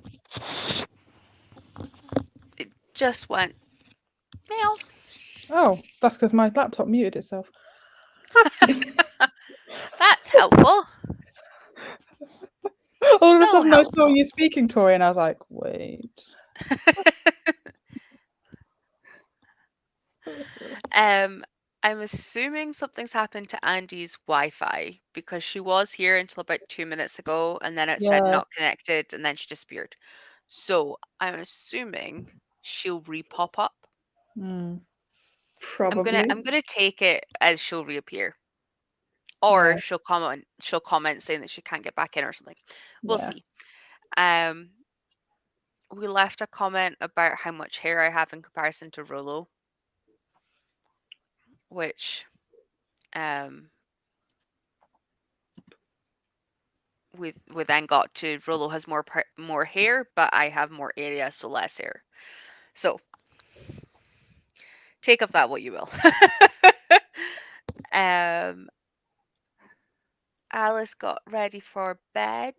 It just went meow. Oh, that's because my laptop muted itself. That's helpful. All of a So sudden, I saw helpful. you speaking, Tori, and I was like, wait. I'm assuming something's happened to Andy's Wi-Fi because she was here until about 2 minutes ago, and then it said Yeah. not connected, and then she disappeared. So I'm assuming she'll re-pop up. Mm, Probably. I'm gonna take it as she'll reappear, or yeah. she'll comment saying that she can't get back in or something. We'll Yeah. see. We left a comment about how much hair I have in comparison to Rolo, which we then got to Rolo has more hair, but I have more area, so less hair. So take of that what you will. Alice got ready for bed,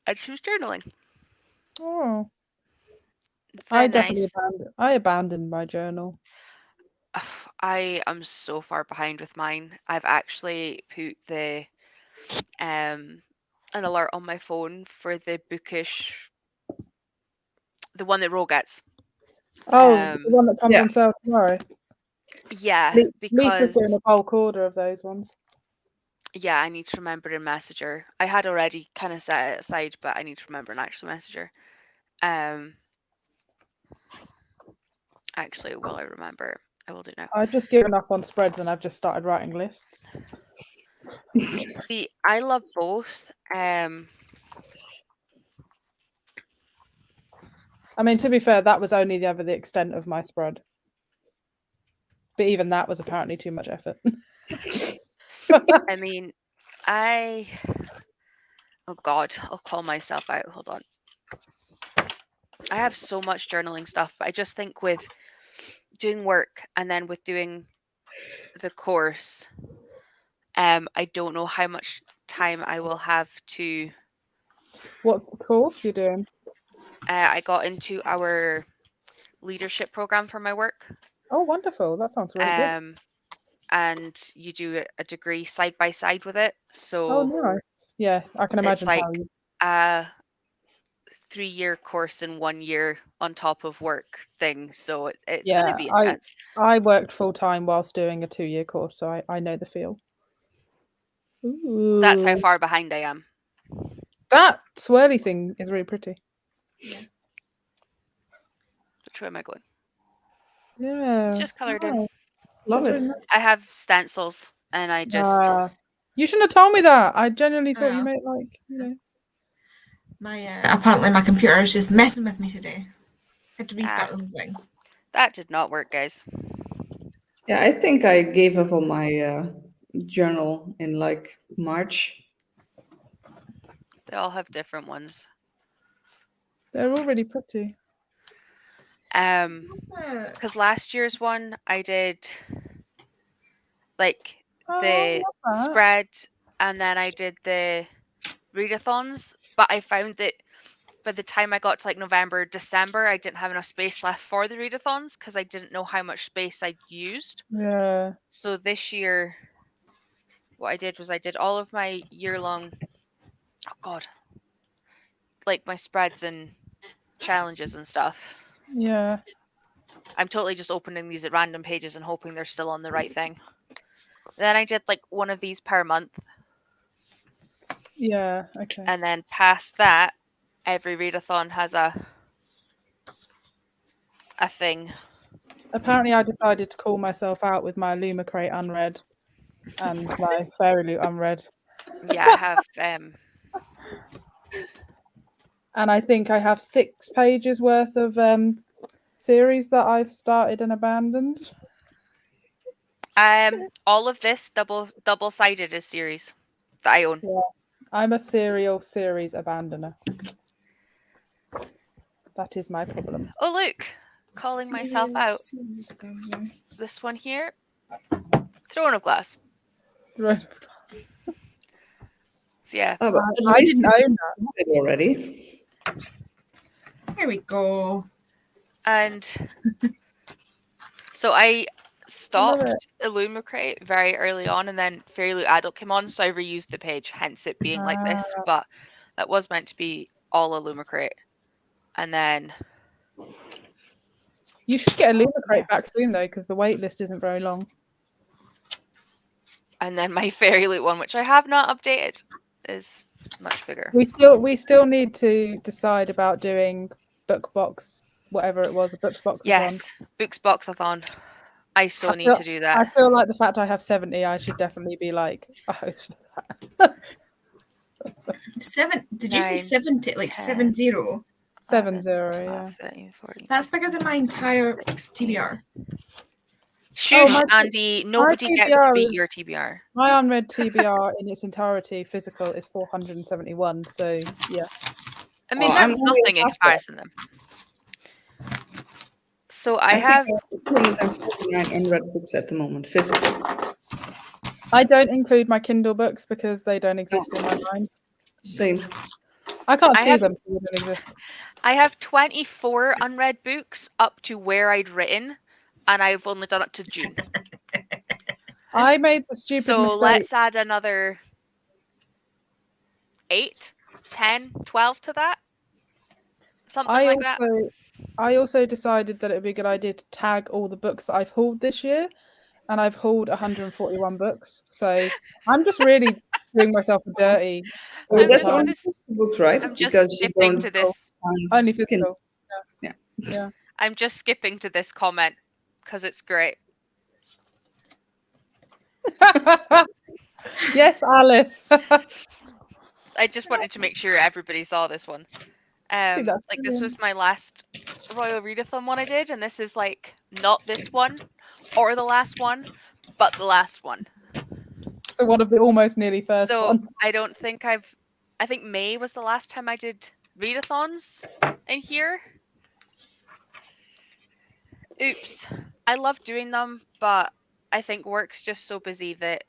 and she was journaling. Oh, Very I definitely nice. abandoned my journal. I am so far behind with mine. I've actually put an alert on my phone for the bookish, the one that Ro gets. Oh, the one that comes Yeah. on sale tomorrow. Yeah, Lisa's doing because a bulk order of those ones. yeah, I need to remember to message her. I had already kind of set it aside, but I need to remember and actually message her. Actually, will I remember? I will do now. I've just given up on spreads and I've just started writing lists. See, I love both. I mean, to be fair, that was only the extent of my spread. But even that was apparently too much effort. I mean, oh God, I'll call myself out. Hold on. I have so much journaling stuff, but I just think with doing work and then with doing the course, I don't know how much time I will have to. What's the course you're doing? I got into our leadership program for my work. Oh, wonderful. That sounds really good. And you do a degree side by side with it. Oh, So nice. Yeah, I can it's imagine like how you... a 3-year course in 1 year on top of work thing. So it's going to be intense. I worked full-time whilst doing a 2-year course, so I know the feel. Ooh. That's how far behind I am. That swirly thing is really pretty. Yeah. Which way am I going? Yeah. Just coloured Oh, in. love That's it. really nice. I have stencils and I just You shouldn't have told me that. I genuinely thought you know. meant like, you know. My apparently my computer is just messing with me today. Had to restart the whole thing. that did not work, guys. Yeah, I think I gave up on my journal in like March. They all have different ones. They're all really pretty. Because last year's one I did like Oh, the I love that. spread and then I did the readathons, but I found that by the time I got to like November, December, I didn't have enough space left for the readathons because I didn't know how much space I'd used. Yeah. So this year, what I did was I did all of my year-long, oh God, like my spreads and challenges and stuff. Yeah. I'm totally just opening these at random pages and hoping they're still on the right thing. Then I did like one of these per month. Yeah. Okay. And then past that, every readathon has a thing. Apparently, I decided to call myself out with my Lumacrate unread and my Fairy Loot unread. Yeah, I have. And I think I have 6 pages worth of series that I've started and abandoned. All of this double-sided is series that I own. Yeah. I'm a serial series abandoner. That is my problem. Oh look, calling myself out. This one here, Throne of Glass. Right. So yeah, Oh, but at I least didn't you own have it already. Here we go. and so I love stopped Illumicrate very early on, and then Fairly Adult came on, so I reused the page, hence it being like this. But that was meant to be all Illumicrate, and then You should get a Lumicrate back soon though, because the wait list isn't very long. my Fairy Loot one, which I have not updated, is much bigger. We still need to decide about doing book box, whatever it was, a books box. Yes, Books Boxathon. I still need to do I that. feel like the fact I have 70, I should definitely be like a host for that. 7. Did you say 9, 70? Like 10, 70? 70, 12, yeah. 13, 14. That's bigger than my entire TBR. Shush, my Andy. Nobody gets to TBR beat is- your TBR. My unread TBR in its entirety, physical, is 471. So yeah, I mean, Oh, they're I'm only nothing in half that. comparison to them. So I think have. I have 249 unread books at the moment, physical. I don't include my Kindle books because they don't exist in my mind. Same. I can't I see have- them, so they don't exist. I have 24 unread books up to where I'd written, and I've only done up to June. I made the stupid So mistake. let's add another 8, 10, 12 to that. Something I like that. also decided that it would be a good idea to tag all the books that I've hauled this year, and I've hauled 141 books. So I'm just really doing myself dirty. Oh, I'm that's just- only this- physical books, right? I'm just Because you skipping don't to this. Only physical. Yeah. I'm just skipping to this comment because it's great. Yes, Alice. I just wanted to make sure everybody saw this one. think that's Like this brilliant. was my last Royal Readathon one I did, and this is like not this one or the last one, but the last one. So one of the almost nearly first So ones. I don't think I think May was the last time I did readathons in here. Oops. I love doing them, but I think work's just so busy that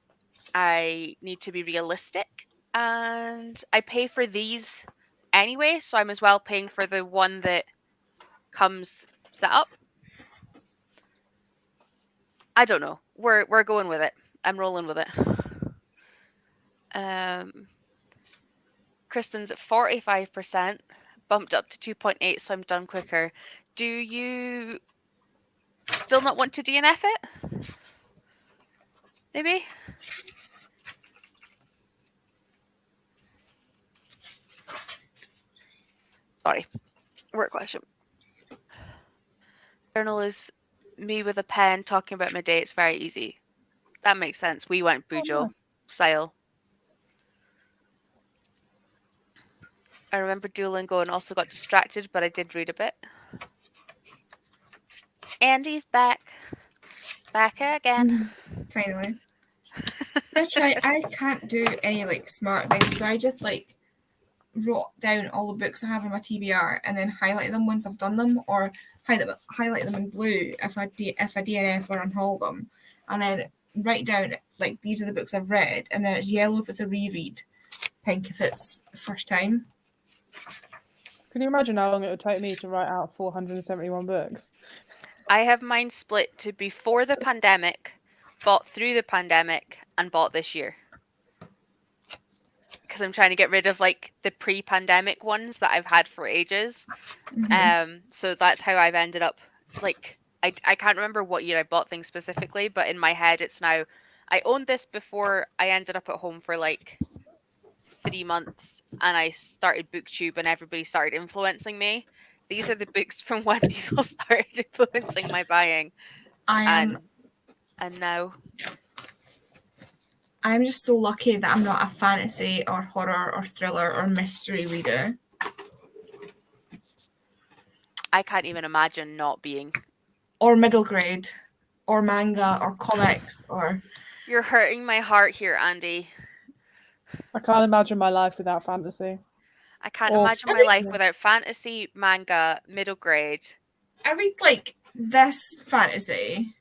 I need to be realistic, and I pay for these anyway, so I'm as well paying for the one that comes set up. I don't know. We're going with it. I'm rolling with it. Kristen's at 45%, bumped up to 2.8, so I'm done quicker. Do you still not want to DNF it? Maybe? Sorry. Work question. Journal is me with a pen talking about my day. It's very easy. That makes sense. We went Bujo nice. style. I remember Duolingo and also got distracted, but I did read a bit. Andy's back. Back again. Finally. I can't do any like smart things, so I just like wrote down all the books I have in my TBR and then highlight them once I've done them, or highlight them in blue if I DNF or unhaul them, and then write down like these are the books I've read, and then it's yellow if it's a reread, pink if it's first time. Can you imagine how long it would take me to write out 471 books? I have mine split to before the pandemic, bought through the pandemic, and bought this year. Because I'm trying to get rid of like the pre-pandemic ones that I've had for ages. So that's how I've ended up. Like I can't remember what year I bought things specifically, but in my head it's now. I owned this before I ended up at home for like 3 months, and I started BookTube, and everybody started influencing me. These are the books from when people started influencing my buying, and now. I'm just so lucky that I'm not a fantasy or horror or thriller or mystery reader. I can't even imagine not being. Or middle grade. Or manga or comics or... You're hurting my heart here, Andy. I can't imagine my life without fantasy. I can't Or- imagine my life without fantasy, manga, middle grade. I read like this fantasy.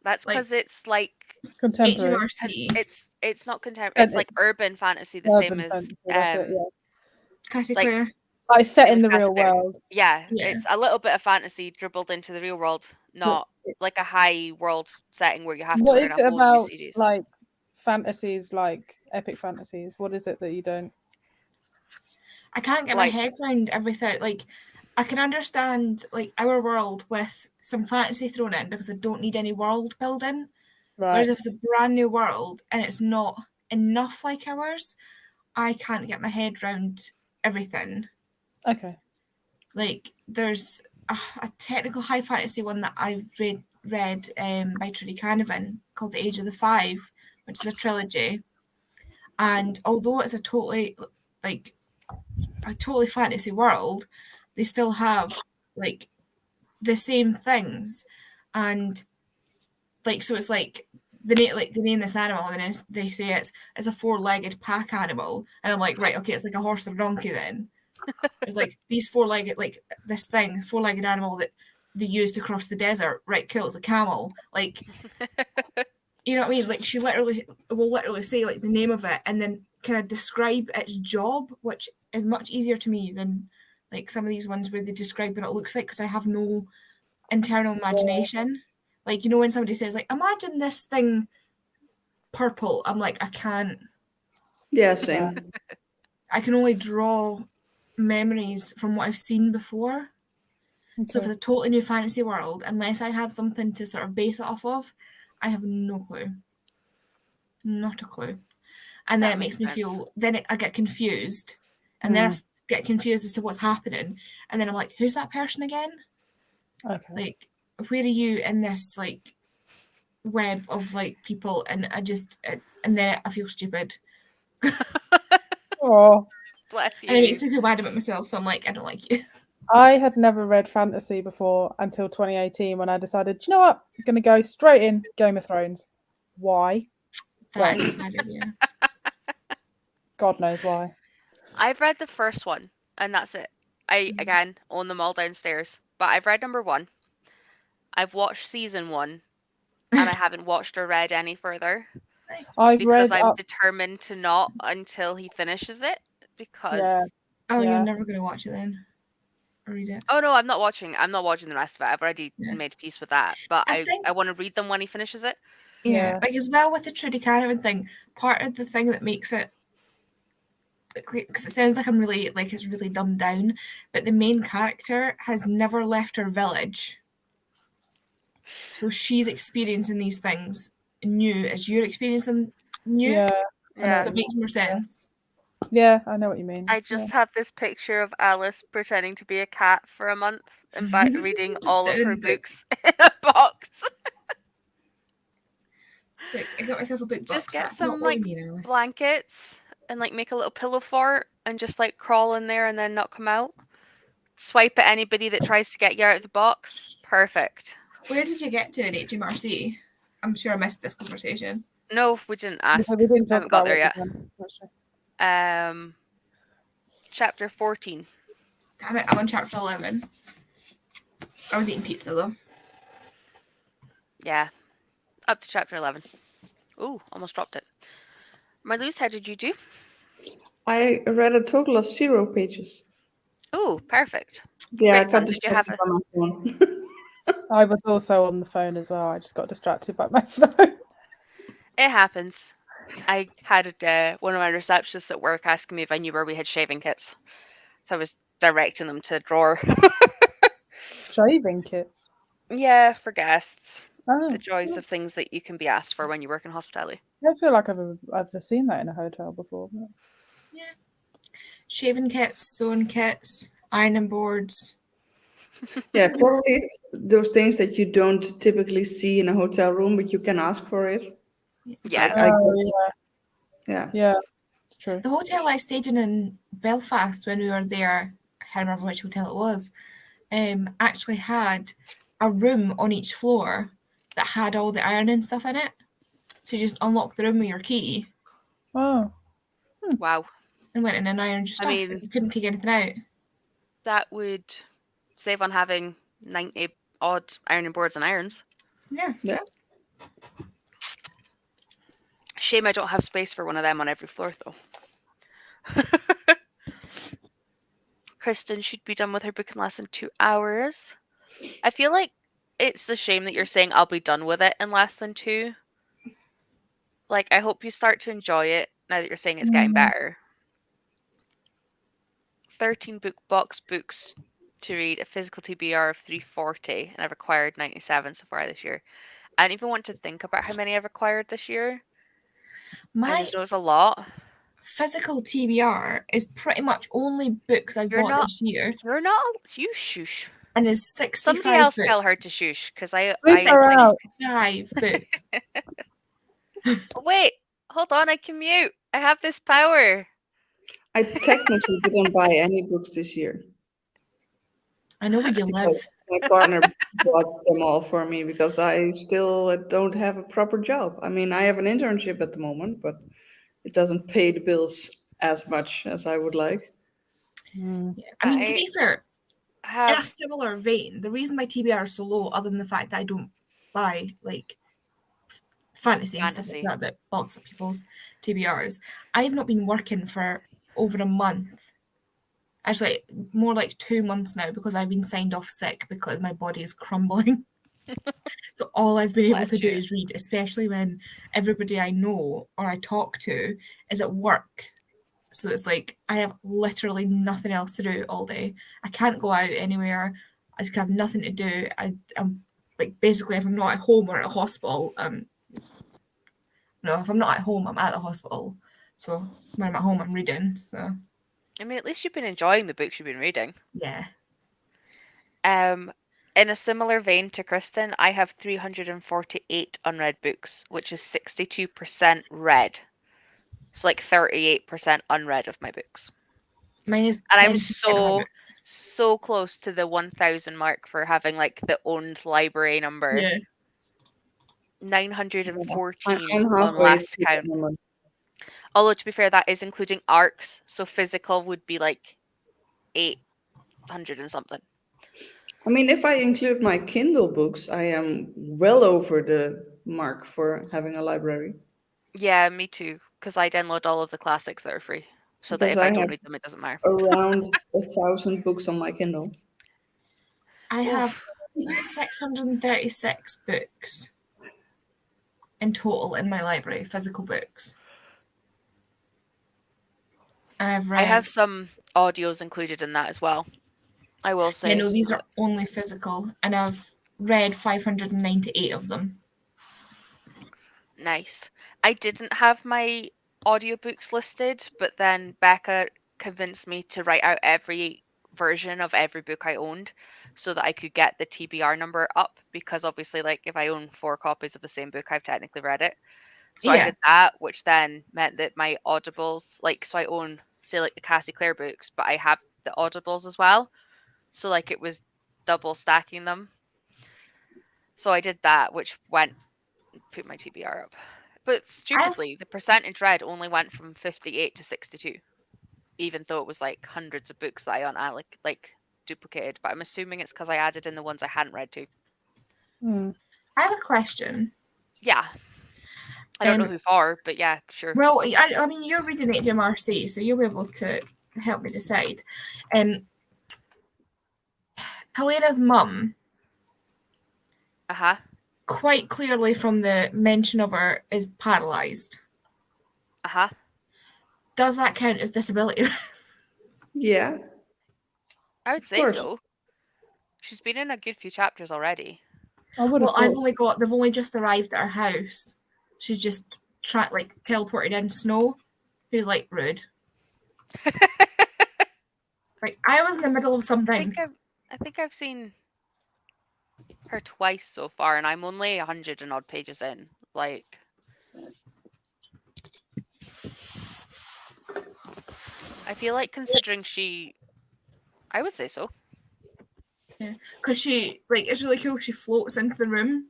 That's Like- because it's like Contemporary. HMRC. it's not contemporary. It's like It's urban fantasy, the same urban as fantasy, that's it, yeah. Cassie like- Clare. Like set same in as the real Cassie Clare. world. Yeah, Yeah. it's a little bit of fantasy dribbled into the real world, not like a high world setting where you have to What learn is a it whole new about series. like fantasies, like epic fantasies? What is it that you don't? I can't get Like- my head around everything. Like, I can understand like our world with some fantasy thrown in because I don't need any world building. Right. Whereas if it's a brand new world and it's not enough like ours, I can't get my head around everything. Okay. Like, there's a technical high fantasy one that I've read by Trudy Canavan called The Age of the Five, which is a trilogy. And although it's a totally fantasy world, they still have like the same things, and like so it's like they name this animal and then they say it's a four-legged pack animal, and I'm like, right, okay, it's like a horse or a donkey then. It's like these four-legged, like this thing, four-legged animal that they used to cross the desert, right? Cool, it's a camel. Like, you know what I mean? Like, she will literally say like the name of it and then kind of describe its job, which is much easier to me than like some of these ones where they describe what it looks like, because I have no internal imagination. Like, you know, when somebody says like, imagine this thing purple, I'm like, I can't. Yeah, same. I can only draw memories from what I've seen before. So if Okay. it's a totally new fantasy world, unless I have something to sort of base it off of, I have no clue. Not a clue. And then That it makes makes me sense. feel, I get confused. And then I get confused as to what's happening. And then I'm like, who's that person again? Okay. Like, where are you in this, like, web of, like, people? And and then I feel stupid. Oh, Bless you. And it makes me feel bad about myself. So I'm like, I don't like you. I had never read fantasy before until 2018 when I decided, "Do you know what? I'm going to go straight in Game of Thrones. Why? That is a bad idea. God knows why. I've read the first one, and that's it. I again own them all downstairs, but I've read number 1. I've watched season 1, and I haven't watched or read any further I've because read I'm up. determined to not until he finishes it. Because Yeah. Oh, Yeah. you're never going to watch it then. Or read it. oh no, I'm not watching. I'm not watching the rest of it. I've already Yeah. made peace with that. But I think- I want to read them when he finishes it. Yeah, Yeah. like as well with the Trudy Canavan thing, part of the thing that makes it, because it sounds like I'm really, like it's really dumbed down, but the main character has never left her village. So she's experiencing these things new as you're experiencing new. Yeah. I know Yeah. So what it makes more sense. Yeah, I know what you mean. I just have this picture of Alice pretending to be a cat for a month and reading Just all of sitting her in the book. books in a box. It's like, I got myself a book Just box. get That's some not what like you mean, Alice. blankets and like make a little pillow fort and just like crawl in there and then not come out. Swipe at anybody that tries to get you out of the box. Perfect. Where did you get to in HMRC? I'm sure I missed this conversation. No, we didn't ask. We didn't I talk haven't got about there what yet. we've done. That's true. Chapter 14. I'm on chapter 11. I was eating pizza though. Yeah. Up to chapter 11. Ooh, almost dropped it. Marloes, how did you do? I read a total of 0 pages. Ooh, perfect. Yeah, I Great got fun. Did you have distracted by my phone. I was also on the phone as well. I just got distracted by my phone. It happens. I had one of my receptionists at work asking me if I knew where we had shaving kits. So I was directing them to a drawer. Shaving kits. Yeah, for guests. Oh, The joys of things that you can be asked for when you work in hospitality. I don't feel like I've seen that in a hotel before. But... Shaving kits, sewing kits, ironing boards. Yeah, probably those things that you don't typically see in a hotel room, but you can ask for it. Yeah. I Oh, guess. Yeah. yeah, true. The hotel I stayed in Belfast when we were there, I can't remember which hotel it was, actually had a room on each floor that had all the ironing stuff in it. So you just unlock the room with your key Oh, Wow. and went in and ironed your I stuff. mean- You couldn't take anything out. That would save on having 90 odd ironing boards and irons. Yeah. Yeah. Shame I don't have space for one of them on every floor, though. Kristen should be done with her book in less than 2 hours. I feel like it's a shame that you're saying I'll be done with it in less than 2. Like, I hope you start to enjoy it now that you're saying it's getting better. 13 box books to read, a physical TBR of 340, and I've acquired 97 so far this year. I don't even want to think about how many I've acquired this year. I My just know it's a lot. physical TBR is pretty much only books I've You're bought not. this year, You're not. You shush. and is Somebody 65 else books. tell her to shush, because I Freak her think. out. 65 books. Oh, wait, hold on, I can mute. I have this power. I technically didn't buy any books this year I know where you live. because my partner bought them all for me because I still don't have a proper job. I mean, I have an internship at the moment, but it doesn't pay the bills as much as I would like. Mm. Yeah. I mean, to be fair, in a Have similar vein, the reason my TBR is so low, other than the fact that I don't buy like fantasy and stuff like Fantasy. that that bulks up people's TBRs, I have not been working for over a month. Actually, more like 2 months now because I've been signed off sick because my body is crumbling. So all I've been able Bless to do you. is read, especially when everybody I know or I talk to is at work. So it's like I have literally nothing else to do all day. I can't go out anywhere. I just have nothing to do. I'm like basically if I'm not at home or at a hospital, no, if I'm not at home, I'm at the hospital. So when I'm at home, I'm reading. So I mean, at least you've been enjoying the books you've been reading. yeah. In a similar vein to Kristen, I have 348 unread books, which is 62% read. It's like 38% unread of my books. Mine is And I'm 10% of my books. so close to the 1,000 mark for having like the owned library number. Yeah. 914 I'm on halfway last through count. the number. Although to be fair, that is including ARCs, so physical would be like 800 and something. I mean, if I include my Kindle books, I am well over the mark for having a library. Yeah, me too, because I download all of the classics that are free, so that Because if I I don't have read them, it doesn't matter. around 1,000 books on my Kindle. I have Oof. 636 books in total in my library, physical books. And I've read. I have some audios included in that as well. I will say. Yeah, no, these are only physical, and I've read 598 of them. Nice. I didn't have my audiobooks listed, but then Becca convinced me to write out every version of every book I owned so that I could get the TBR number up, because obviously, like, if I own 4 copies of the same book, I've technically read it. So I Yeah. did that, which then meant that my audibles, like, so I own, say, like the Cassie Clare books, but I have the audibles as well. So like it was double stacking them. So I did that, which put my TBR up. But stupidly, the percentage read only went from 58 to 62, even though it was like hundreds of books that I like duplicated. But I'm assuming it's because I added in the ones I hadn't read to. Mm. I have a question. Yeah. I don't know who for, but yeah, sure. Well, I mean, you're reading HMRC, so you'll be able to help me decide. Helena's mum, Uh-huh. quite clearly from the mention of her, is paralysed. Uh-huh. Does that count as disability? Yeah, I would say course. so. She's been in a good few chapters already. I would have Well, thought. they've only just arrived at her house. She's just teleported in snow. Who's like rude. Like I was in the middle of I something. think I've seen her twice so far, and I'm only 100 and odd pages in. Like, I feel like considering I would say so. Yeah, because it's really cool. She floats into the room,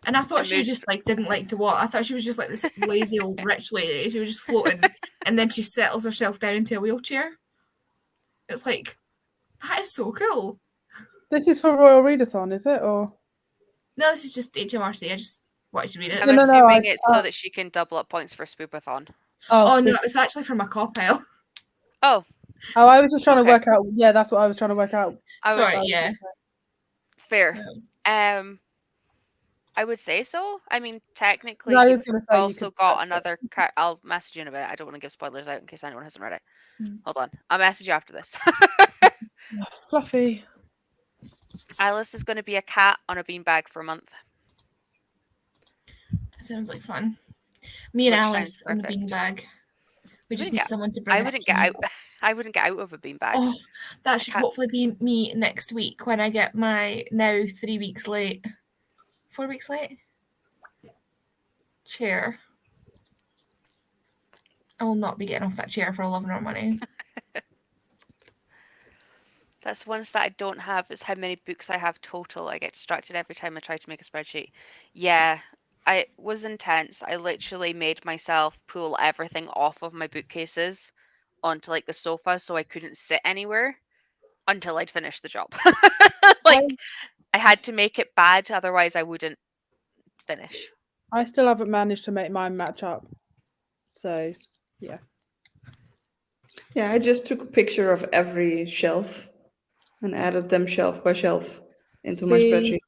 and I thought And she moves- just didn't like to walk. I thought she was just like this lazy old rich lady. She was just floating, and then she settles herself down into a wheelchair. It's like that is so cool. This is for Royal Readathon, is it? Or No, this is just HMRC. What, did you read it? I'm No, assuming it's so that she can double up points for Spoopathon. Oh, no, spook- it was actually from a cop pile. Oh, Oh, I was just trying to Okay. work out. Yeah, that's what I was trying to work out. I was Sorry, yeah. fair. Yeah. I would say so. I mean, technically, I was you've going to say you also could got search it. another. I'll message you in a bit. I don't want to give spoilers out in case anyone hasn't read it. Mm. Hold on, I'll message you after this. Fluffy. Alice is going to be a cat on a beanbag for a month. That sounds like fun. Me and Which Alice sounds on the perfect. beanbag. We just wouldn't need get- someone to bring I us wouldn't tea. get out. I wouldn't get out of a beanbag. Oh, that should can't- hopefully be me next week when I get my now 3 weeks late, 4 weeks late chair. I will not be getting off that chair for love nor money. That's one stat I don't have is how many books I have total. I get distracted every time I try to make a spreadsheet. Yeah, I was intense. I literally made myself pull everything off of my bookcases onto like the sofa so I couldn't sit anywhere until I'd finished the job. Like I had to make it bad, otherwise I wouldn't finish. I still haven't managed to make mine match up. So, Yeah, I just took a picture of every shelf and added them shelf by shelf into my See, spreadsheet.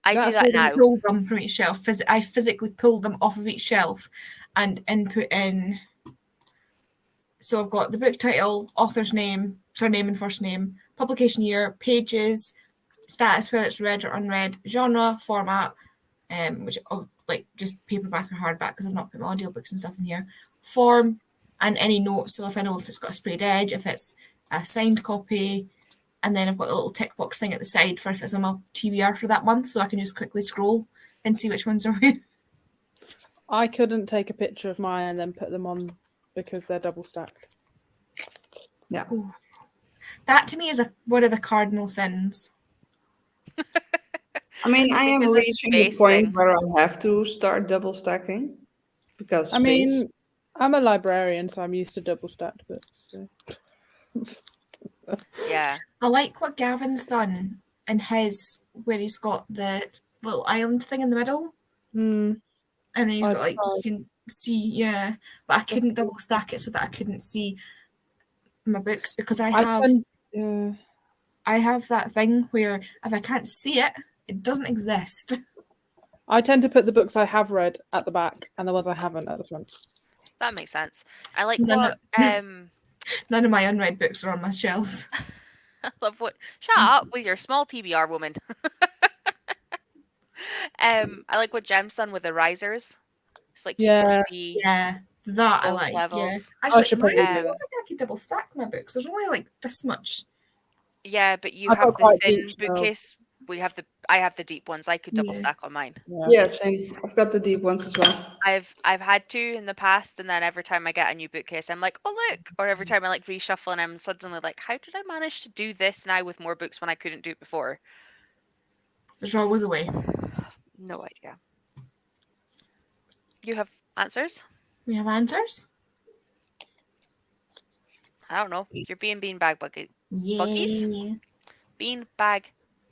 I do That's that what now. Pulled them from each shelf. I physically pulled them off of each shelf and input in. So I've got the book title, author's name, surname and first name, publication year, pages, status, whether it's read or unread, genre, format, which like just paperback or hardback because I've not put my audiobooks and stuff in here, form, and any notes. So if I know if it's got a sprayed edge, if it's a signed copy, and then I've got a little tick box thing at the side for if it's on my TBR for that month, so I can just quickly scroll and see which ones are in. I couldn't take a picture of mine and then put them on because they're double stacked. Yeah. Ooh. That to me is one of the cardinal sins. I mean, I am Because of reaching the space point thing. where I have to start double stacking because I space. mean, I'm a librarian, so I'm used to double stacked books. So. Yeah. I like what Gavin's done in his, where he's got the little island thing in the middle, Mm, and then he's I've got like you tried. can see, yeah. But I couldn't cool. double stack it so that I couldn't see my books because I I have that thing where if I can't see it, it doesn't exist. I tend to put the books I have read at the back and the ones I haven't at the front. That makes sense. I like No, what None of my unread books are on my shelves. I love what shut up with your small TBR woman. I like what Jem's done with the risers. It's like you Yeah. can see Yeah, that I both like. Yeah, levels. actually, should mine, probably I do don't think I could double stack my books. There's only like this much. Yeah, but you I've have got the quite thin deep shelves. bookcase. I have the deep ones. I could double Yeah. stack on mine. Yeah, same. I've got the deep ones as well. I've had to in the past, and then every time I get a new bookcase, I'm like, oh look! Or every time I like reshuffle, and I'm suddenly like, how did I manage to do this now with more books when I couldn't do it before? There's always a way. No idea. You have answers? We have I don't know. You're being beanbag buggies. Yeah. Beanbag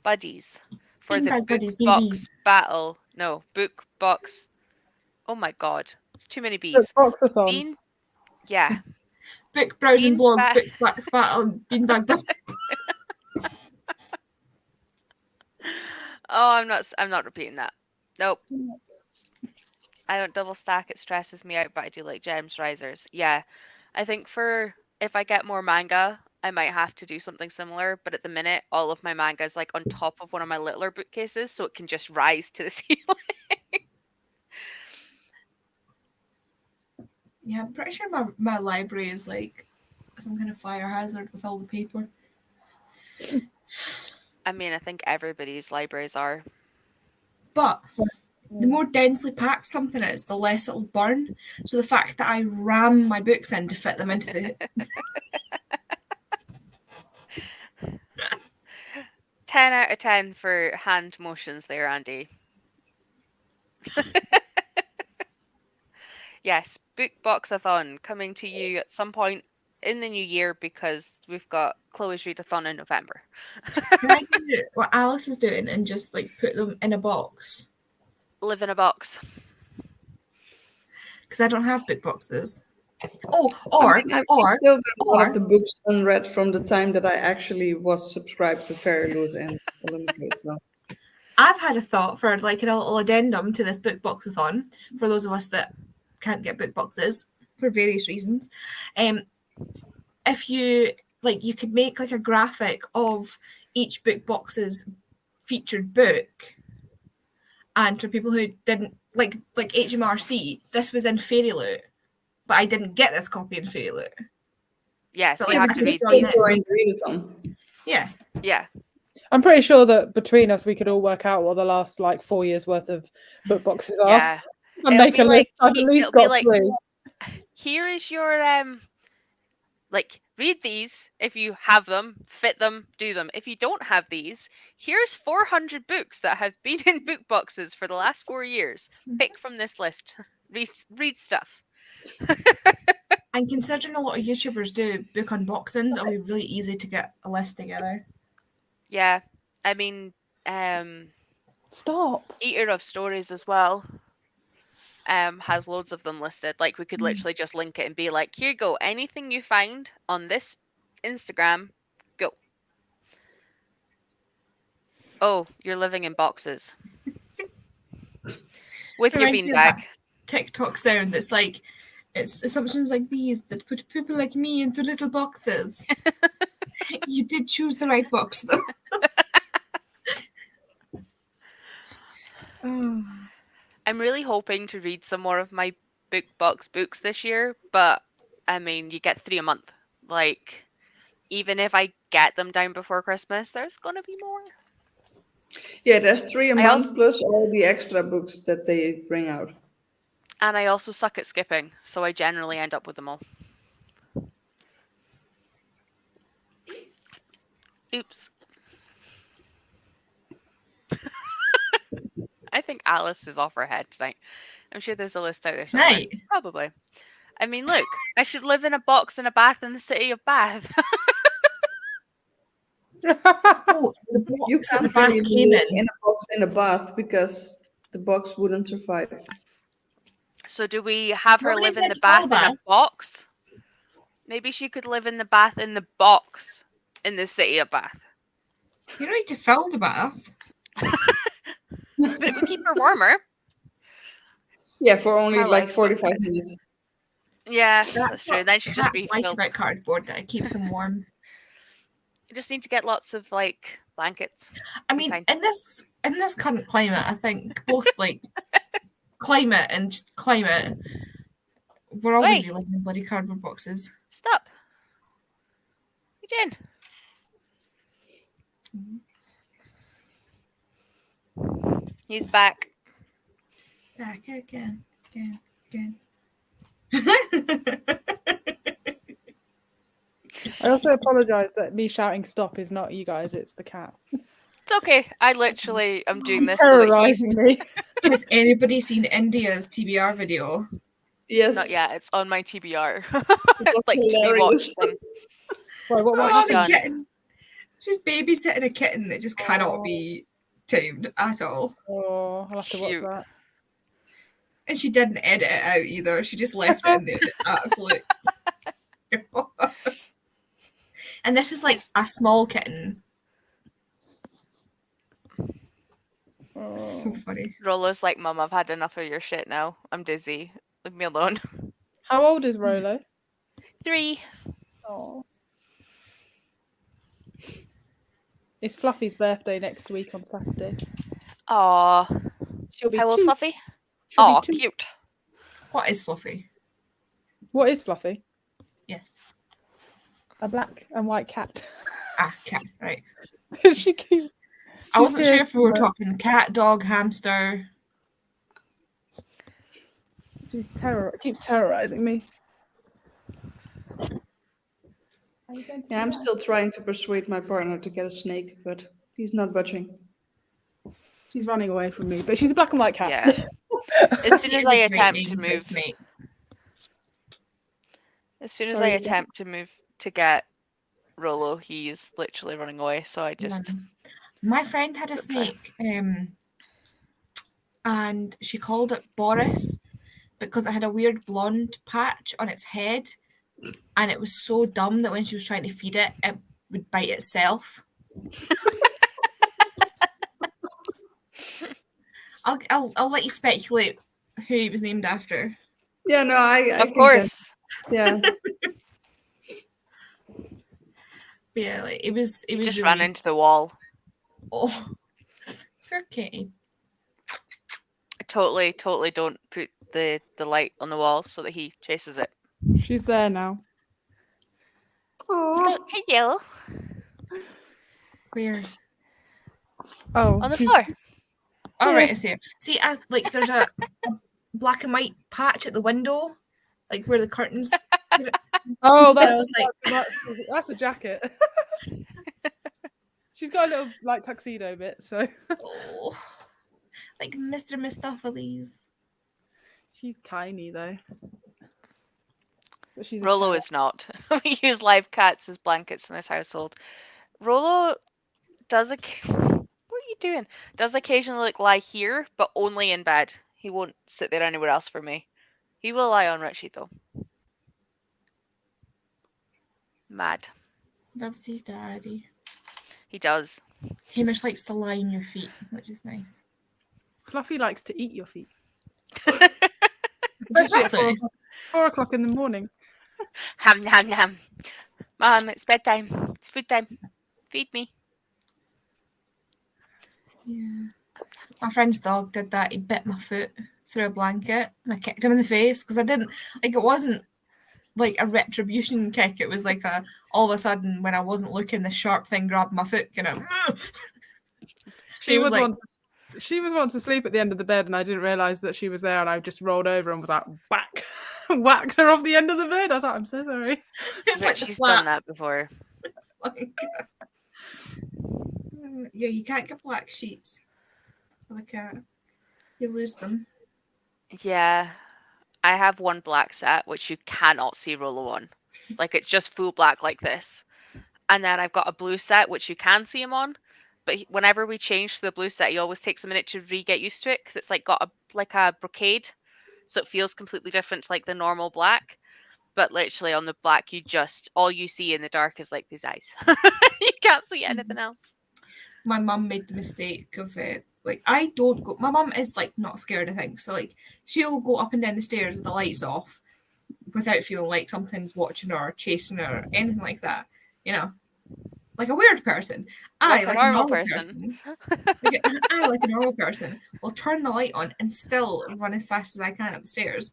buddies for the Beanbag book buddies, box BBs. battle. No, book box. Oh my god, it's too many Look, bees. Boxathon. Bean. Yeah. Book browsing blogs, Beanbag- book battle, beanbag buddies. Oh, I'm not repeating that. Nope. I don't double stack. It stresses me out, but I do like Gems Risers. Yeah, I think for if I get more manga, I might have to do something similar. But at the minute, all of my manga is like on top of one of my littler bookcases, so it can just rise to the ceiling. Yeah, I'm pretty sure my library is like some kind of fire hazard with all the paper. I mean, I think everybody's libraries are. But the more densely packed something is, the less it'll burn. So the fact that I ram my books in to fit them into the 10 out of 10 for hand motions there, Andy. Yes, Book Boxathon coming to you at some point in the new year because we've got Chloe's Readathon in November. Can I do what Alice is doing and just like put them in a box? live in a box. Because I don't have book boxes. Oh, I've still got a lot of the books unread from the time that I actually was subscribed to Fairy Loot and Olympic. So I've had a thought for like a little addendum to this book boxathon for those of us that can't get book boxes for various reasons. If you like, you could make like a graphic of each book box's featured book, and for people who didn't like HMRC, this was in Fairy Loot, but I didn't get this copy in Fairy Loot. Yeah, so But, you like, have I to could read still these. read it. Yeah. Yeah. I'm pretty sure that between us, we could all work out what the last like 4 years worth of book boxes are. Yeah. And It'll make be a like, list. I've at least it'll be got like, 3. here is your like, read these if you have them, fit them, do them. If you don't have these, here's 400 books that have been in book boxes for the last 4 years. Pick from this list. Read stuff. And considering a lot of YouTubers do book unboxings, it'll be really easy to get a list together. Yeah. I mean, Stop. Eater of Stories as well. Has loads of them listed. Like, we could literally just link it and be like, here you go, anything you find on this Instagram, go. Oh, you're living in boxes. With your Reminds me of beanbag. that TikTok sound that's like, it's assumptions like these that put people like me into little boxes. You did choose the right box, though. Oh. I'm really hoping to read some more of my book box books this year, but I mean, you get 3 a month. Like, even if I get them down before Christmas, there's gonna be more. Yeah, there's 3 a I month also- plus all the extra books that they bring out. And I also suck at skipping, so I generally end up with them all. Oops. I think Alice is off her head tonight. I'm sure there's a list out there somewhere. Tonight? Probably. I mean, look, I should live in a box in a bath in the city of Bath. Oh, the box You that can't the bath really came live in. in a box in a bath because the box wouldn't survive. So do we have her Nobody live in said the to bath fill in a bath. box? Maybe she could live in the bath in the box in the city of Bath. You don't need to fill the bath. But it would keep her warmer. Yeah, for only Her like legs 45 minutes. Yeah, that's That's true. what Then she'd just cats be like filled. about cardboard, that it keeps them warm. You just need to get lots of like blankets. I mean, Fine. in this current climate, I think both like climate and just climate, we're all going to Wait. be living in bloody cardboard boxes. Stop. Eugene. He's back. Back again. I also apologise that me shouting stop is not you guys, it's the cat. It's okay. I literally am doing He's this so that he's terrorising me. Has anybody seen India's TBR video? Yes. not yet. It's on my TBR. It was It's like to be hilarious. watched thing. Sorry, what Oh, he's the done? kitten. She's babysitting a kitten that just cannot be tamed at all. Oh, I'll have to watch Cute. that. And she didn't edit it out either. She just left it in there. Absolute. And this is like a small kitten. Oh. So funny. Rola's like, Mum, I've had enough of your shit now. I'm dizzy. Leave me alone. How old is Rolo? 3. Oh. It's Fluffy's birthday next week on Saturday. Aw. She'll be How old's 2. Fluffy? She'll Aw, be 2. cute. What is Fluffy? What is Fluffy? Yes. A black and white cat. Ah, cat. Right. She keeps. I wasn't sure scared if we were of her. talking cat, dog, hamster. She's keeps terrorising me. Yeah, I'm still trying to persuade my partner to get a snake, but he's not budging. She's running away from me, but she's a black and white cat. Yeah. As soon Fluffy as is I a great attempt name to for a move, snake. as soon as Sorry, I again? attempt to move to get Rolo, he's literally running away. So I just My friend had a Don't try. snake and she called it Boris because it had a weird blonde patch on its head, and it was so dumb that when she was trying to feed it, it would bite itself. I'll let you speculate who he was named after. Yeah, no, I Of can course. guess. Yeah. But yeah, like, it was He just really, ran into the wall. oh, poor kitty. I totally don't put the light on the wall so that he chases it. She's there now. Oh, Hello. Where? Oh, On the she's- floor. Oh, Yeah. right, I see. See, like there's a black and white patch at the window, like where the curtains. Oh, I that's was like, that's a jacket. She's got a little like tuxedo bit, so oh, like Mr. Mistopheles. she's tiny though. But she's a Rollo cat. is not. We use live cats as blankets in this household. Rollo does what are you doing? Does occasionally like lie here, but only in bed. He won't sit there anywhere else for me. He will lie on Richie though. Mad. Loves his daddy. He does. Hamish likes to lie on your feet, which is nice. Fluffy likes to eat your feet. Which is Especially also at nice. 4 o'clock in the morning. Ham ham ham. Mom, it's bedtime. It's food time. Feed me. Yeah. My friend's dog did that. He bit my foot through a blanket, and I kicked him in the face because I didn't like. It wasn't like a retribution kick. It was like a all of a sudden when I wasn't looking, the sharp thing grabbed my foot. Kind of. She was like, once asleep at the end of the bed, and I didn't realise that she was there, and I just rolled over and was like, whack, whacked her off the end of the bed. I was like, I'm so sorry. it's like the Richie's done slap. that before. Yeah, you can't get black sheets for the cat. You lose them. Yeah. I have one black set which you cannot see Rollo on. Like it's just full black like this. And then I've got a blue set which you can see him on. But whenever we change to the blue set, he always takes a minute to get used to it because it's like got a brocade, so it feels completely different to like the normal black. But literally on the black, all you see in the dark is like these eyes. You can't see anything else. My mum made the mistake of like I don't go. My mum is like not scared of things, so like she'll go up and down the stairs with the lights off, without feeling like something's watching her, or chasing her, or anything like that. You know, like a weird person. Like a like normal a normal person. I, like a normal person, will turn the light on and still run as fast as I can up the stairs,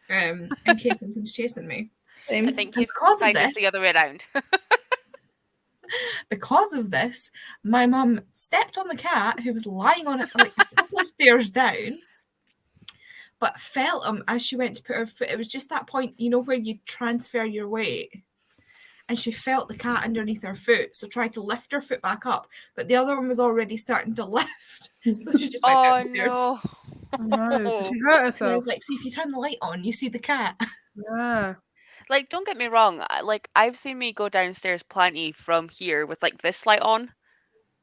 in case something's chasing me. I think you because of find this, it's the other way around. Because of this, my mum stepped on the cat who was lying on it like a couple of stairs down, but felt him as she went to put her foot. It was just that point, you know, where you transfer your weight. And she felt the cat underneath her foot, so tried to lift her foot back up, but the other one was already starting to lift. So she just went Oh downstairs. no. Oh, no, she hurt And I herself. was like, see, if you turn the light on, you see the cat. Yeah. Like, don't get me wrong. I've seen me go downstairs plenty from here with like this light on.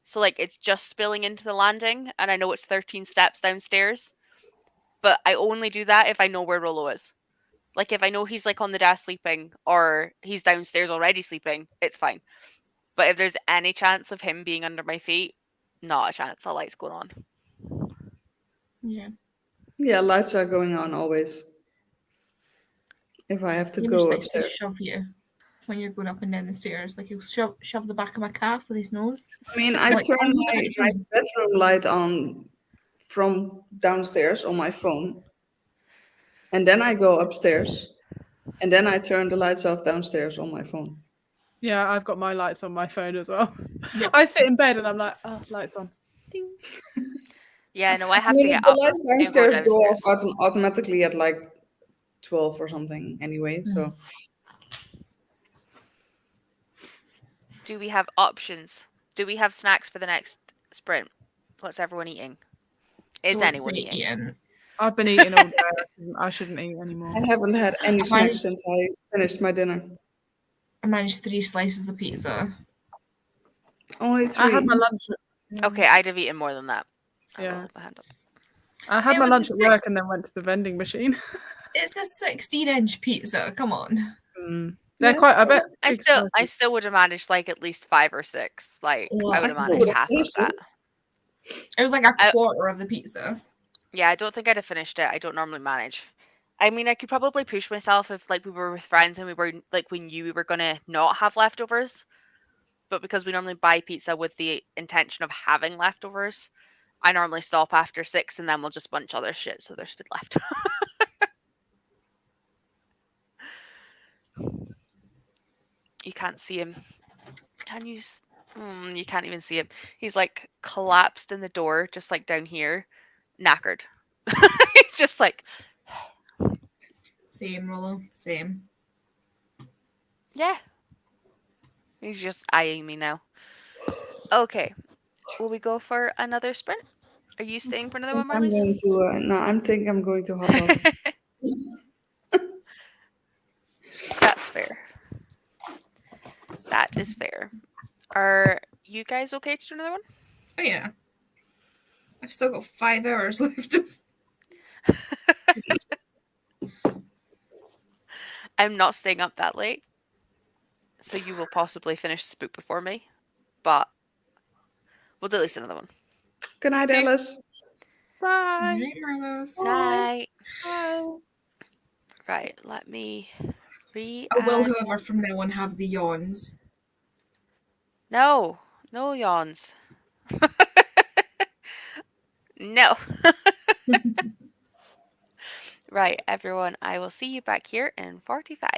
So like it's just spilling into the landing and I know it's 13 steps downstairs. But I only do that if I know where Rollo is. Like if I know he's like on the desk sleeping or he's downstairs already sleeping, it's fine. But if there's any chance of him being under my feet, not a chance. The light's going on. Yeah. Yeah, lights are going on always. If I have to He go likes to upstairs. shove you when you're going up and down the stairs. Like he'll shove the back of my calf with his nose. I mean, I Like, turn oh, you my touched me. bedroom light on from downstairs on my phone. And then I go upstairs. And then I turn the lights off downstairs on my phone. Yeah, I've got my lights on my phone as well. Yep. I sit in bed and I'm like, oh, lights on. Ding. Yeah, no, I I have mean, to get the up lights and go downstairs go off downstairs. automatically at like 12 or something anyway. So Do we have options? Do we have snacks for the next sprint? What's everyone eating? Is Don't anyone say eating? Ian. I've been eating all day. I shouldn't eat anymore. I haven't had any I snacks managed- since I finished my dinner. I managed 3 slices of pizza. Only 3. I had my lunch. Okay, I'd have eaten more than that. I will Yeah. hold my hand up. I had It my was lunch a at work and then went to the vending machine. It's a 16-inch pizza. Come on. They're Yeah. quite a bit I big still slices. would have managed like at least 5 or 6. Like Oh, I would I have still managed would have half of finished that. It was like a I, quarter of the pizza. yeah, I don't think I'd have finished it. I don't normally manage. I mean, I could probably push myself if like we were with friends and we knew we were gonna not have leftovers. But because we normally buy pizza with the intention of having leftovers, I normally stop after 6 and then we'll just bunch other shit so there's food left. You can't see him. Can you? You can't even see him. He's like collapsed in the door, just like down here, knackered. He's just like, Same, Rollo. Same. yeah. He's just eyeing me now. Okay, will we go for another sprint? Are you staying for another one, I'm Marlies? going to. No, I think I'm going to hop off. That's fair. That is fair. Are you guys okay to do another one? Oh yeah. I've still got 5 hours left of. I'm not staying up that late, so you will possibly finish this book before me, but we'll do at least another one. Good night, Okay. Alice. Bye. Night, Marlos. Night. Bye. Right, let me I will, re-add. however, from now on have the yawns. No, no yawns. No. Right, everyone, I will see you back here in 45.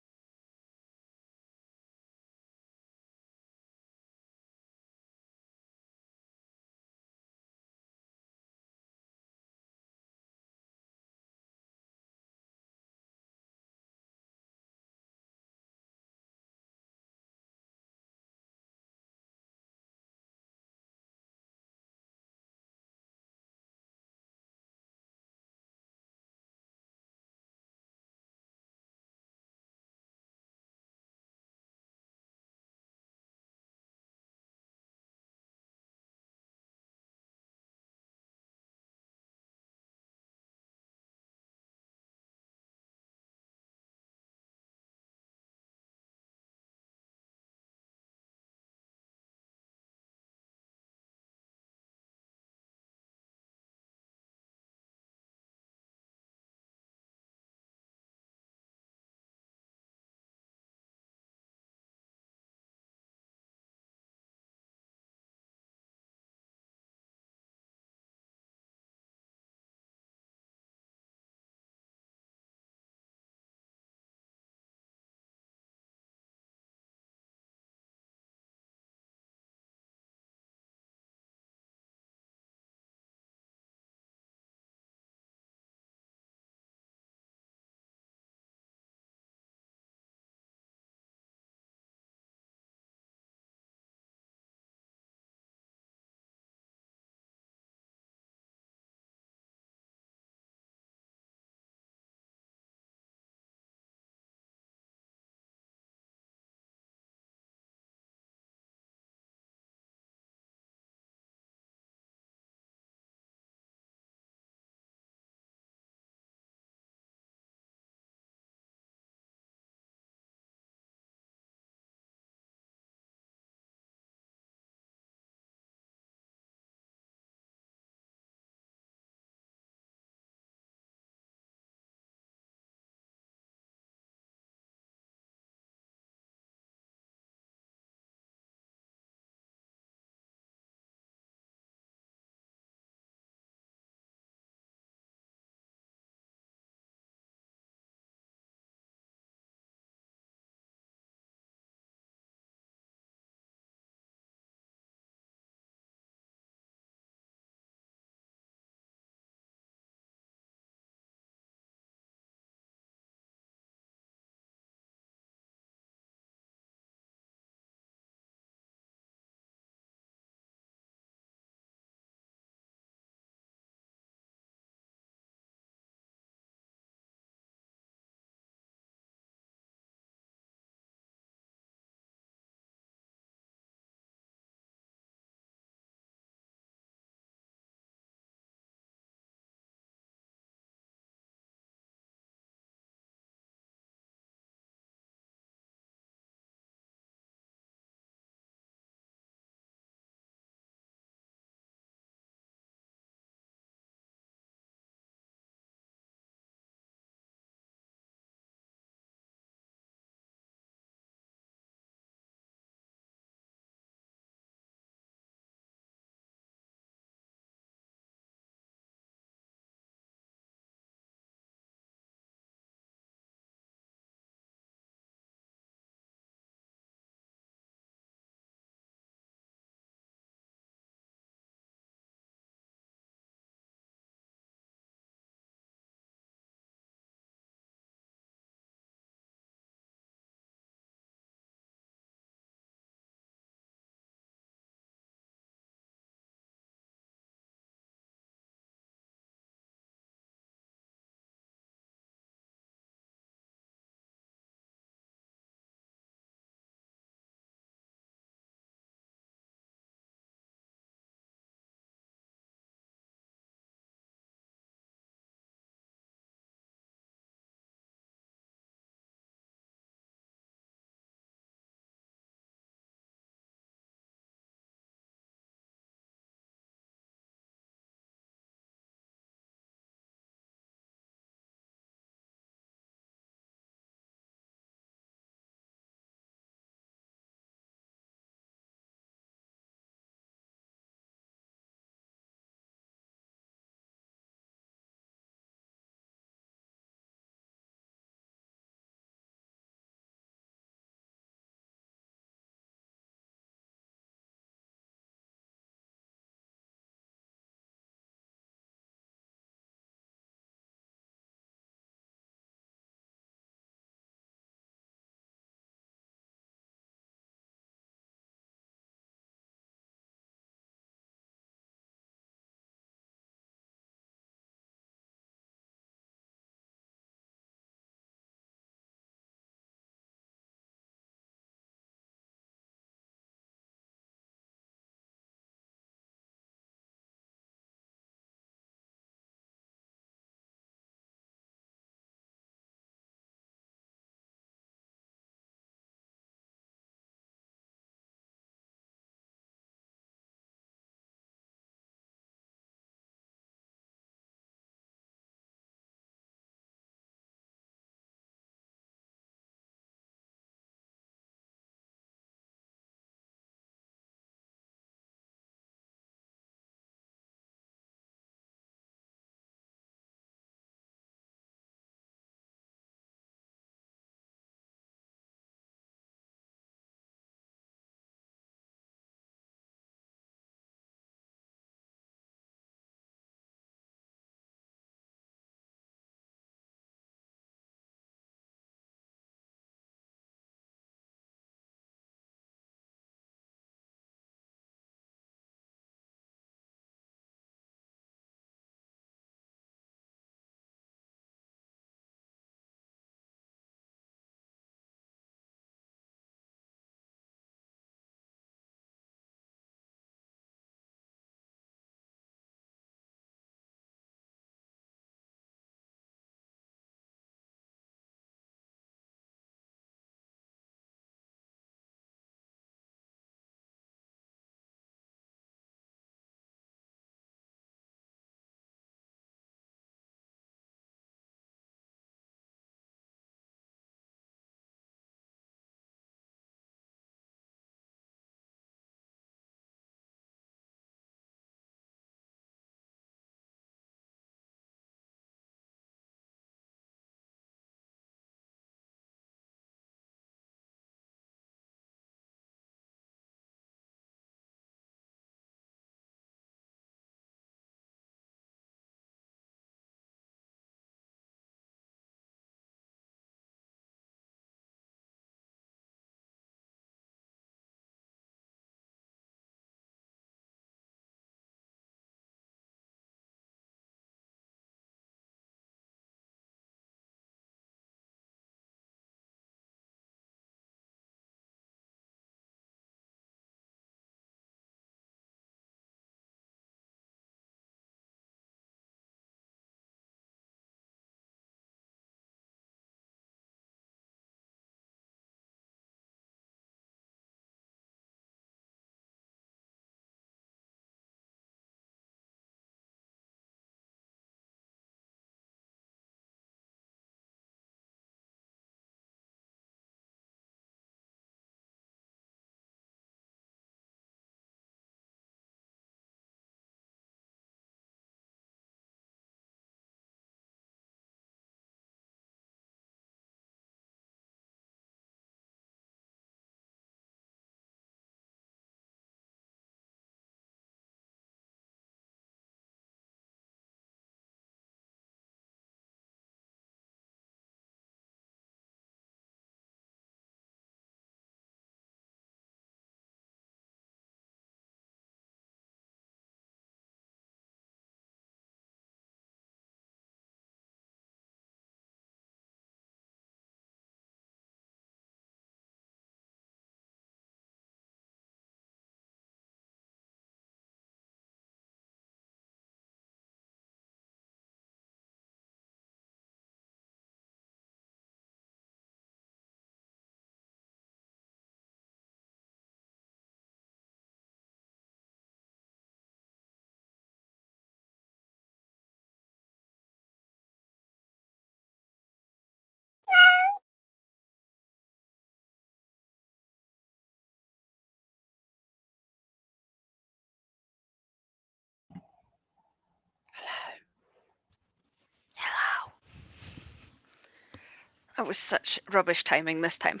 It was such rubbish timing this time.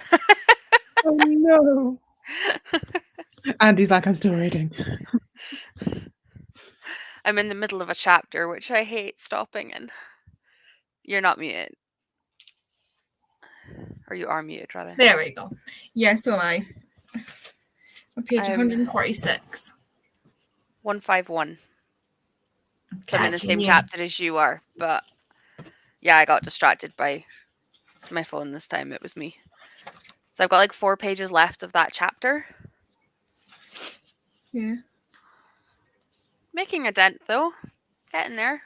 Oh no. Andy's like, I'm still reading. I'm in the middle of a chapter, which I hate stopping in. You're not muted. Or you are muted, rather. There we go. Yeah, so am I. On page I'm 146. 151. So I'm in the Catching same you. chapter as you are, but yeah, I got distracted by my phone this time. It was me. So I've got like 4 pages left of that chapter. Yeah. Making a dent though. Getting there.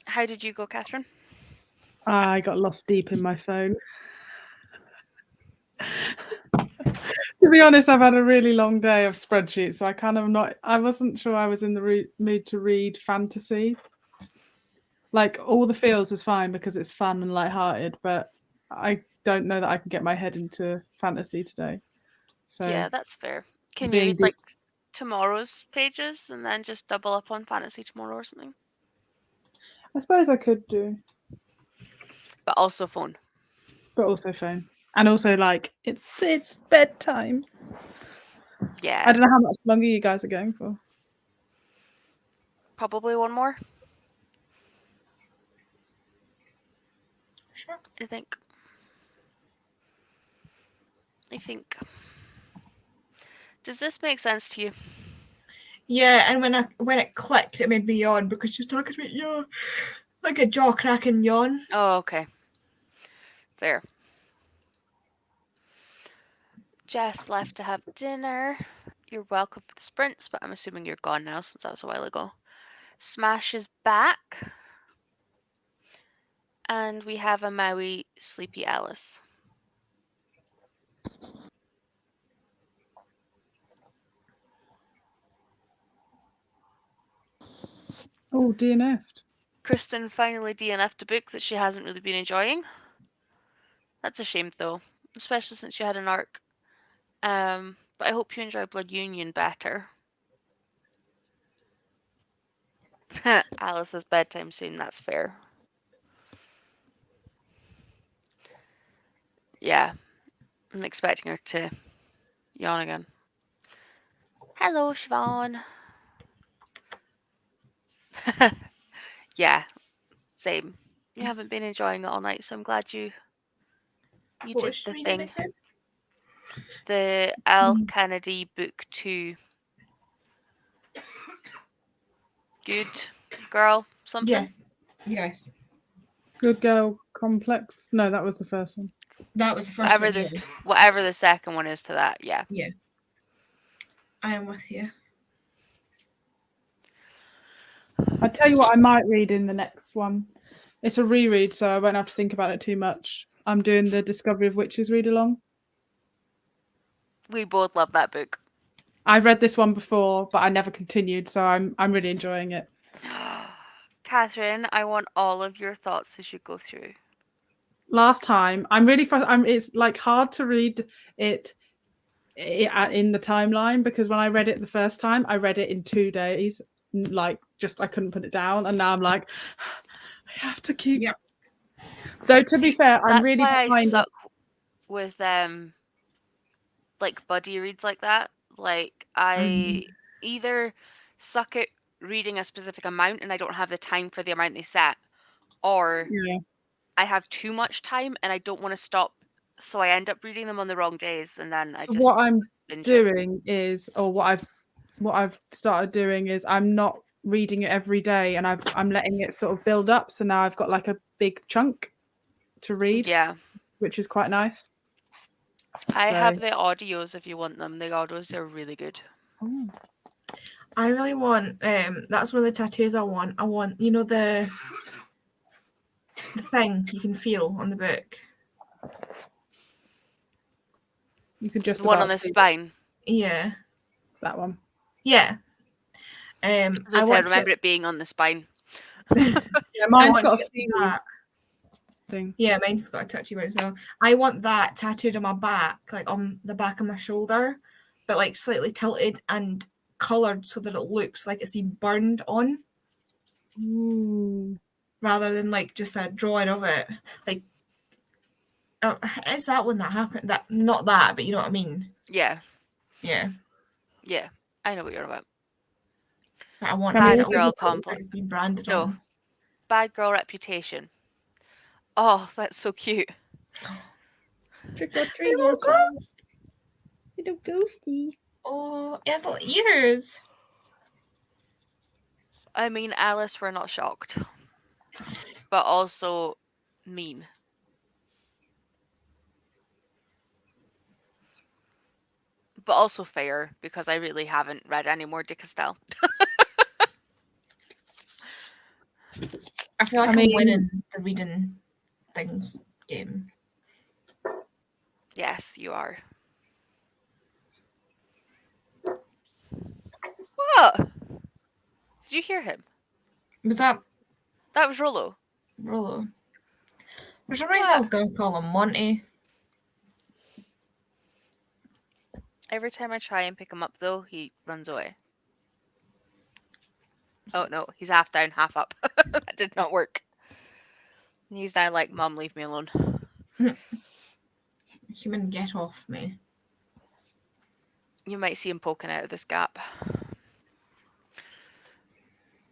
How did you go, Catherine? I got lost deep in my phone. To be honest, I've had a really long day of spreadsheets, so I wasn't sure I was in the mood to read fantasy. Like, all the feels was fine because it's fun and lighthearted, but I don't know that I can get my head into fantasy today. So Yeah, that's fair. Can you being read like tomorrow's pages and then just double up on fantasy tomorrow or something? I suppose I could do, But also phone. but also phone. And also, like, it's bedtime. Yeah. I don't know how much longer you guys are going for. Probably one more, Sure. I think. Does this make sense to you? Yeah, and when it clicked, it made me yawn because she's talking about yawn, like a jaw cracking yawn. Oh, okay. Fair. Jess left to have dinner. You're welcome for the sprints, but I'm assuming you're gone now since that was a while ago. Smash is back. And we have a Maui Sleepy Alice. Oh, DNF'd. Kristen finally DNF'd a book that she hasn't really been enjoying. That's a shame though, especially since you had an arc. But I hope you enjoy Blood Union better. Alice's bedtime soon, that's fair. Yeah, I'm expecting her to yawn again. Hello, Siobhan. Yeah, same. You haven't been enjoying it all night, so I'm glad you What did was she the reading thing. again? The Al Kennedy book 2. Good girl, something. Yes. Yes. Good Girl Complex. No, that was the first one. That was the first one. Yeah. Whatever the second one is to that, yeah. Yeah. I am with you. I tell you what, I might read in the next one. It's a reread, so I won't have to think about it too much. I'm doing the Discovery of Witches read along. We both love that book. I've read this one before, but I never continued, so I'm really enjoying it. Catherine, I want all of your thoughts as you go through. Last time, it's like hard to read it in the timeline because when I read it the first time, I read it in 2 days. Like, just I couldn't put it down, and now I'm like, I have to keep. Yep. Though to be fair, I'm That's really why I behind. suck with like buddy reads like that. Like I either suck at reading a specific amount and I don't have the time for the amount they set, or Yeah. I have too much time and I don't want to stop, so I end up reading them on the wrong days, and then I So just what I'm binge it. doing is, or what I've started doing is, I'm not reading it every day, and I'm letting it sort of build up. So now I've got like a big chunk to read, Yeah, which is quite nice. I So- have the audios if you want them. The audios are really good. Oh. I really want. That's one of the tattoos I want. I want, you know, the thing you can feel on the book. You can just The one about on the see spine. Yeah. that one. Yeah. So I I want remember it being on the spine. Yeah, I mine's want got to a get feeling that. thing. Yeah, mine's got a touchy one as well. I want that tattooed on my back, like on the back of my shoulder, but like slightly tilted and coloured so that it looks like it's been burned on, rather than like just a drawing of it. Like, is that when that happened? That not that, but you know what I mean? Yeah, Yeah. yeah. I know what you're about. But I want Bad nails girl so it looks like complex. it's been branded No. on. Bad girl reputation. Oh, that's so cute. Trick or Hey, treat, little ghost. little ghosty. Oh, it has little ears. I mean, Alice, we're not shocked, but also mean. But also fair, because I really haven't read any more Dick Estelle. I feel like I I'm mean- winning the reading things game. Yes, you are. What? Did you hear him? Was that That was Rollo. Rollo? For some reason, I was going to call him Monty. Every time I try and pick him up, though, he runs away. Oh, no, he's half down, half up. That did not work. He's now like, Mum, leave me alone. Human, get off me. You might see him poking out of this gap.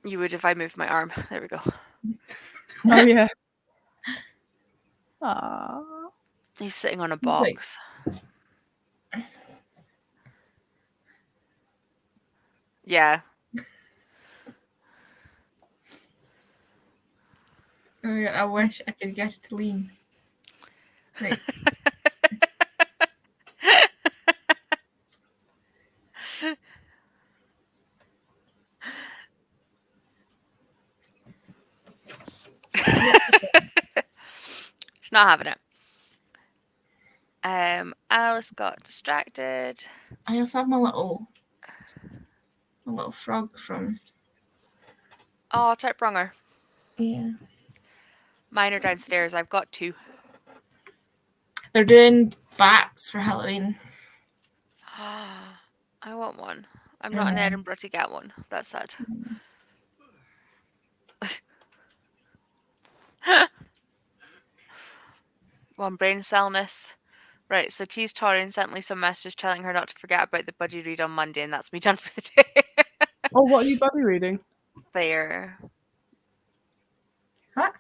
You would if I moved my arm. There we go. Oh yeah. Aww. He's sitting on a He's like- box. Yeah. Oh, yeah, I wish I could get it to lean. Like, She's not having it. Alice got distracted. I also have my little frog from. Oh, type wronger. Yeah. Mine are downstairs. I've got 2. They're doing bats for Halloween. I want one. I'm I not in know. Edinburgh to get one. That's sad. One brain cellness. Right, so T's Torin sent Lisa a message telling her not to forget about the buddy read on Monday, and that's me done for the day. Oh, what are you buddy reading? There. What?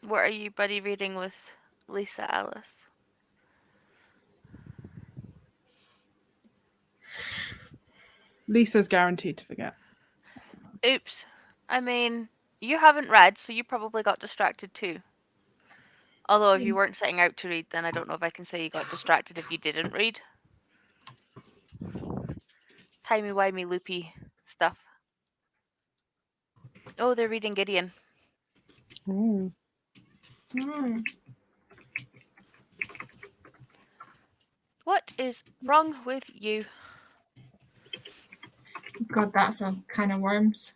What are you buddy reading with Lisa, Alice? Lisa's guaranteed to forget. Oops. I mean, you haven't read, so you probably got distracted too. Although if you weren't setting out to read, then I don't know if I can say you got distracted if you didn't read. Timey-wimey loopy stuff. Oh, they're reading Gideon. Mm. Mm. What is wrong with you? God, that's a kind of worms.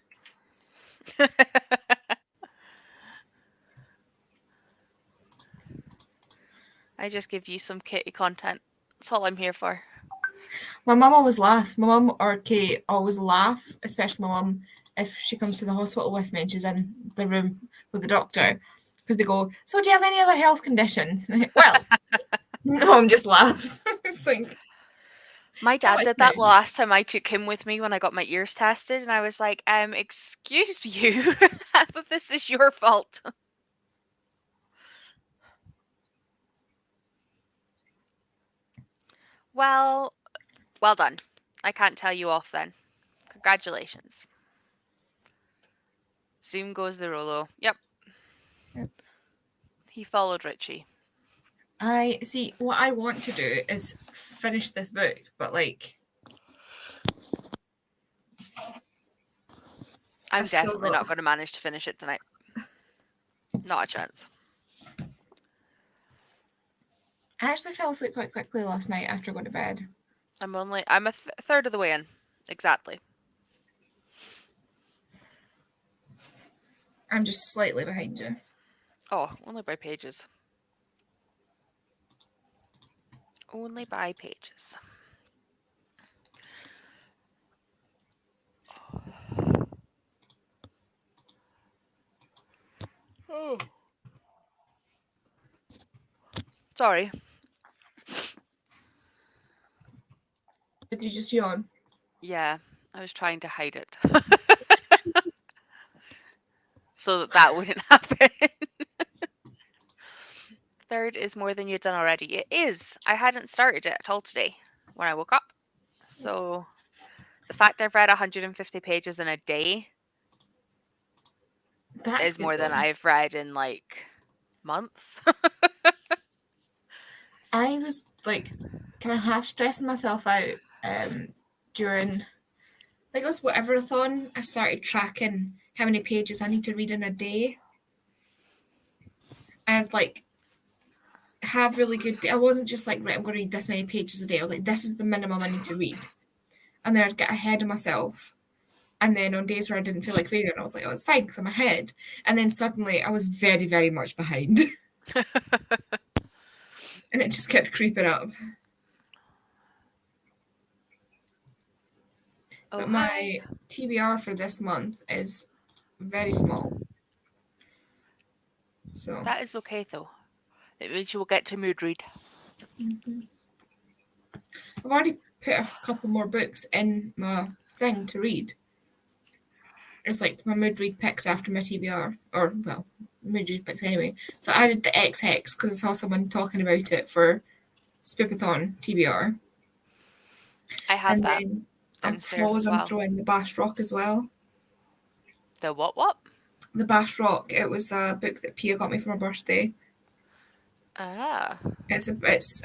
I just give you some kitty content. That's all I'm here for. My mum always laughs. My mum or Kate always laugh, especially my mum, if she comes to the hospital with me and she's in the room with the doctor, because they go, "So do you have any other health conditions?" And I'm like, well, mum just laughs. It's like, My dad much did that now? last time I took him with me when I got my ears tested, and I was like, excuse you, half of this is your fault. Well done. I can't tell you off then. Congratulations. Zoom goes the Rolo. Yep. Yep. He followed Richie. I see. What I want to do is finish this book, but like, I'm I've still definitely got- not going to manage to finish it tonight. Not a chance. I actually fell asleep quite quickly last night after going to bed. I'm a third of the way in. Exactly. I'm just slightly behind you. Oh, only by pages. Only by pages. Sorry. Did you just yawn? Yeah, I was trying to hide it. So that that wouldn't happen. Third is more than you've done already. It is. I hadn't started it at all today when I woke up. So the fact I've read 150 pages in a day That's is good more than though. I've read in like months. I was like kind of half stressing myself out during like it was whatever-a-thon. I started tracking how many pages I need to read in a day. And like have really good I wasn't just like, right, I'm gonna read this many pages a day. I was like, this is the minimum I need to read. And then I'd get ahead of myself. And then on days where I didn't feel like reading, I was like, oh, it's fine because I'm ahead. And then suddenly I was very, very much behind. And it just kept creeping up. Oh, But hi. my TBR for this month is very small. So That is okay though. It means you will get to mood read. I've already put a couple more books in my thing to read. It's like my mood read picks after my TBR, or well, mood read picks anyway. So I did the X Hex because I saw someone talking about it for Spoopathon TBR. I have And that then I'm downstairs probably as going to well. throw in the Bash Rock as well. The what? The Bash Rock. It was a book that Pia got me for my birthday. Ah. It's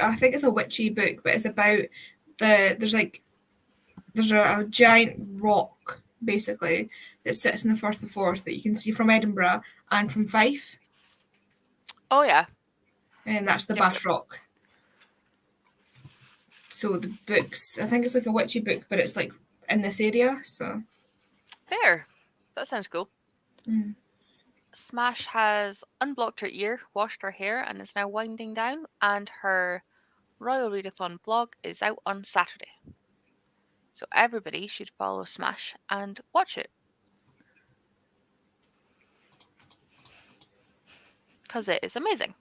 I think it's a witchy book, but it's about there's a giant rock basically that sits in the Firth of Forth that you can see from Edinburgh and from Fife, Oh yeah. and that's the Yep, Bash Rock. So the books, I think it's like a witchy book, but it's like in this area. So Fair. That sounds cool. Mm. Smash has unblocked her ear, washed her hair, and is now winding down. And her Royal Readathon blog is out on Saturday. So everybody should follow Smash and watch it. Because it is amazing.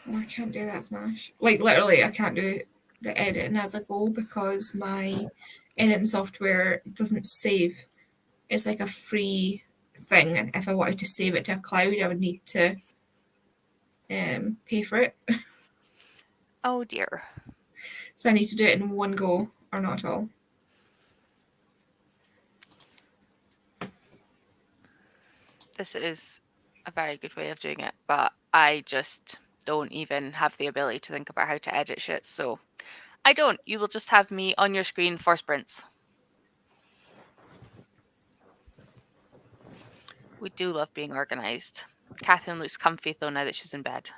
Oh, I can't do that Smash. Like literally, I can't do the editing as I go because my editing software doesn't save. It's like a free thing, and if I wanted to save it to a cloud, I would need to pay for it. Oh dear. So I need to do it in one go or not at all. This is a very good way of doing it, but I just don't even have the ability to think about how to edit shit, so I don't. You will just have me on your screen for sprints. We do love being organised. Catherine looks comfy though now that she's in bed.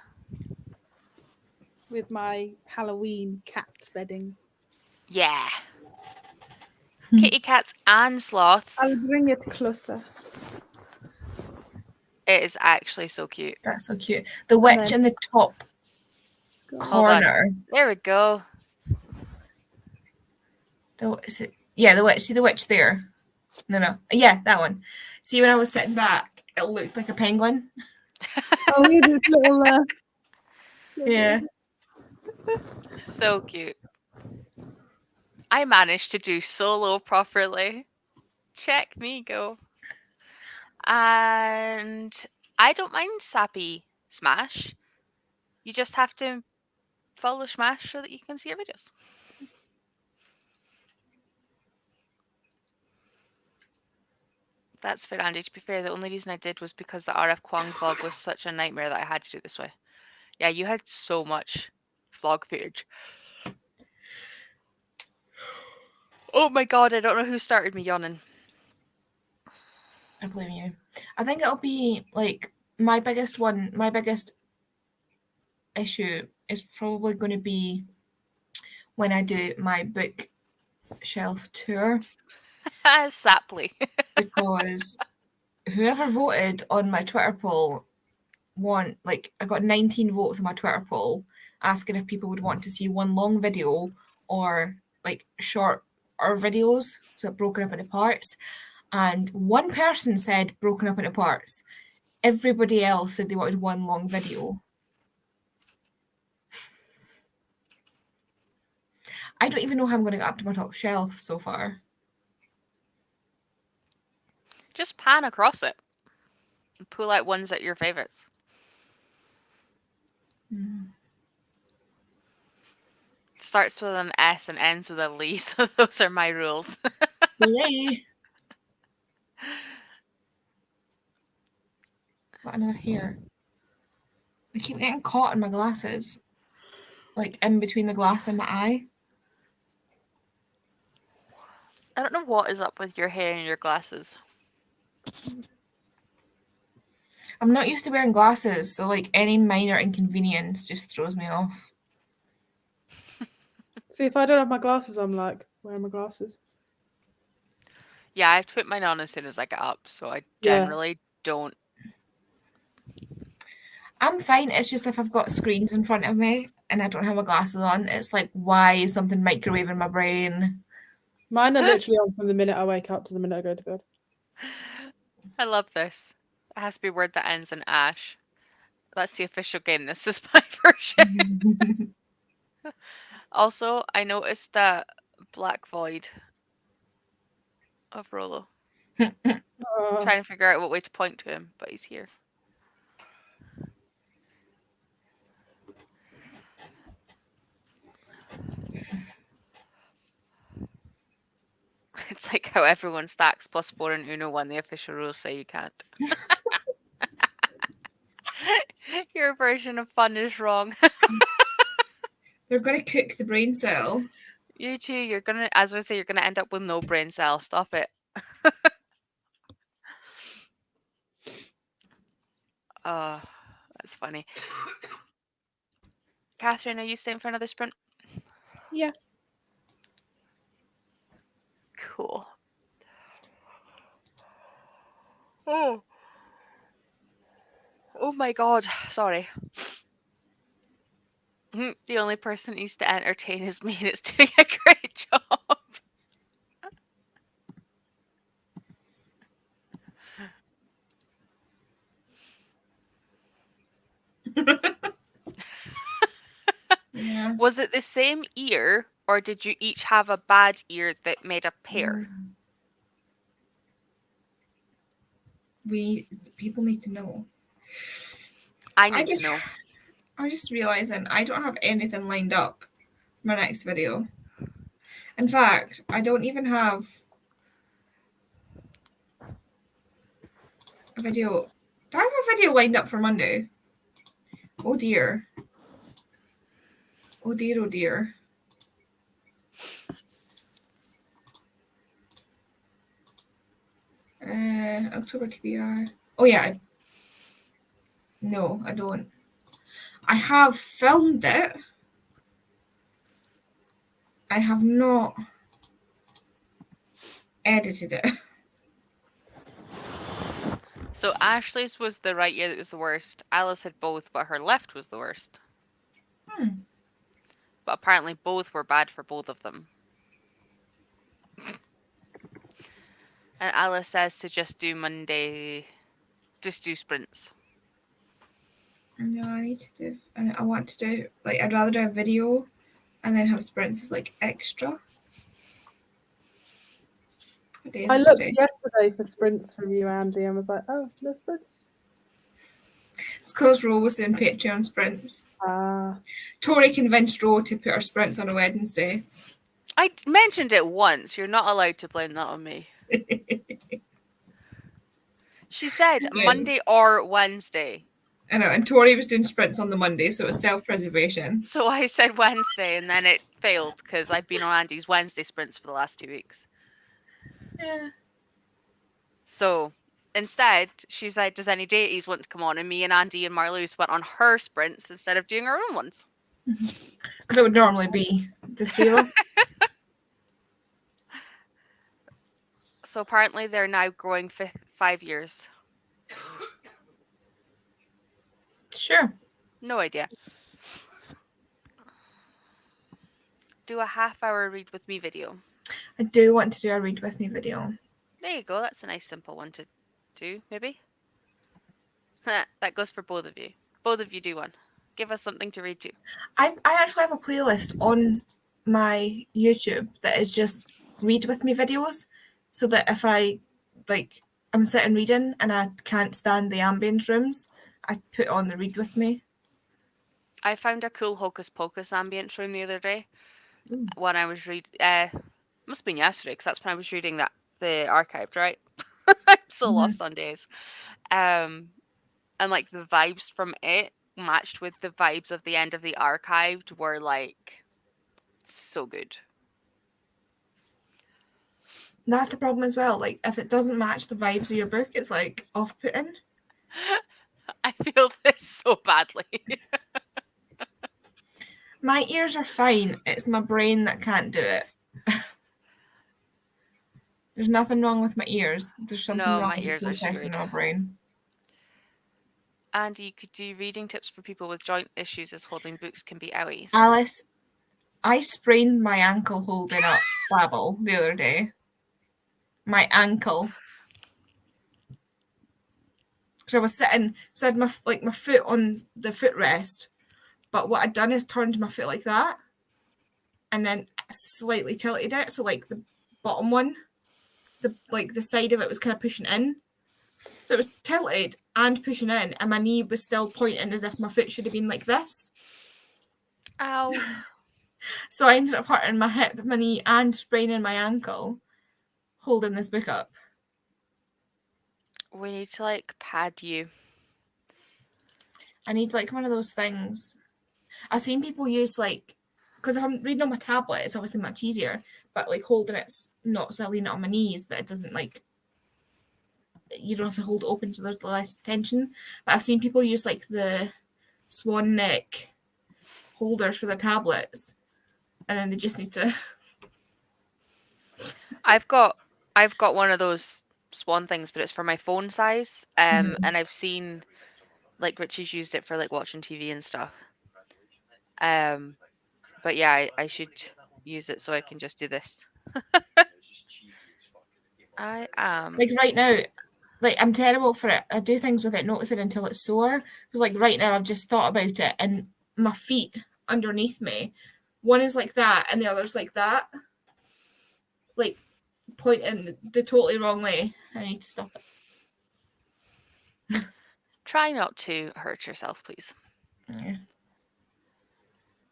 With my Halloween cat bedding. Yeah. Kitty cats and sloths. I'll bring it closer. It is actually so cute. That's so cute. The witch then- in the top Hold on. corner. There we go. The witch. See the witch there? No. Yeah, that one. See, when I was sitting back, it looked like a penguin. Oh, with this little. Yeah. So cute. I managed to do solo properly. Check me go. And I don't mind sappy Smash. You just have to follow Smash so that you can see our videos. That's fair, Andy. To be fair, the only reason I did was because the RF Kwong vlog was such a nightmare that I had to do it this way. Yeah, you had so much vlog footage. Oh my god, I don't know who started me yawning. I blame you. I think it'll be like my biggest issue is probably going to be when I do my bookshelf tour Sapley. because whoever voted on my Twitter poll I got 19 votes on my Twitter poll asking if people would want to see one long video or like short our videos, so broken up into parts. And one person said broken up into parts. Everybody else said they wanted one long video. I don't even know how I'm going to get up to my top shelf so far. Just pan across it and pull out ones that are your favorites. Starts with an S and ends with a Lee, so those are my rules. Slay. What another here? I keep getting caught in my glasses. Like in between the glass and my eye. I don't know what is up with your hair and your glasses. I'm not used to wearing glasses, so like any minor inconvenience just throws me off. See, if I don't have my glasses, I'm like, where are my glasses? Yeah, I have to put mine on as soon as I get up, so I Yeah. generally don't. I'm fine. It's just if I've got screens in front of me and I don't have my glasses on, it's like, why is something microwaving my brain? Mine are literally on from the minute I wake up to the minute I go to bed. I love this. It has to be a word that ends in ash. That's the official game. This is my version. Also, I noticed that Black Void of Rolo. Trying to figure out what way to point to him, but he's here. It's like how everyone stacks +4 and Uno when the official rules say you can't. Your version of fun is wrong. They're going to cook the brain cell. You too, you're gonna, as I say, you're gonna end up with no brain cell. Stop it. Oh, that's funny. Catherine, are you staying for another sprint? Yeah. Cool. Oh. Oh my god, sorry. The only person that needs to entertain is me, and it's doing a great job. Yeah. Was it the same ear, or did you each have a bad ear that made a pair? People need to know. I need to know. I'm just realizing I don't have anything lined up for my next video. In fact, I don't even have a video. Do I have a video lined up for Monday? Oh dear. Oh dear, oh dear. October TBR. Oh yeah. No, I don't. I have filmed it. I have not edited it. So Ashley's was the right ear that was the worst. Alice had both, but her left was the worst. But apparently both were bad for both of them. And Alice says to just do Monday, just do sprints. No, I need to do. I want to do like I'd rather do a video, and then have sprints as like extra. What day is I it looked today? yesterday for sprints from you, Andy, and was like, oh, no sprints. It's because Ro was doing Patreon sprints. Tori convinced Ro to put her sprints on a Wednesday. I mentioned it once. You're not allowed to blame that on me. She said Monday or Wednesday. I know, and Tori was doing sprints on the Monday, so it was self-preservation. So I said Wednesday, and then it failed because I've been on Andy's Wednesday sprints for the last 2 weeks. Yeah. So instead, she's like, does any deities want to come on? And me and Andy and Marloes went on her sprints instead of doing our own ones. Because it would normally be the three of us. So apparently they're now growing 5 years. Sure. No idea. Do a half-hour read with me video. I do want to do a read with me video. There you go. That's a nice simple one to do, maybe. That goes for both of you. Both of you do one. Give us something to read to. I actually have a playlist on my YouTube that is just read with me videos, so that if I'm sitting reading and I can't stand the ambience rooms, I put on the read with me. I found a cool Hocus Pocus ambience room the other day Ooh. when I was reading. Must have been yesterday because that's when I was reading the archived, right? I'm so lost on days. And like the vibes from it matched with the vibes of the end of the archived were like so good. That's the problem as well. Like, if it doesn't match the vibes of your book, it's like off-putting. I feel this so badly. My ears are fine. It's my brain that can't do it. There's nothing wrong with my ears. There's something No, wrong my with the ears are processing screwed. in my brain. And you could do reading tips for people with joint issues as holding books can be owies. Alice, I sprained my ankle holding up Babel the other day. My ankle. Because I was sitting, so I had my foot on the footrest, but what I'd done is turned my foot like that, and then slightly tilted it, so like the bottom one, the side of it was kind of pushing in. So it was tilted and pushing in, and my knee was still pointing as if my foot should have been like this. Ow. So I ended up hurting my hip, my knee, and spraining my ankle holding this book up. We need to like pad you. I need like one of those things. I've seen people use like, because if I'm reading on my tablet, it's obviously much easier, but like holding it's not, so I lean it on my knees, but it doesn't like, you don't have to hold it open so there's less tension. But I've seen people use like the swan neck holders for their tablets, and then they just need to. I've got one of those swan things, but it's for my phone size. And I've seen like Richie's used it for like watching TV and stuff. But yeah, I should use it so I can just do this. I am Like right now, like I'm terrible for it. I do things without noticing until it's sore. Because like right now, I've just thought about it, and my feet underneath me, one is like that, and the other's like that, like pointing the totally wrong way. I need to stop it. Try not to hurt yourself, please. Yeah.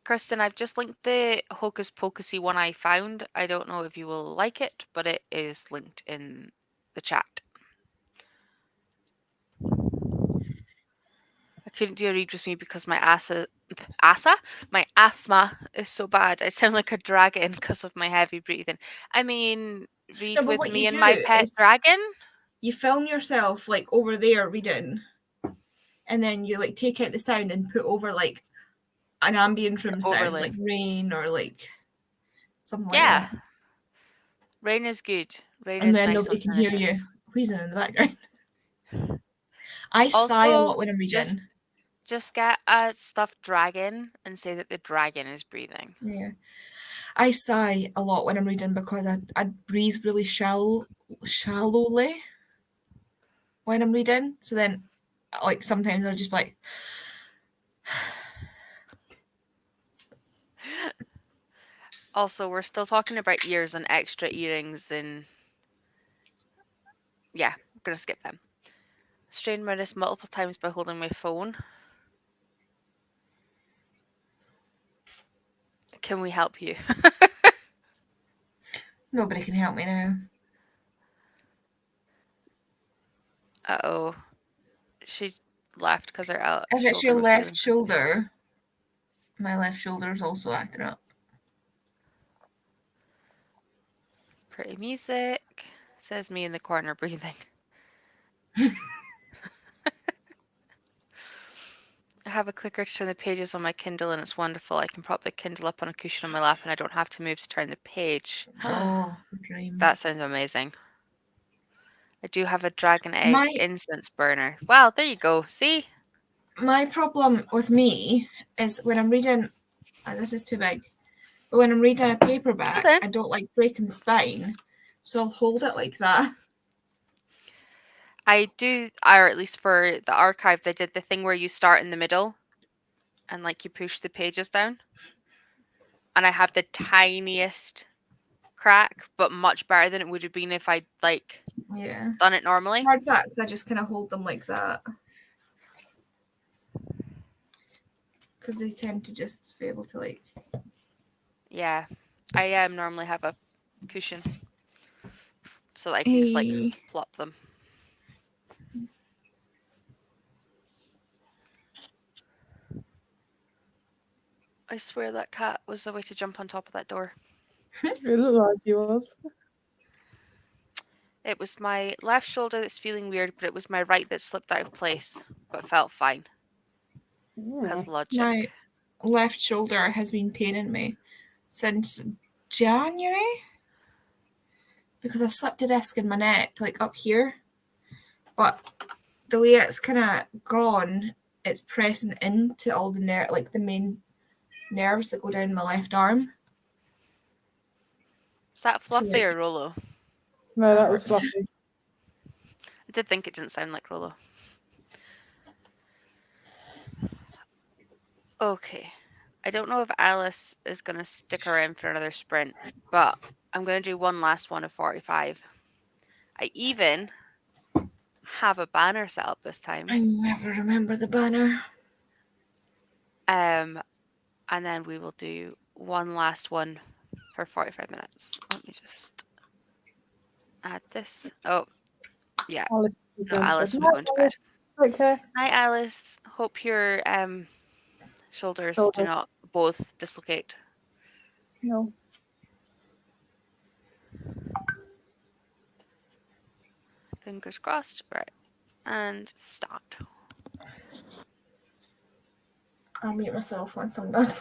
Kirsten, I've just linked the Hocus Pocusy one I found. I don't know if you will like it, but it is linked in the chat. I couldn't do a read with me because my my asthma is so bad. I sound like a dragon because of my heavy breathing. I mean, read No, but with what me you and do my pet is dragon. you film yourself like over there reading, and then you like take out the sound and put over like an ambient room sound, Overlay. like rain or like something like Yeah, that. rain is good. Rain And is then nice nobody on can hear you tinnitus. wheezing in the background. I sigh a Also, lot when I'm reading. Just get a stuffed dragon and say that the dragon is breathing. Yeah. I sigh a lot when I'm reading because I breathe really shallowly when I'm reading. So then, like, sometimes I'll just be like, Also, we're still talking about ears and extra earrings and yeah, I'm gonna skip them. Strained my wrist multiple times by holding my phone. Can we help you? nobody can help me now. Uh-oh. She left because her If it's shoulder your was left feeling- shoulder, my left shoulder is also acting up. Pretty music. Says me in the corner breathing. I have a clicker to turn the pages on my Kindle and it's wonderful. I can prop the Kindle up on a cushion on my lap and I don't have to move to turn the page. Oh, the dream. That sounds amazing. I do have a dragon egg My- incense burner. Wow, there you go. See? My problem with me is when I'm reading, and this is too big, But when I'm reading a paperback, then. I don't like breaking the spine, so I'll hold it like that. I do, or at least for the archived, I did the thing where you start in the middle and like you push the pages down. And I have the tiniest crack, but much better than it would have been if I'd like Yeah. done it normally. Hardbacks, I just kind of hold them like that. Because they tend to just be able to like... Yeah, I normally have a cushion so that I can just like flop them. I swear that cat was the way to jump on top of that door. It looked like he was. It was my left shoulder that's feeling weird, but it was my right that slipped out of place, but felt fine. Because logic. My left shoulder has been paining me since January. Because I've slipped a disc in my neck, like up here. But the way it's kind of gone, it's pressing into all the like the main nerves that go down my left arm. Is that Fluffy like- or Rolo? No, that was hurts. Fluffy. I did think it didn't sound like Rolo. Okay. I don't know if Alice is going to stick around for another sprint, but I'm going to do one last one of 45. I even have a banner set up this time. I never remember the banner. And then we will do one last one for 45 minutes. Let me just add this. Oh, yeah. Alice No, Alice will be going to bed. Okay. Hi, Alice. Hope your shoulders do not both dislocate. No. Fingers crossed. Right. And start. I'll mute myself once I'm done.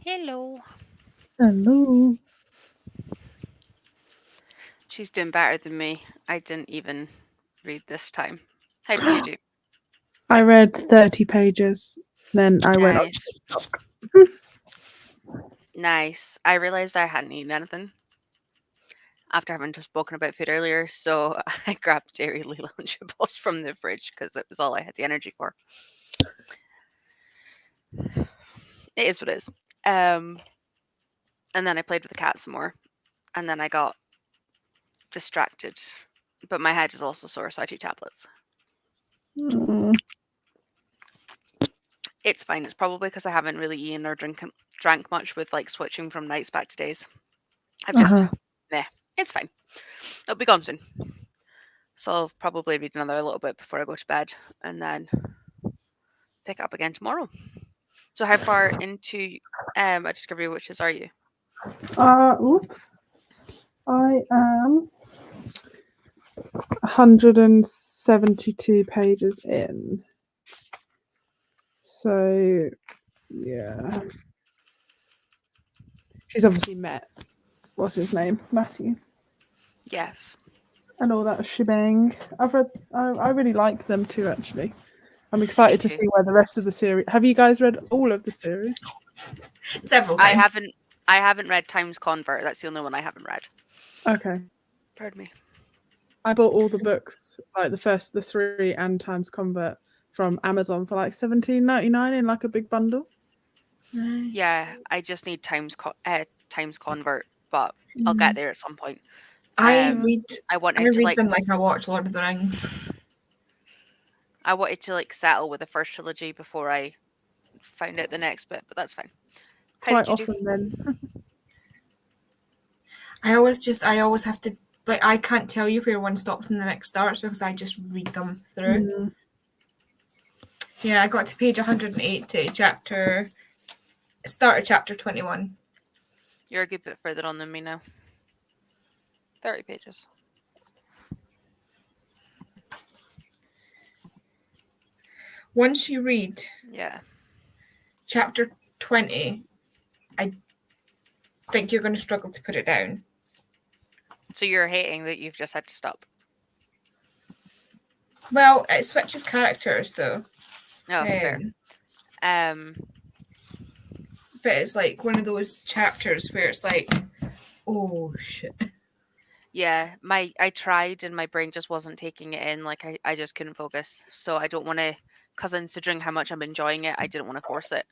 Hello. Hello. She's doing better than me. I didn't even read this time. How did you do? I read 30 pages, then I went on Nice. TikTok. Nice. I realized I hadn't eaten anything after having just spoken about food earlier, so I grabbed Dairy Lee Lunchables from the fridge because it was all I had the energy for. It is what it is. And then I played with the cat some more, and then I got distracted. But my head is also sore, so I took tablets. Mm. It's fine. It's probably because I haven't really eaten or drank much with like switching from nights back to days. I've just, it's fine. It'll be gone soon. So I'll probably read another little bit before I go to bed, and then pick up again tomorrow. So how far into a Discovery Witches are you? Oops. I am 172 pages in. So, yeah. She's obviously met, what's his name? Matthew. Yes. And all that shebang. I really like them too, actually. I'm excited to too. see where the rest of the series. Have you guys read all of the series? Several I times. haven't read Times Convert. That's the only one I haven't read. Okay. Pardon me. I bought all the books, like the 3 and Times Convert from Amazon for like $17.99 in like a big bundle. Nice. Yeah, I just need Times Convert, but I'll get there at some point. I Um, read I I wanted to read them like I watch Lord of the Rings. I wanted to like settle with the first trilogy before I find out the next bit, but that's fine. How Quite did you do? often then. I always have to, like, I can't tell you where one stops and the next starts because I just read them through. Mm. Yeah, I got to page 180, start of chapter 21. You're a good bit further on than me now. 30 pages. Once you read Yeah. chapter 20, I think you're going to struggle to put it down. So you're hating that you've just had to stop. Well, it switches characters, so. Oh, fair. But it's like one of those chapters where it's like, oh shit. Yeah, I tried and my brain just wasn't taking it in. Like I just couldn't focus. So I don't want to, because considering how much I'm enjoying it, I didn't want to force it.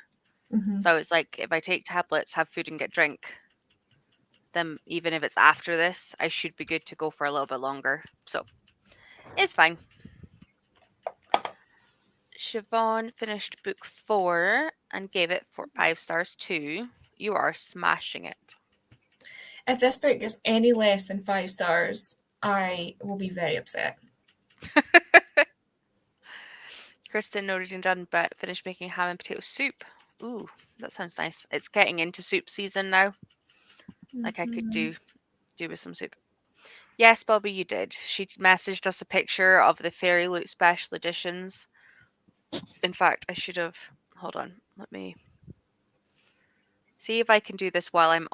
Mm-hmm. So it's like if I take tablets, have food and get drink, then even if it's after this, I should be good to go for a little bit longer. So it's fine. Siobhan finished book 4 and gave it 5 stars too. You are smashing it. If this book is any less than 5 stars, I will be very upset. Kristen, no reading done, but finished making ham and potato soup. Ooh, that sounds nice. It's getting into soup season now. Like I could do with some soup. Yes, Bobby, you did. She messaged us a picture of the Fairy Loot special editions. In fact, I should have. Hold on. Let me see if I can do this while I'm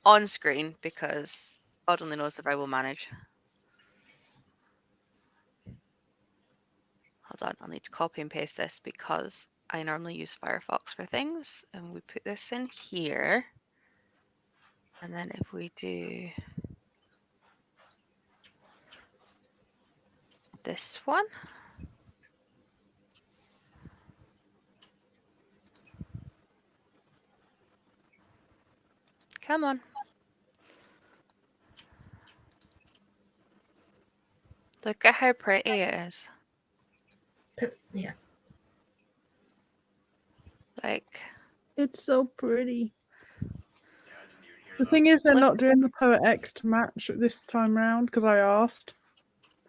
on screen, because God only knows if I will manage. Hold on. I'll need to copy and paste this because I normally use Firefox for things. And we put this in here. And then if we do this one. Come on. Look at how pretty it is. Yeah. Like, It's so pretty. The thing is, they're look. not doing the Poet X to match this time round because I asked.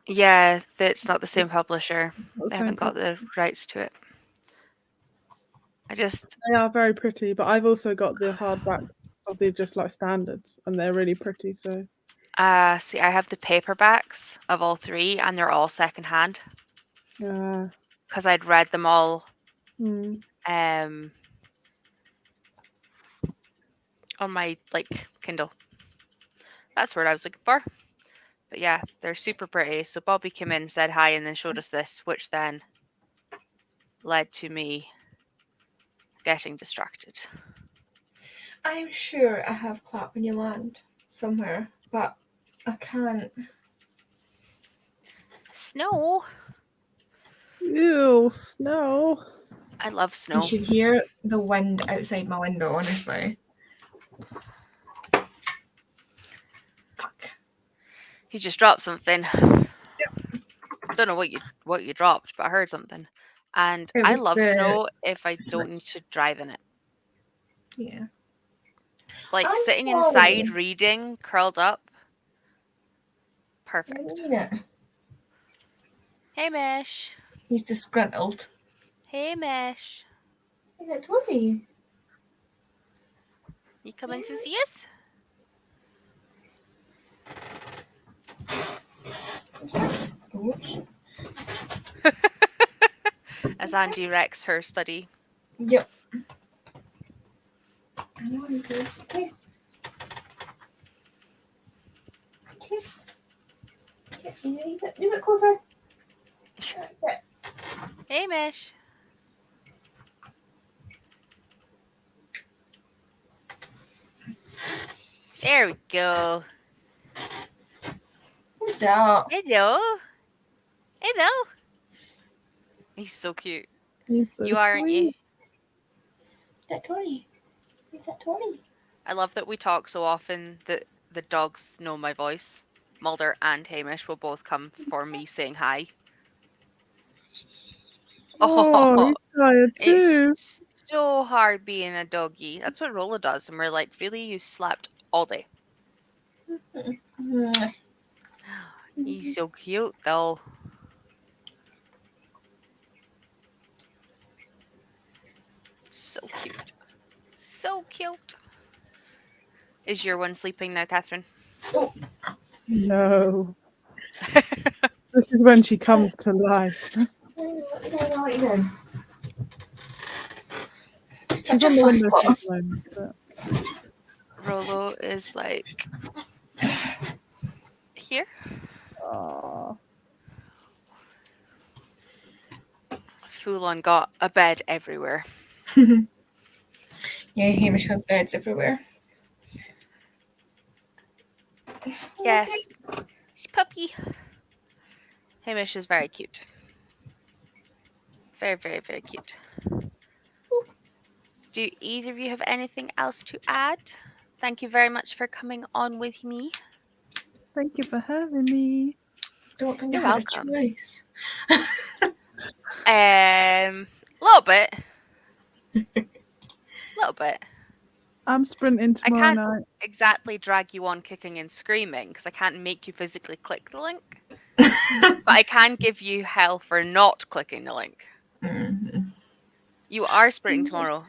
Yeah, it's not the same publisher. Not the They same haven't got the rights to it. They are very pretty, but I've also got the hardbacks of the just like standards, and they're really pretty. So, See, I have the paperbacks of all 3, and they're all secondhand because I'd read them all. mm. Um, on my Kindle. That's what I was looking for. But yeah, they're super pretty. So Bobby came in, said hi, and then showed us this, which then led to me getting distracted. I'm sure I have clap when you land somewhere, but I can't. Snow. Ew, snow. I love You snow. should hear the wind outside my window, honestly. Fuck. You just dropped something. Don't know what you dropped, but I heard something. And It I was love the snow if I don't switch. need to drive in it. Yeah. Like I'm sitting sorry. inside reading, curled up. I Perfect. didn't mean it. Hey Mish. He's disgruntled. Hey Mish. Is it Tori? You coming to see us? Ouch. As Andy wrecks her study. Yep. I know he did. Okay. Okay. Okay. Move it closer. That's it. Hey Mish. There we go. What's that? Hello. Hello. He's so cute. He's so You are, aren't you? sweet. Is that Tori? Is that Tori? I love that we talk so often that the dogs know my voice. Mulder and Hamish will both come for me saying hi. Oh, Oh, he's tired too. it's so hard being a doggy. That's what Rolla does, and we're like, really, you slept all day. Mwah. He's so cute, though. So cute. So cute. Is your one sleeping now, Catherine? No. This is when she comes to life. What you doing? She's Such a on the fuss window pot. at the moment, but Rollo is like here. aw. Full on got a bed everywhere. Yeah, Hamish has beds everywhere. Yes. It's puppy. Hamish is very cute. Very, very, very cute. Do either of you have anything else to add? Thank you very much for coming on with me. Thank you for having me. Don't think You're I had welcome. a choice. A little bit. Little bit. I'm sprinting I tomorrow can't night. exactly drag you on kicking and screaming because I can't make you physically click the link. But I can give you hell for not clicking the link. Mhm. You are sprinting tomorrow.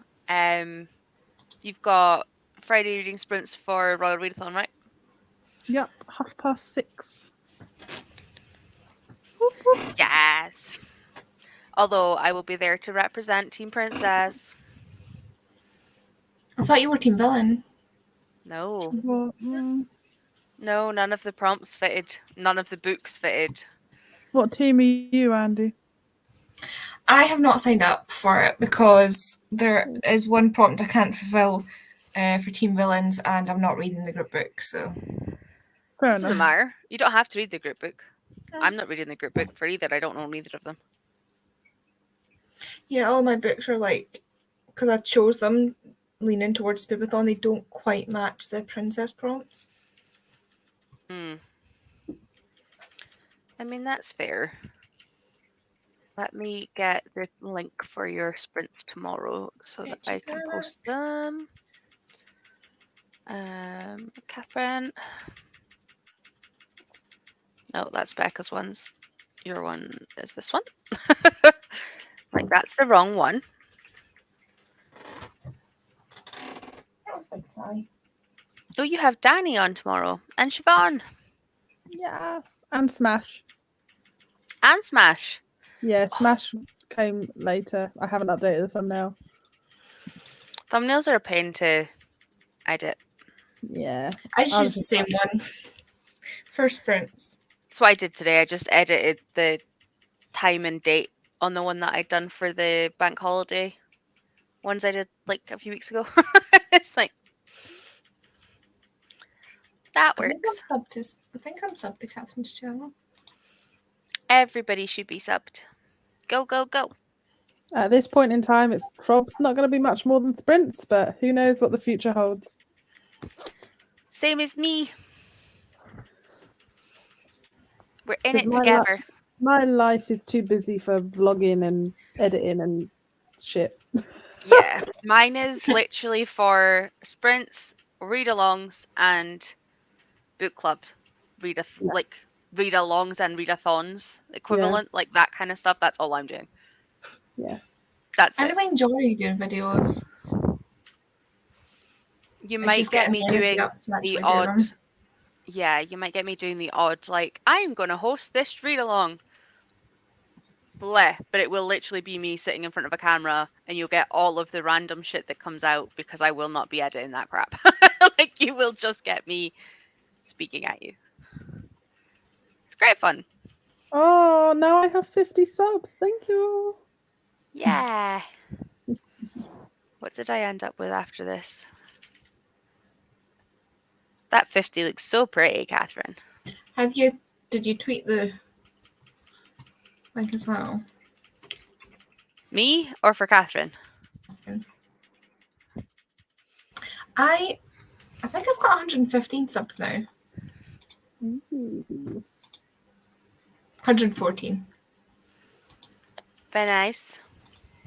You've got Friday reading sprints for Royal Readathon, right? Yep, 6:30. Yes. Although I will be there to represent Team Princess. I thought you were Team Villain. No. Well, No, none of the prompts fitted. None of the books fitted. what team are you, Andy? I have not signed up for it because there is one prompt I can't fulfill for Team Villains, and I'm not reading the group book. So Fair Doesn't enough. matter. You don't have to read the group book. Oh. I'm not reading the group book for either. I don't own either of them. yeah, all my books are like, because I chose them leaning towards Spoobathon, they don't quite match the princess prompts. I mean, that's fair. Let me get the link for your sprints tomorrow so that I can post them. Catherine. No, that's Becca's ones. Your one is this one. Like, that's the wrong one. That was a big sigh. Oh, you have Danny on tomorrow. And Siobhan. Yeah, and Smash. And Smash. Yeah, Smash came later. I haven't updated the thumbnail. Thumbnails are a pain to edit. Yeah. I just I used the was same one for sprints. That's what I did today. I just edited the time and date on the one that I'd done for the bank holiday ones I did like a few weeks ago. It's like that I think works. I'm subbed to Catherine's channel. Everybody should be subbed. Go, go, go. At this point in time, it's probably not going to be much more than sprints, but who knows what the future holds. Same as me. We're in 'Cause it together. My life is too busy for vlogging and editing and shit. Yeah. Mine is literally for sprints, read-alongs, and book club. Like read-alongs and readathons equivalent, like that kind of stuff. That's all I'm doing. Yeah. That's I it. really enjoy doing videos. You It's might just get getting me the energy doing up to actually the do odd. them. Yeah, you might get me doing the odd, like, I'm going to host this read along. Bleh. But it will literally be me sitting in front of a camera and you'll get all of the random shit that comes out because I will not be editing that crap. Like, you will just get me speaking at you. It's great fun. Oh, now I have 50 subs. Thank you. Yeah. What did I end up with after this? That 50 looks so pretty, Catherine. Did you tweet the link as well? Me or for Catherine? I think I've got 115 subs now. Ooh. 114. Very nice.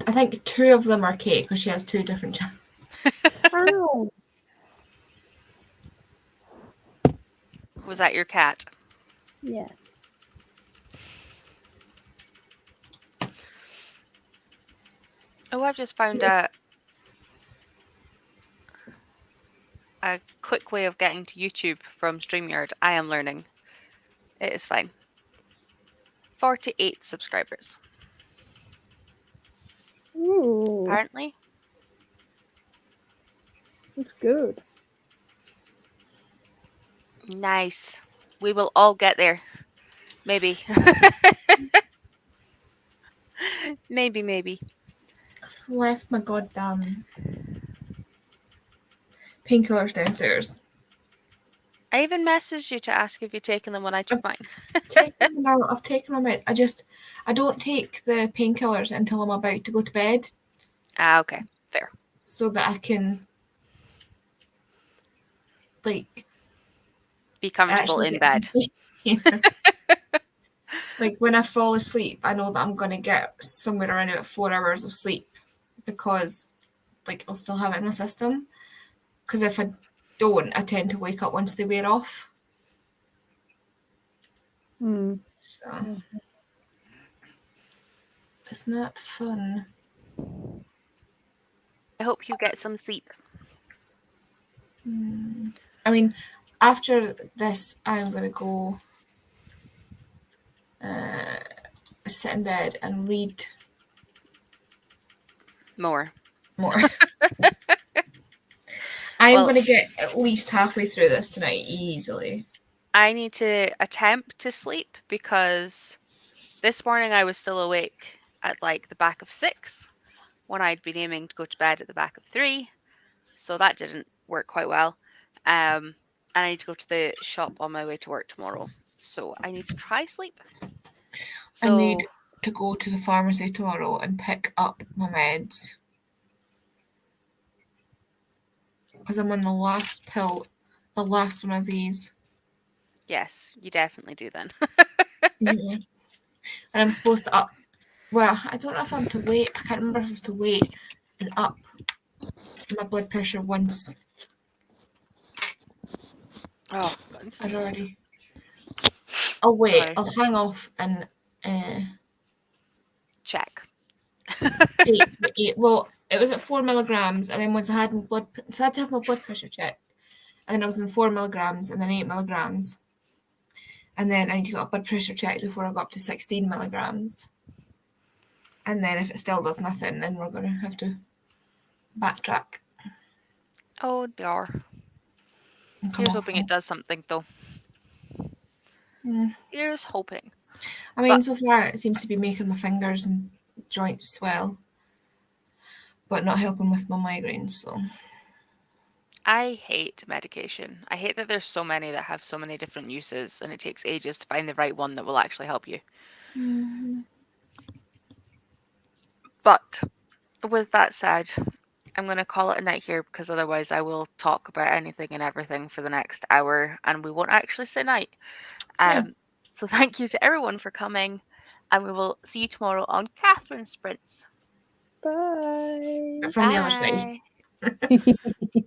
I think 2 of them are Kate because she has 2 different channels. Ow. Was that your cat? Yes. Oh, I've just found a quick way of getting to YouTube from StreamYard. I am learning. It is fine. 48 subscribers, Ooh, apparently. that's good. Nice. We will all get there. Maybe. Maybe. I've left my goddamn painkillers downstairs. I even messaged you to ask if you'd taken them when I took mine. I've taken them out. I don't take the painkillers until I'm about to go to bed. Okay. Fair. So that I can like Be comfortable actually in get some bed. sleep. Yeah. Like when I fall asleep, I know that I'm gonna get somewhere around about 4 hours of sleep because like I'll still have it in my system. Because if I don't, I tend to wake up once they wear off. So it's not fun. I hope you get some sleep. I mean, after this, I'm gonna go sit in bed and read More. I'm Well, gonna get at least halfway through this tonight easily. I need to attempt to sleep because this morning I was still awake at like the back of 6 when I'd been aiming to go to bed at the back of 3. So that didn't work quite well. And I need to go to the shop on my way to work tomorrow. So I need to try sleep. So I need to go to the pharmacy tomorrow and pick up my meds. Because I'm on the last pill, the last one of these. yes, you definitely do then. Yeah. And I'm supposed to up. Well, I don't know if I'm to wait. I can't remember if I was to wait and up my blood pressure once. Oh, I'd already. I'll wait. Sorry. I'll hang off and Check. well, it was at 4 milligrams, and then once I had my so I had to have my blood pressure checked, and then I was in 4 milligrams, and then 8 milligrams, and then I need to get a blood pressure checked before I go up to 16 milligrams, and then if it still does nothing, then we're gonna have to backtrack. Oh, they are. and come Here's off hoping them. it does something, though. Mm. Here's hoping. I mean, But- so far it seems to be making my fingers and joints swell, but not helping with my migraines. So I hate medication. I hate that there's so many that have so many different uses, and it takes ages to find the right one that will actually help you. But with that said, I'm going to call it a night here because otherwise I will talk about anything and everything for the next hour and we won't actually say night. Yeah. So thank you to everyone for coming, and we will see you tomorrow on Catherine Sprints. Bye. but from the other side. Bye.